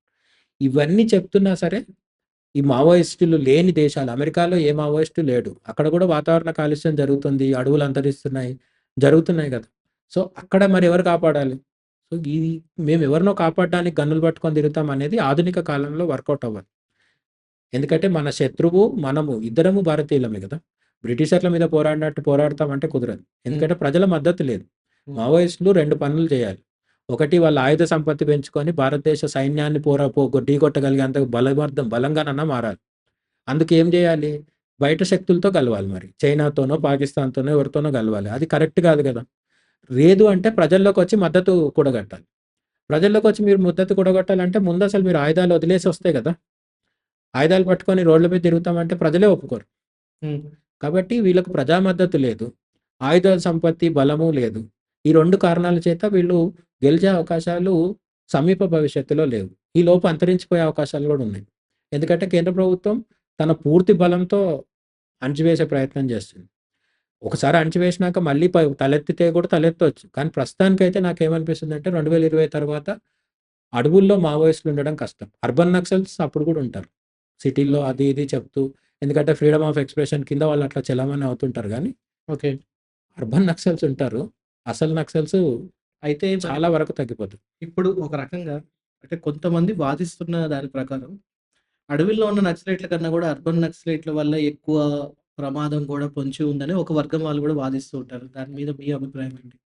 ఇవన్నీ చెప్తున్నా సరే, ఈ మావోయిస్టులు లేని దేశాలు అమెరికాలో ఏ మావోయిస్టు లేడు. అక్కడ కూడా వాతావరణ కాలుష్యం జరుగుతుంది. అడవులు అంతరిస్తున్నాయి. జరుగుతున్నాయి గదా! సో, అక్కడ మరి ఎవరు కాపాడాలి? సో, మేమెవరినో కాపాడడానికి గన్నులు పట్టుకొని తిరుగుతాం అనేది ఆధునిక కాలంలో వర్కౌట్ అవ్వదు. ఎందుకంటే మన శత్రువు, మనము ఇద్దరము భారతీయులమే గదా! బ్రిటిషర్ల మీద పోరాడినట్టు పోరాడతామంటే కుదరదు. హ్మ్. ఎందుకంటే ప్రజల మద్దతు లేదు. హ్మ్. మావోయిస్టులు 2 పనులు చేయాలి. ఒకటి వాళ్ళ ఆయుధ సంపత్తి పెంచుకొని భారతదేశ సైన్యాన్ని ఢీకొట్టగలిగేంత బలంగానన్నా మారాలి. అందుకేం జేయాలి? బయట శక్తులతో గలవాలి మరి. చైనాతోనో, పాకిస్తాన్‌తోనో ఎవరితోనో గలవాలి. అది కరెక్ట్ గాదు గదా! లేదు అంటే ప్రజల్లోకొచ్చి మద్దతు కూడగట్టాలి. ప్రజల్లోకొచ్చి మీరు మద్దతు కూడగట్టాలంటే ముందసలు మీరు ఆయుధాలు వదిలేసి వస్తే గదా! ఆయుధాలు పట్టుకొని రోడ్ల మీద తిరుగుతామంటే ప్రజలే ఒప్పుకోరు. హ్మ్. కాబట్టి వీళ్ళకు ప్రజా మద్దతు లేదు. ఆయుధ సంపత్తి, బలము లేదు. ఈ 2 కారణాల చేత వీళ్ళు గెలిచే అవకాశాలు సమీప భవిష్యత్తులో లేవు. ఈలోపు అంతరించిపోయే అవకాశాలు గూడా ఉన్నాయి. ఎందుకంటే కేంద్ర ప్రభుత్వం తన పూర్తి బలంతో అణచివేసే ప్రయత్నం చేస్తుంది. ఒకసారి అణచివేసినాక మళ్ళీ తలెత్తితే కూడా తలెత్తొచ్చు. కానీ ప్రస్తుతానికైతే నాకేమనిపిస్తుందంటే 2020 తర్వాత అడవుల్లో మావోయిస్టులు ఉండడం కష్టం. అర్బన్ నక్సల్స్ అప్పుడు కూడా ఉంటారు. సిటీల్లో అది ఇది చెప్తూ, ఎందుకంటే ఫ్రీడమ్ ఆఫ్ ఎక్స్‌ప్రెషన్ కింద వాళ్ళు అట్లా చలామణి అవుతుంటారు గానీ, ఓకే. అర్బన్ నక్సల్స్ ఉంటారు. అసలు నక్సల్స్ అయితే మరి చాలా వరకు తగ్గిపోతారు. ఇప్పుడు ఒక రకంగా అంటే కొంతమంది వాదిస్తున్న దాని ప్రకారం అడవిలో ఉన్న నక్సలైట్ల కన్నా గూడా అర్బన్ నక్సలైట్ల వల్ల ఎక్కువ ప్రమాదం గూడా పొంచి ఉందని ఒక వర్గం వాళ్ళు గూడా వాదిస్తూ ఉంటారు. దాని మీద మీ అభిప్రాయం ఏంటి?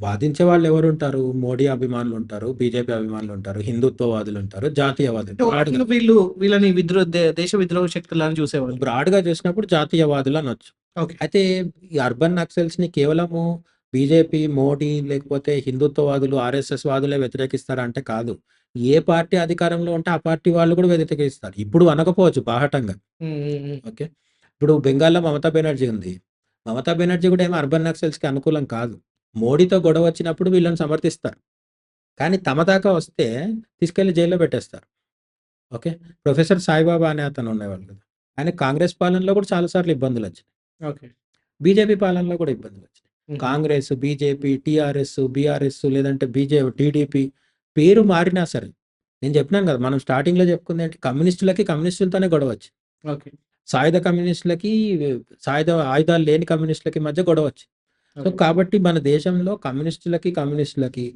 వాదించే వాళ్ళెవరుంటారు? మోడీ అభిమానులుంటారు, బీజేపీ అభిమానులుంటారు, హిందుత్వవాదులుంటారు, జాతీయవాదులు. అంటే ఒక బ్రాడ్‌గా రకంగా వీళ్ళని దేశ విద్రోహ శక్తులని చూసేవాళ్ళు. బ్రాడ్‌గా చూసినప్పుడు జాతీయవాదులు అనొచ్చు. ఓకే. అయితే ఈ అర్బన్ నక్సల్స్‌ని కేవలము బీజేపీ, మోడీ లేకపోతే హిందుత్వవాదులు, ఆర్ఎస్ఎస్ వాదులే వ్యతిరేకిస్తారా అంటే కాదు. ఏ పార్టీ అధికారంలో ఉంటే ఆ పార్టీ వాళ్ళు కూడా వ్యతిరేకిస్తారు. ఇప్పుడు అనకపోవచ్చు బాహాటంగా. హ్మ్. హ్మ్. హ్మ్. ఓకే. ఇప్పుడు బెంగాల్‌లో మమతా బెనర్జీ ఉంది. మమతా బెనర్జీ కూడా ఏమి అర్బన్ నక్సల్స్‌కి అనుకూలం కాదు. మోడీతో గొడవ వచ్చినప్పుడు వీళ్ళని సమర్థిస్తారు. కానీ తమ దాకా వస్తే తీసుకెళ్ళి జైల్లో పెట్టేస్తారు. ఓకే. ప్రొఫెసర్ సాయిబాబా అనే అతను ఉండేవాళ్ళు కదా! ఆయన కాంగ్రెస్ పాలనలో కూడా చాలా సార్లు ఇబ్బందులొచ్చాయి. ఓకే. బీజేపీ పాలనలో కూడా ఇబ్బందులొచ్చాయి. హుహు. కాంగ్రెస్, బీజేపీ, టీఆర్ఎస్, బీఆర్ఎస్ లేదంటే టీడీపీ పేరు మారినా సరే, నేను చెప్పినాను కదా! మనం స్టార్టింగ్‌లో చెప్పుకుందేంటి కమ్యూనిస్టులకి కమ్యూనిస్టులతోనే గొడవొచ్చింది. ఓకే. సాయుధ కమ్యూనిస్టులకి, ఆయుధాలు లేని కమ్యూనిస్టులకి మధ్య గొడవొచ్చింది. So, okay. కాబట్టి మన దేశంలో కమ్యూనిస్టులకి,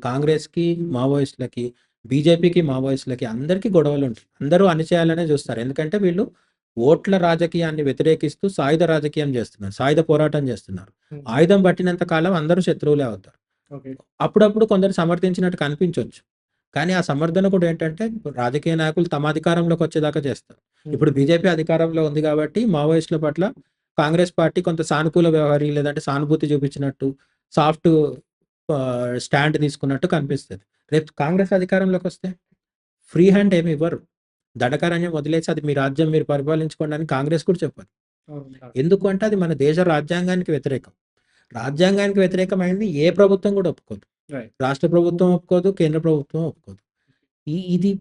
కాంగ్రెస్‌కి, మావోయిస్టులకి, బీజేపీకి, మావోయిస్టులకి అందరికీ గొడవలుంటాయి. అందరూ అణిచేయాలనే చూస్తారు. ఎందుకంటే వీళ్ళు ఓట్ల రాజకీయాన్ని వ్యతిరేకిస్తూ సాయుధ రాజకీయం చేస్తున్నారు. సాయుధ పోరాటం చేస్తున్నారు. హ్మ్. ఆయుధం పట్టినంత కాలం అందరూ శత్రువులే అవుతారు. ఓకే. అప్పుడప్పుడు కొందరు సమర్థించినట్టు కనిపించొచ్చు. కానీ ఆ సమర్థన కూడా ఏంటంటే రాజకీయ నాయకులు తమ అధికారంలోకి వచ్చేదాకా చేస్తారు. హ్మ్. ఇప్పుడు బీజేపీ అధికారంలో ఉంది కాబట్టి మావోయిస్టుల పట్ల కాంగ్రెస్ పార్టీ కొంత సానుకూల వ్యవహారి లేదంటే సానుభూతి చూపించినట్టు సాఫ్ట్ స్టాండ్ తీసుకున్నట్టు కనిపిస్తది. రేపు కాంగ్రెస్ అధికారంలోకొస్తే ఫ్రీ హ్యాండ్ ఏమి ఇవ్వరు. దండకారణ్యం వదిలేసి అది మీ రాజ్యం మీరు పరిపాలించుకోండి అని కాంగ్రెస్ కూడా చెప్పదు. అవును. ఎందుకు అంటే అది మన దేశ రాజ్యాంగానికి వ్యతిరేకం. రాజ్యాంగానికి వ్యతిరేకమైనది ఏ ప్రభుత్వం కూడా ఒప్పుకోదు. రైట్. రాష్ట్ర ప్రభుత్వం ఒప్పుకోదు, కేంద్ర ప్రభుత్వం ఒప్పుకోదు. ఇది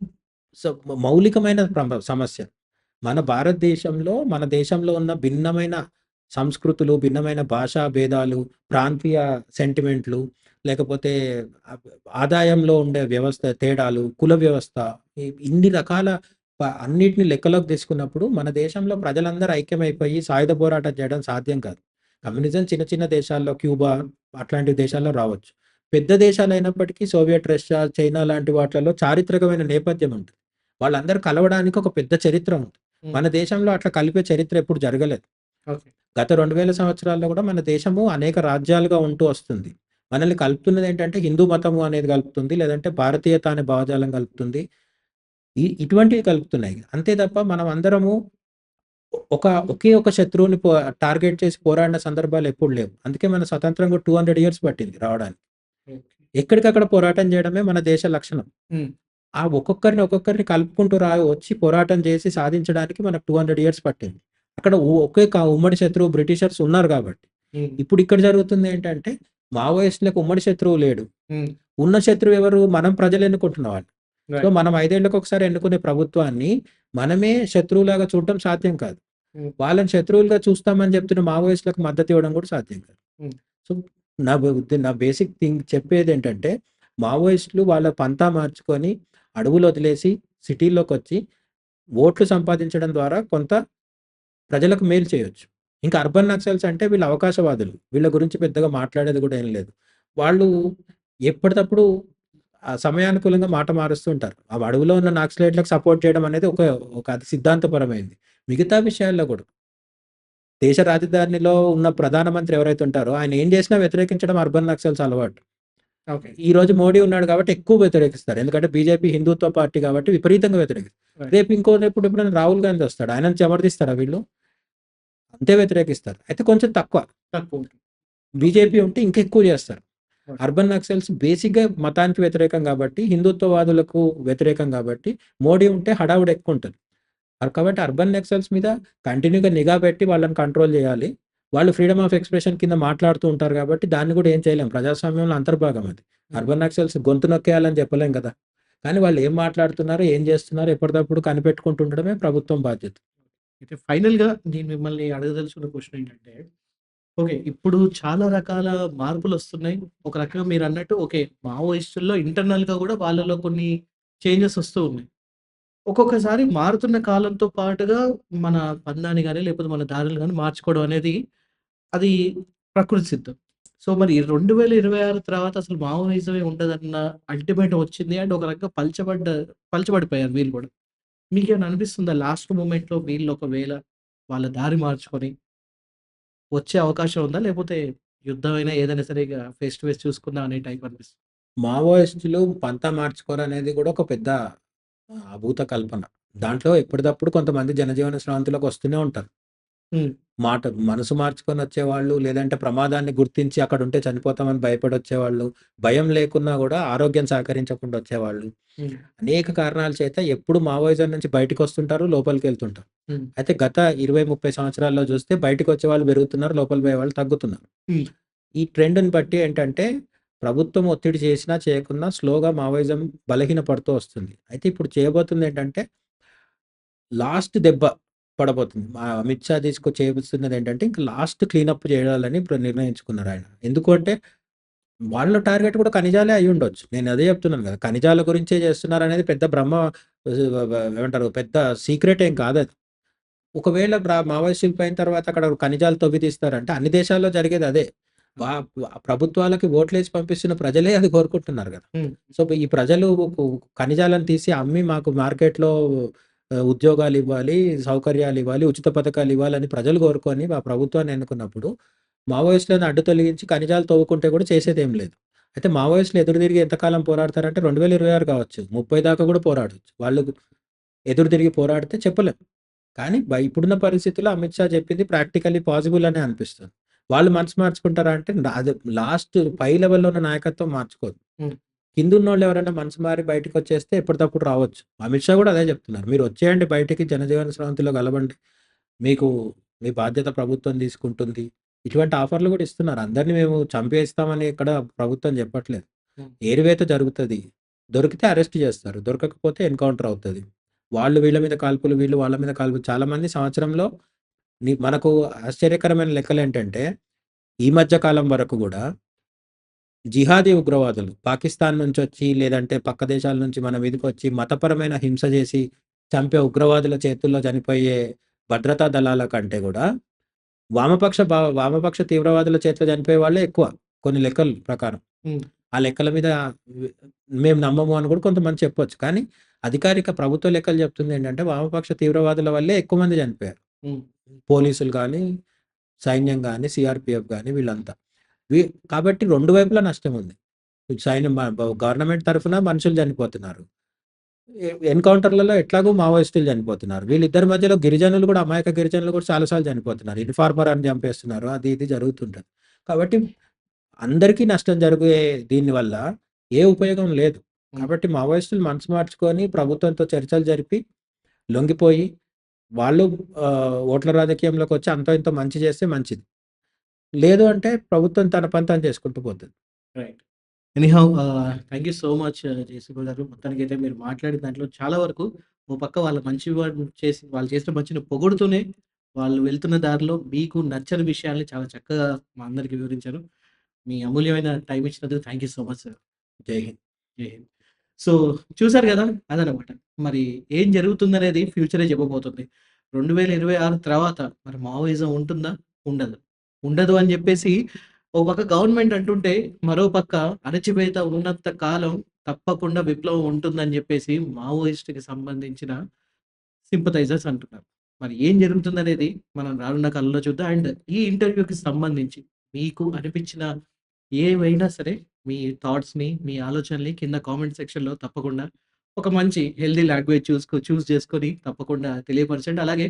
స మౌలికమైన సమస్య. మన దేశంలో ఉన్న భిన్నమైన సంస్కృతులు, భిన్నమైన భాషా భేదాలు, ప్రాంతీయ సెంటిమెంట్లు, లేకపోతే ఆహ్, ఆదాయంలో ఉండే వ్యవస్థ తేడాలు, కుల వ్యవస్థ, ఇన్ని రకాల అన్నిటిని లెక్కలోకి తీసుకున్నప్పుడు మన దేశంలో ప్రజలందరూ ఐక్యమైపోయి సాయుధ పోరాటం చేయడం సాధ్యం కాదు. కమ్యూనిజం చిన్న చిన్న దేశాల్లో క్యూబా అట్లాంటి దేశాల్లో రావచ్చు. పెద్ద దేశాలైనప్పటికీ సోవియట్ రష్యా, చైనా లాంటి వాట్లలో చారిత్రకమైన నేపథ్యం ఉంటుంది. వాళ్ళందరూ కలవడానికి ఒక పెద్ద చరిత్ర ఉంది. హ్మ్. మన దేశంలో అట్లా కలిపే చరిత్ర ఎప్పుడు జరగలేదు. ఓకే. గత 2000 సంవత్సరాల్లో కూడా మన దేశము అనేక రాజ్యాలుగా ఉంటూ వస్తుంది. మనల్ని కలుపుతున్నదేంటంటే హిందూ మతము అనేది కలుపుతుంది. లేదంటే భారతీయత అనే భావజాలం కలుపుతుంది. ఇటువంటివి కలుపుతున్నాయి. అంతే తప్ప మనం అందరము ఒకే ఒక శత్రువుని టార్గెట్ చేసి పోరాడిన సందర్భాలు ఎప్పుడు లేవు. అందుకే మన స్వతంత్రం కూడా 200 ఇయర్స్ పట్టింది రావడానికి. ఓకే. ఎక్కడికక్కడ పోరాటం చేయడమే మన దేశ లక్షణం. హ్మ్. ఆ ఒక్కొక్కరిని కలుపుకుంటూ వచ్చి పోరాటం చేసి సాధించడానికి మనకు 200 ఇయర్స్ పట్టింది. అక్కడ ఒకే ఉమ్మడి శత్రువు బ్రిటిషర్స్ ఉన్నారు కాబట్టి. హ్మ్. ఇప్పుడు ఇక్కడ జరుగుతుంది ఏంటంటే మావోయిస్టులకు ఉమ్మడి శత్రువు లేడు. హ్మ్. ఉన్న శత్రువు ఎవరు? మనం ప్రజలు ఎన్నుకుంటున్న వాళ్ళు. So, right. మనం 5 ఏళ్లకొకసారి ఎన్నుకునే ప్రభుత్వాన్ని మనమే శత్రువులాగా చూడడం సాధ్యం కాదు. హ్మ్. వాళ్ళని శత్రువులుగా చూస్తామని చెప్తున్న మావోయిస్టులకు మద్దతు ఇవ్వడం కూడా సాధ్యం కాదు. హ్మ్. సో, నా బేసిక్ థింగ్ చెప్పేదేంటంటే, మావోయిస్టులు వాళ్ళ పంతా మార్చుకొని అడవులు వదిలేసి సిటీల్లోకొచ్చి ఓట్లు సంపాదించడం ద్వారా కొంత ప్రజలకు మేలు చేయొచ్చు. ఇంకా అర్బన్ నక్సల్స్ అంటే వీళ్ళు అవకాశవాదులు. వీళ్ళ గురించి పెద్దగా మాట్లాడేది కూడా ఏం లేదు. వాళ్ళు ఎప్పటికప్పుడు సమయానుకూలంగా మాట మారుస్తూ ఉంటారు. ఆ అడవిలో ఉన్న నక్సలైట్‌లకు సపోర్ట్ చేయడం అనేది ఒక అది సిద్ధాంతపరమైంది. మిగతా విషయాల్లో కూడా దేశ రాజధానిలో ఉన్న ప్రధానమంత్రి ఎవరైతే ఉంటారో ఆయన ఏం చేసినా వ్యతిరేకించడం అర్బన్ నక్సల్స్ అలవాటు. ఓకే. ఈరోజు మోడీ ఉన్నాడు కాబట్టి ఎక్కువ వ్యతిరేకిస్తారు. ఎందుకంటే బీజేపీ హిందుత్వ పార్టీ కాబట్టి విపరీతంగా వ్యతిరేకిస్తారు. రైట్. రేపు ఎప్పుడైనా రాహుల్ గాంధీ వస్తాడు. ఆయనను సమర్థిస్తారా వీళ్ళు? అంతే వ్యతిరేకిస్తారు. అయితే కొంచెం తక్కువ. తక్కువ ఉంటుంది. బీజేపీ ఉంటే ఇంకా ఎక్కువ చేస్తారు. ఓకే. అర్బన్ నక్సల్స్ బేసిక్‌గా మతానికి వ్యతిరేకం కాబట్టి, హిందుత్వవాదులకు వ్యతిరేకం కాబట్టి, మోడీ ఉంటే హడావుడి ఎక్కువుంటది. కాబట్టి అర్బన్ నక్సల్స్ మీద కంటిన్యూ‌గా నిఘా పెట్టి వాళ్ళని కంట్రోల్ చేయాలి. వాళ్ళు ఫ్రీడమ్ ఆఫ్ ఎక్స్‌ప్రెషన్ కింద మాట్లాడుతూ ఉంటారు కాబట్టి దాన్ని కూడా ఏం చేయలేం. ప్రజాస్వామ్యంలో అంతర్భాగం అది. అర్బన్ నక్సల్స్ గొంతు నొక్కేయాలని చెప్పలేం కదా! కానీ వాళ్ళు ఏం మాట్లాడుతున్నారు, ఏం చేస్తున్నారు ఎప్పటికప్పుడు కనిపెట్టుకుంటూ ఉండడమే ప్రభుత్వం బాధ్యత. అయితే ఫైనల్‌గా నేను మిమ్మల్ని అడగదలుచుకున్న క్వెషన్ ఏంటంటే, ఓకే. ఇప్పుడు చాలా రకాల మార్పులొస్తున్నాయి. ఒక రకంగా మీరన్నట్టు ఓకే. మావోయిస్టుల్లో ఇంటర్నల్‌గా గూడా వాళ్ళలో కొన్ని చేంజెస్ వస్తూ ఉన్నాయి. ఒక్కొక్కసారి మారుతున్న కాలంతో పాటుగా మన పందాన్ని గాని, లేకపోతే మన దారులు గాని మార్చుకోవడం అనేది అది ప్రకృతి సిద్ధం. సో, మరి 2026 తర్వాత అసలు మావోయిజమే ఉండదన్న అల్టిమేటం వచ్చింది. అండ్ ఒక రకంగా పలచబడిపోయారు వీళ్ళు గూడా. మీకేమైనా అనిపిస్తుందా లాస్ట్ మొమెంట్‌లో వీళ్ళు ఒకవేళ వాళ్ళ దారి మార్చుకొని వచ్చే అవకాశం ఉందా? లేపోతే యుద్ధమైనా ఏదైనా సరే ఇగ ఫేస్ టు ఫేస్ చూసుకుందాం అనే టైప్ అనిపిస్తుందా? మావోయిస్టులు పంతా మార్చుకోరనేది కూడా ఒక పెద్ద అభూత కల్పన. దాంట్లో ఎప్పటిదప్పుడు కొంతమంది జనజీవన స్రవంతిలోకి వస్తూనే ఉంటారు. హ్మ్. మనసు మార్చుకొనొచ్చేవాళ్ళు, లేదంటే ప్రమాదాన్ని గుర్తించి అక్కడుంటే చనిపోతామని భయపడొచ్చేవాళ్ళు, భయం లేకున్నా గూడా ఆరోగ్యం సహకరించకుండా వచ్చేవాళ్ళు. హ్మ్. అనేక కారణాల చేత ఎప్పుడు మావోయిజం నుంచి బయటికొస్తుంటారు, లోపలికెళ్తుంటారు. హ్మ్. అయితే గత 20, 30 సంవత్సరాల్లో చూస్తే బయటికొచ్చేవాళ్ళు పెరుగుతున్నారు, లోపలికి పోయేవాళ్ళు తగ్గుతున్నారు. హ్మ్. ఈ ట్రెండ్‌ని బట్టి ఏంటంటే, ప్రభుత్వం ఒత్తిడి చేసినా, చేయకున్నా స్లోగా మావోయిజం బలహీనపడుతూ వస్తుంది. అయితే ఇప్పుడు చేయబోతుందేంటంటే, లాస్ట్ దెబ్బ పడబోతుంది. అమిత్ షా చేయబోతున్నదేంటంటే, ఇంక లాస్ట్ క్లీనప్ చేయాలని ఇప్పుడు నిర్ణయించుకున్నారాయన. ఎందుకు అంటే, వాళ్ళ టార్గెట్ కూడా ఖనిజాలే అయ్యుండొచ్చు. నేను అదే చెప్తున్నాను కదా! ఖనిజాల గురించే చేస్తున్నారనేది పెద్ద బ్రహ్మ ఏమంటారు పెద్ద సీక్రెట్ ఏం కాదది. ఒకవేళ మావోయిస్టులు పోయిన తర్వాత అక్కడ ఖనిజాలు తవ్వి తీస్తారంటే అన్ని దేశాల్లో జరిగేది అదే. వా ప్రభుత్వాలకి ఓట్లేసి పంపిస్తున్న ప్రజలే అది కోరుకుంటున్నారు గదా! హ్మ్. సో, ఈ ప్రజలు ఖనిజాలను తీసి అమ్మి మాకు మార్కెట్‌లో ఉద్యోగాలివ్వాలి, సౌకర్యాలివ్వాలి, ఉచిత పథకాలివ్వాలని ప్రజలు కోరుకొని ఆ ప్రభుత్వాన్ని ఎన్నుకున్నప్పుడు, మావోయిస్టులను అడ్డు తొలగించి ఖనిజాలు తవ్వుకుంటే కూడా చేసేదేం లేదు. అయితే మావోయిస్టులు ఎదురు తిరిగి ఎంతకాలం పోరాడతారంటే 2026 కావచ్చు, 30 దాకా కూడా పోరాడొచ్చు. వాళ్ళు ఎదురు తిరిగి పోరాడితే చెప్పలేం. కానీ ఇప్పుడున్న పరిస్థితుల్లో అమిత్ షా చెప్పింది ప్రాక్టికల్లీ పాసిబుల్ అనే అనిపిస్తుంది. వాళ్ళు మనసు మార్చుకుంటారా అంటే అది లాస్ట్ పై లెవెల్‌లో ఉన్న నాయకత్వం మార్చుకోదు. హ్మ్. కిందున్నోళ్ళు ఎవరైనా మనసు మారి బయటికొచ్చేస్తే ఎప్పటికప్పుడు రావచ్చు. అమిత్ షా కూడా అదే చెప్తున్నారు. మీరొచ్చేయండి బయటికి జనజీవన స్రవంతిలో కలవండి. మీకు మీ బాధ్యత ప్రభుత్వం తీసుకుంటుంది. ఇటువంటి ఆఫర్‌లు కూడా ఇస్తున్నారు. అందరిని మేము చంపేస్తామని ఇక్కడ ప్రభుత్వం చెప్పట్లేదు. హ్మ్. ఏరివేత జరుగుతది. దొరికితే అరెస్ట్ చేస్తారు. దొరకకపోతే ఎన్‌కౌంటర్ అవుతది. వాళ్ళు వీళ్ళ మీద కాల్పులు, వీళ్ళు వాళ్ళ మీద కాల్పులు. చాలామంది సంవత్సరంలో మనకు ఆశ్చర్యకరమైన లెక్కలేంటంటే, ఈ మధ్య కాలం వరకు గూడా జిహాదీ ఉగ్రవాదులు పాకిస్తాన్ నుంచొచ్చి, లేదంటే పక్క దేశాల నుంచి మన మీదకొచ్చి మతపరమైన హింస జేసి, చంపే ఉగ్రవాదుల చేతుల్లో చనిపోయే భద్రతా దళాల కంటే గూడా, వామపక్ష తీవ్రవాదుల చేతిలో చనిపోయే వాళ్ళే ఎక్కువ. కొన్ని లెక్కల ప్రకారం. హ్మ్. ఆ లెక్కల మీద వ్ మేము నమ్మము అని గూడా కొంతమంది చెప్పొచ్చు. కానీ అధికారిక ప్రభుత్వ లెక్కలు చెప్తుందేంటంటే, వామపక్ష తీవ్రవాదుల వల్లే ఎక్కువ మంది చనిపోయారు. హ్మ్. పోలీసులు గానీ, సైన్యం గానీ, సీఆర్‌పీఎఫ్ గానీ వీళ్ళంతా. వి కాబట్టి 2 వైపులా నష్టముంది. ఇటు సైన్యం గవర్నమెంట్ తరఫున మనుషులు చనిపోతున్నారు. ఎన్‌కౌంటర్‌లలో ఎట్లాగో మావోయిస్టులు చనిపోతున్నారు. వీళ్ళిద్దరి మధ్యలో గిరిజనులు గూడా అమాయక గిరిజనులు కూడా చాలా సార్లు చనిపోతున్నారు. ఇన్ఫార్మర్ అని చంపేస్తున్నారు. అది ఇది జరుగుతుంటది. కాబట్టి అందరికీ నష్టం జరిగే దీనివల్ల ఏ ఉపయోగం లేదు. హ్మ్. కాబట్టి మావోయిస్టులు మనసు మార్చుకొని ప్రభుత్వంతో చర్చలు జరిపి, లొంగిపోయి వాళ్ళు ఓట్ల రాజకీయంలోకొచ్చి అంతో ఇంతో మంచి చేస్తే మంచిది. లేదు అంటే ప్రభుత్వం తన పని తాను చేసుకుంటూ పోతది. Right. Anyhow thank you so much JCB గారు. మొత్తానికైతే మీరు మాట్లాడిన దాంట్లో చాలా వరకు ఓ పక్క వాళ్ళ మంచి వాళ్ళు చేసిన మంచిని పొగుడుతూనే, వాళ్ళు వెళ్తున్న దారిలో మీకు నచ్చని విషయాల్ని చాలా చక్కగా మా అందరికి వివరించారు. మీ అమూల్యమైన టైమ్ ఇచ్చినందుకు thank you so much sir. జై హింద్. జై హింద్. సో, చూసారు గదా! అదనమాట. మరి ఏం జరుగుతుందనేది ఫ్యూచరే చెప్పబోతుంది. 2026 తర్వాత మరి మావోయిజం ఉంటుందా? ఉండదు. ఉండదు అని జెప్పేసి ఓ పక్క గవర్నమెంట్ అంటుంటే, మరో పక్క అణచివేత ఉన్నంత కాలం తప్పకుండా విప్లవం ఉంటుందని జెప్పేసి మావోయిస్ట్‌కి సంబంధించిన సింపథైజర్స్ అంటున్నారు. మరి ఏం జరుగుతుందనేది మనం రానున్న కాలంలో చూద్దాం. అండ్ ఈ ఇంటర్వ్యూకి సంబంధించి మీకు అనిపించిన ఏవైనా సరే మీ థాట్స్‌ని, మీ ఆలోచనల్ని కింద కామెంట్ సెక్షన్‌లో తప్పకుండా ఒక మంచి హెల్తీ లాంగ్వేజ్ చూస్ చేసుకొని తప్పకుండా తెలియపరచండి. అలాగే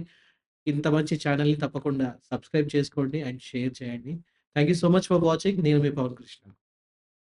ఇంత మంచి ఛానెల్‌ని తప్పకుండా సబ్స్క్రైబ్ చేసుకోండి అండ్ షేర్ చేయండి. Thank you so much for watching. నేను మీ పవన్ కృష్ణ.